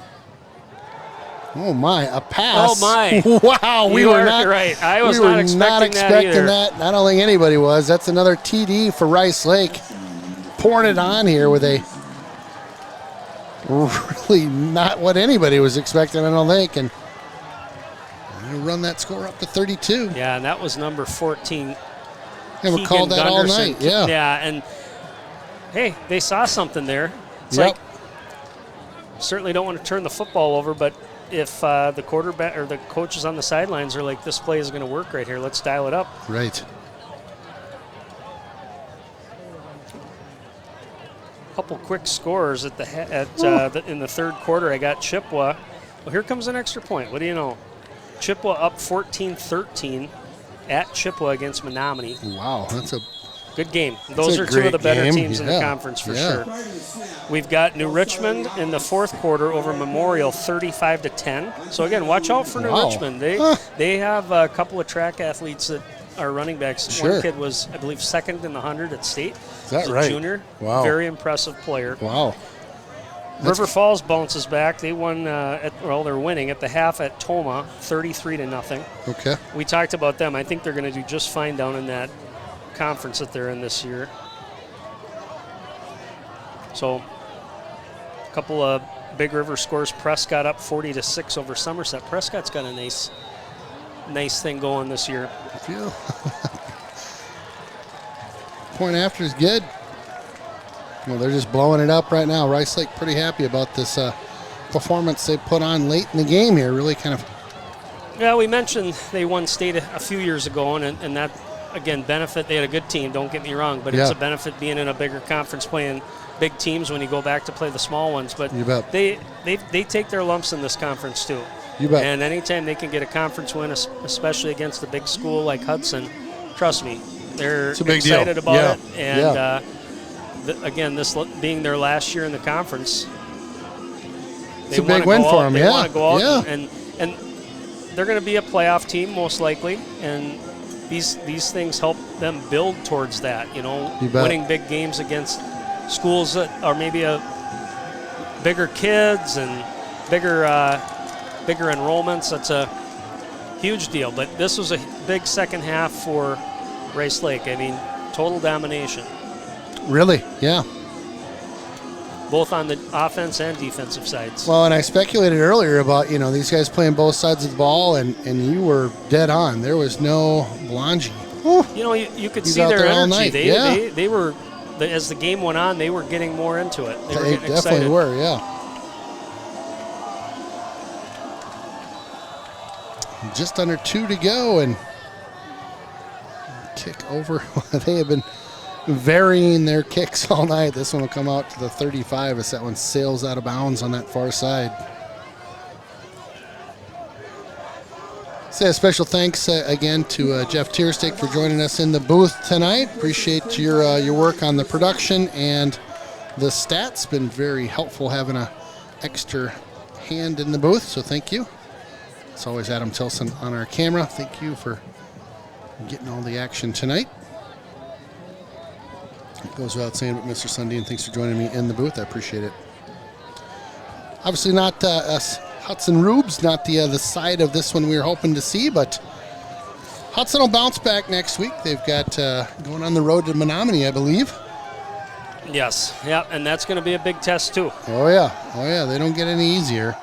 oh my, a pass! Oh my! Wow, we were not right. I was not expecting that. I don't think anybody was. That's another TD for Rice Lake, pouring it on here with a really not what anybody was expecting, I don't think, and they run that score up to 32. Yeah, and that was number 14. Yeah, we called that all night. Yeah. Yeah, and hey, they saw something there. It's like, certainly don't want to turn the football over, but if the quarterback or the coaches on the sidelines are like, this play is going to work right here, let's dial it up. Right. A couple quick scores in the 3rd quarter. I got Chippewa. Well, here comes an extra point. What do you know? Chippewa up 14-13 at Chippewa against Menominee. Wow, that's a good game. Those are 2 of the better teams in the conference for sure. We've got New Richmond in the 4th quarter over Memorial, 35-10. So again, watch out for New Richmond. They have a couple of track athletes that are running backs. Sure. One kid was, I believe, 2nd in the 100 at state. Is that right? Junior. Wow. Very impressive player. Wow. River Falls bounces back. They won. They're winning at the half at Toma, 33-0. Okay. We talked about them. I think they're going to do just fine down in that conference that they're in this year. So, a couple of Big River scores. Prescott up 40-6 over Somerset. Prescott's got a nice thing going this year. Yeah. Point after is good. Well, they're just blowing it up right now. Rice Lake pretty happy about this performance they put on late in the game here. Really kind of. Yeah, we mentioned they won state a few years ago, and that, again, benefit. They had a good team, don't get me wrong, but it's a benefit being in a bigger conference, playing big teams when you go back to play the small ones. But you bet. They take their lumps in this conference too. You bet. And anytime they can get a conference win, especially against a big school like Hudson, trust me, they're excited about it. And again, this being their last year in the conference, it's a big win for them. They want to go out and they're going to be a playoff team most likely, and these things help them build towards that. Winning big games against schools that are maybe bigger kids and bigger enrollments. That's a huge deal. But this was a big second half for Rice Lake. I mean, total domination. Really? Yeah. both on the offense and defensive sides. Well, and I speculated earlier about, these guys playing both sides of the ball, and you were dead on. There was no Belangi. You could see their energy. They were, as the game went on, they were getting more into it. They were getting definitely excited. were, yeah. Just under 2 to go, and kick over. They have been varying their kicks all night. This one will come out to the 35 as that one sails out of bounds on that far side. Say a special thanks again to Jeff Tierstick for joining us in the booth tonight. Appreciate your work on the production and the stats. Been very helpful having an extra hand in the booth, so thank you. It's always Adam Tilson on our camera. Thank you for getting all the action tonight. It goes without saying, but Mr. Sundin, thanks for joining me in the booth. I appreciate it. Obviously not us Hudson Rubes, not the side of this one we were hoping to see, but Hudson will bounce back next week. They've got going on the road to Menominee, I believe. Yes, yeah, and that's going to be a big test too. Oh yeah, they don't get any easier.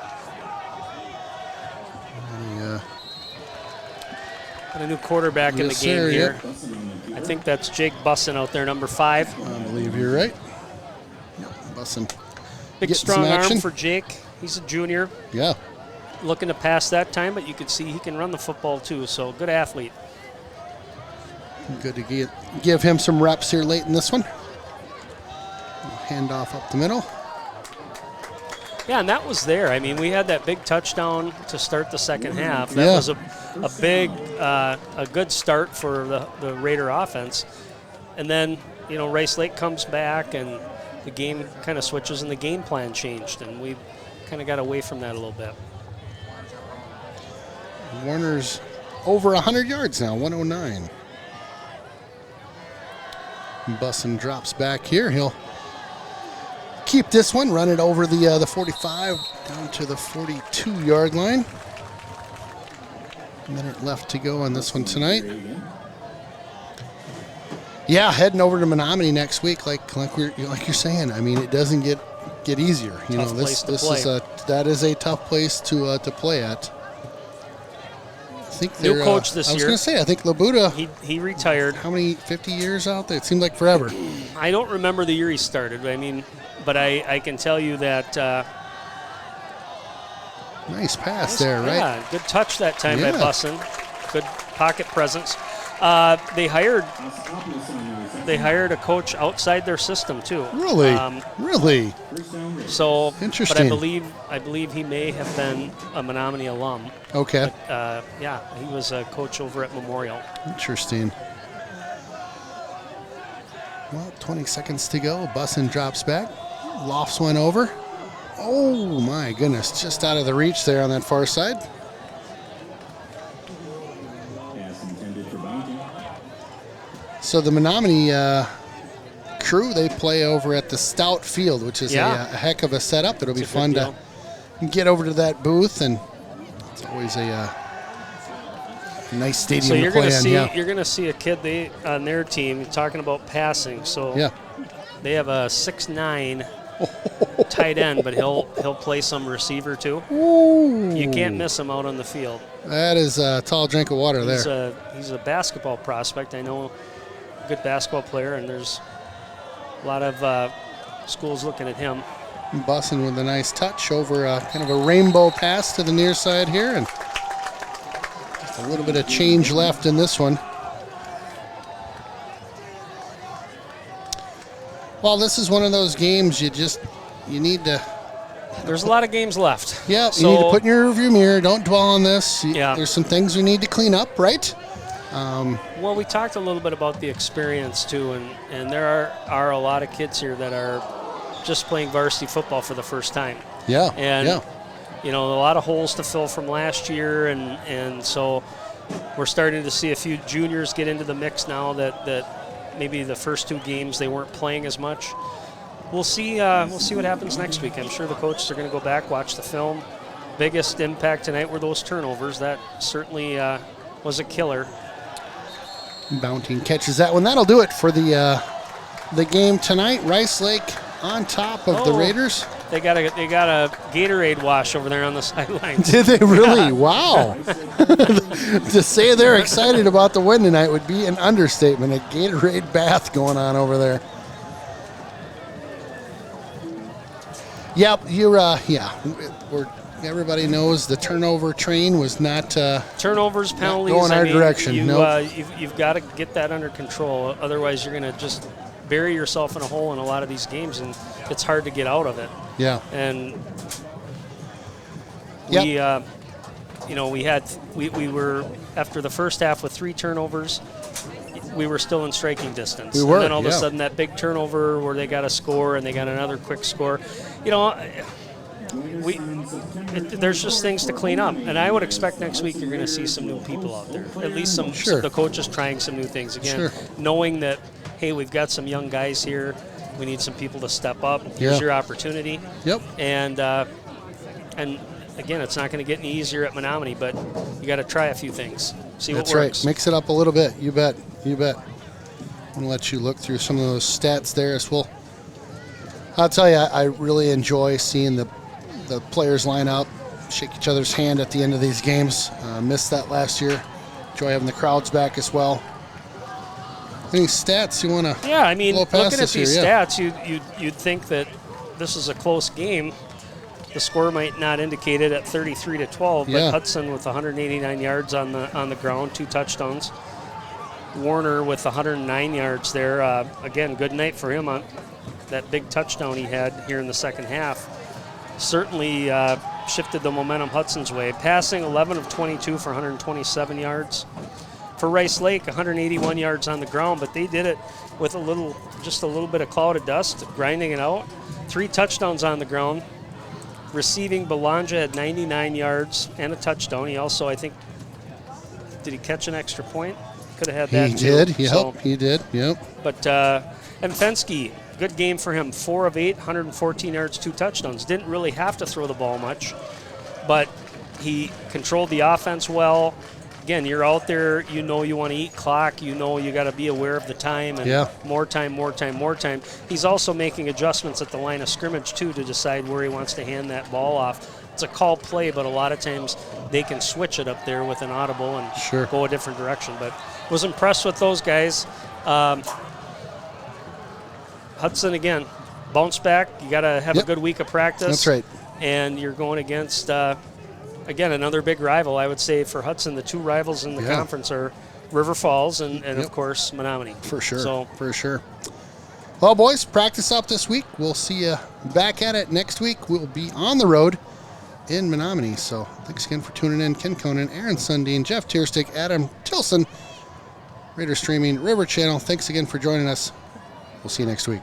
Got a new quarterback in the game here. Yep. I think that's Jake Bussin out there, number 5. I believe you're right. Yep, Bussin. Big strong arm for Jake. He's a junior. Yeah. Looking to pass that time, but you can see he can run the football too, so good athlete. Good to give him some reps here late in this one. Hand off up the middle. Yeah, and that was there. I mean, we had that big touchdown to start the second half. That was a good start for the Raider offense. And then, Rice Lake comes back and the game kind of switches and the game plan changed, and we kind of got away from that a little bit. Warner's over 100 yards now, 109. Bussin drops back here. He'll keep this one, run it over the 45 down to the 42-yard line. A minute left to go on this one tonight. Yeah, heading over to Menominee next week, like you're saying. I mean, it doesn't get easier. That is a tough place to play at. I think new coach this year. I was going to say, I think Labuda. He retired. How many 50 years out there? It seemed like forever. I don't remember the year he started. But I can tell you that. Nice pass there, right? Yeah, good touch that time by Bussin. Good pocket presence. They hired a coach outside their system too. Really? Really? So interesting. But I believe he may have been a Menominee alum. Okay. But, he was a coach over at Memorial. Interesting. Well, 20 seconds to go. Bussin drops back. Lofts one over. Oh my goodness, just out of the reach there on that far side. So the Menominee crew, they play over at the Stout Field, which is a heck of a setup. It'll be fun to get over to that booth, and it's always a nice stadium to play in. You're going to see a kid on their team talking about passing. So they have a 6'9" tight end, but he'll play some receiver too. Ooh. You can't miss him out on the field. That is a tall drink of water there. He's a basketball prospect. I know, a good basketball player, and there's a lot of schools looking at him. Bussin with a nice touch over kind of a rainbow pass to the near side here, and just a little bit of change left in this one. Well, this is one of those games you need to. There's a lot of games left. Yeah, you need to put in your rearview mirror. Don't dwell on this. There's some things we need to clean up, right? Well, we talked a little bit about the experience too, and there are a lot of kids here that are just playing varsity football for the first time. Yeah. And a lot of holes to fill from last year, and so we're starting to see a few juniors get into the mix now that maybe the first 2 games they weren't playing as much. We'll see what happens next week. I'm sure the coaches are going to go back, watch the film. Biggest impact tonight were those turnovers. That certainly was a killer. Bounting catches that one. That'll do it for the game tonight. Rice Lake on top of the Raiders. They got a Gatorade wash over there on the sidelines. Did they really? Yeah. Wow. To say they're excited about the win tonight would be an understatement. A Gatorade bath going on over there. Yep, everybody knows the turnover train was not turnovers, penalties, going our direction. You've got to get that under control. Otherwise, you're going to just bury yourself in a hole in a lot of these games, and it's hard to get out of it. Yeah. And we were after the first half with 3 turnovers. We were still in striking distance. We were, and then all of a sudden that big turnover where they got a score and they got another quick score. There's just things to clean up, and I would expect next week you're going to see some new people out there. At least some of the coaches trying some new things again, knowing that, hey, we've got some young guys here. We need some people to step up. Here's your opportunity. Yep. And again, it's not going to get any easier at Menominee, but you got to try a few things. See what works. That's right. Mix it up a little bit. You bet. I'm going to let you look through some of those stats there as well. I'll tell you, I really enjoy seeing the players line up, shake each other's hand at the end of these games. Missed that last year. Enjoy having the crowds back as well. Any stats you want to? Yeah, I mean, looking at these here, stats, you'd think that this is a close game. The score might not indicate it at 33-12, but Hudson with 189 yards on the ground, 2 touchdowns. Warner with 109 yards there. Again, good night for him on that big touchdown he had here in the second half. Certainly shifted the momentum Hudson's way. Passing 11 of 22 for 127 yards. For Rice Lake, 181 yards on the ground, but they did it with just a little bit of cloud of dust, grinding it out. 3 touchdowns on the ground. Receiving, Belongia had 99 yards and a touchdown. He also, I think, did he catch an extra point? Could have had that too. He did. Yep. But and Fensky, good game for him. 4 of 8, 114 yards, 2 touchdowns. Didn't really have to throw the ball much, but he controlled the offense well. Again, you're out there, you want to eat clock, you got to be aware of the time, and more time. He's also making adjustments at the line of scrimmage, too, to decide where he wants to hand that ball off. It's a call play, but a lot of times they can switch it up there with an audible and go a different direction. But was impressed with those guys. Hudson, again, bounce back. You got to have a good week of practice. That's right. And you're going against... again, another big rival, I would say, for Hudson. The 2 rivals in the conference are River Falls and of course, Menominee. For sure. Well, boys, practice up this week. We'll see you back at it next week. We'll be on the road in Menominee. So thanks again for tuning in. Ken Conan, Aaron Sundin, Jeff Tierstick, Adam Tilson, Raider Streaming, River Channel. Thanks again for joining us. We'll see you next week.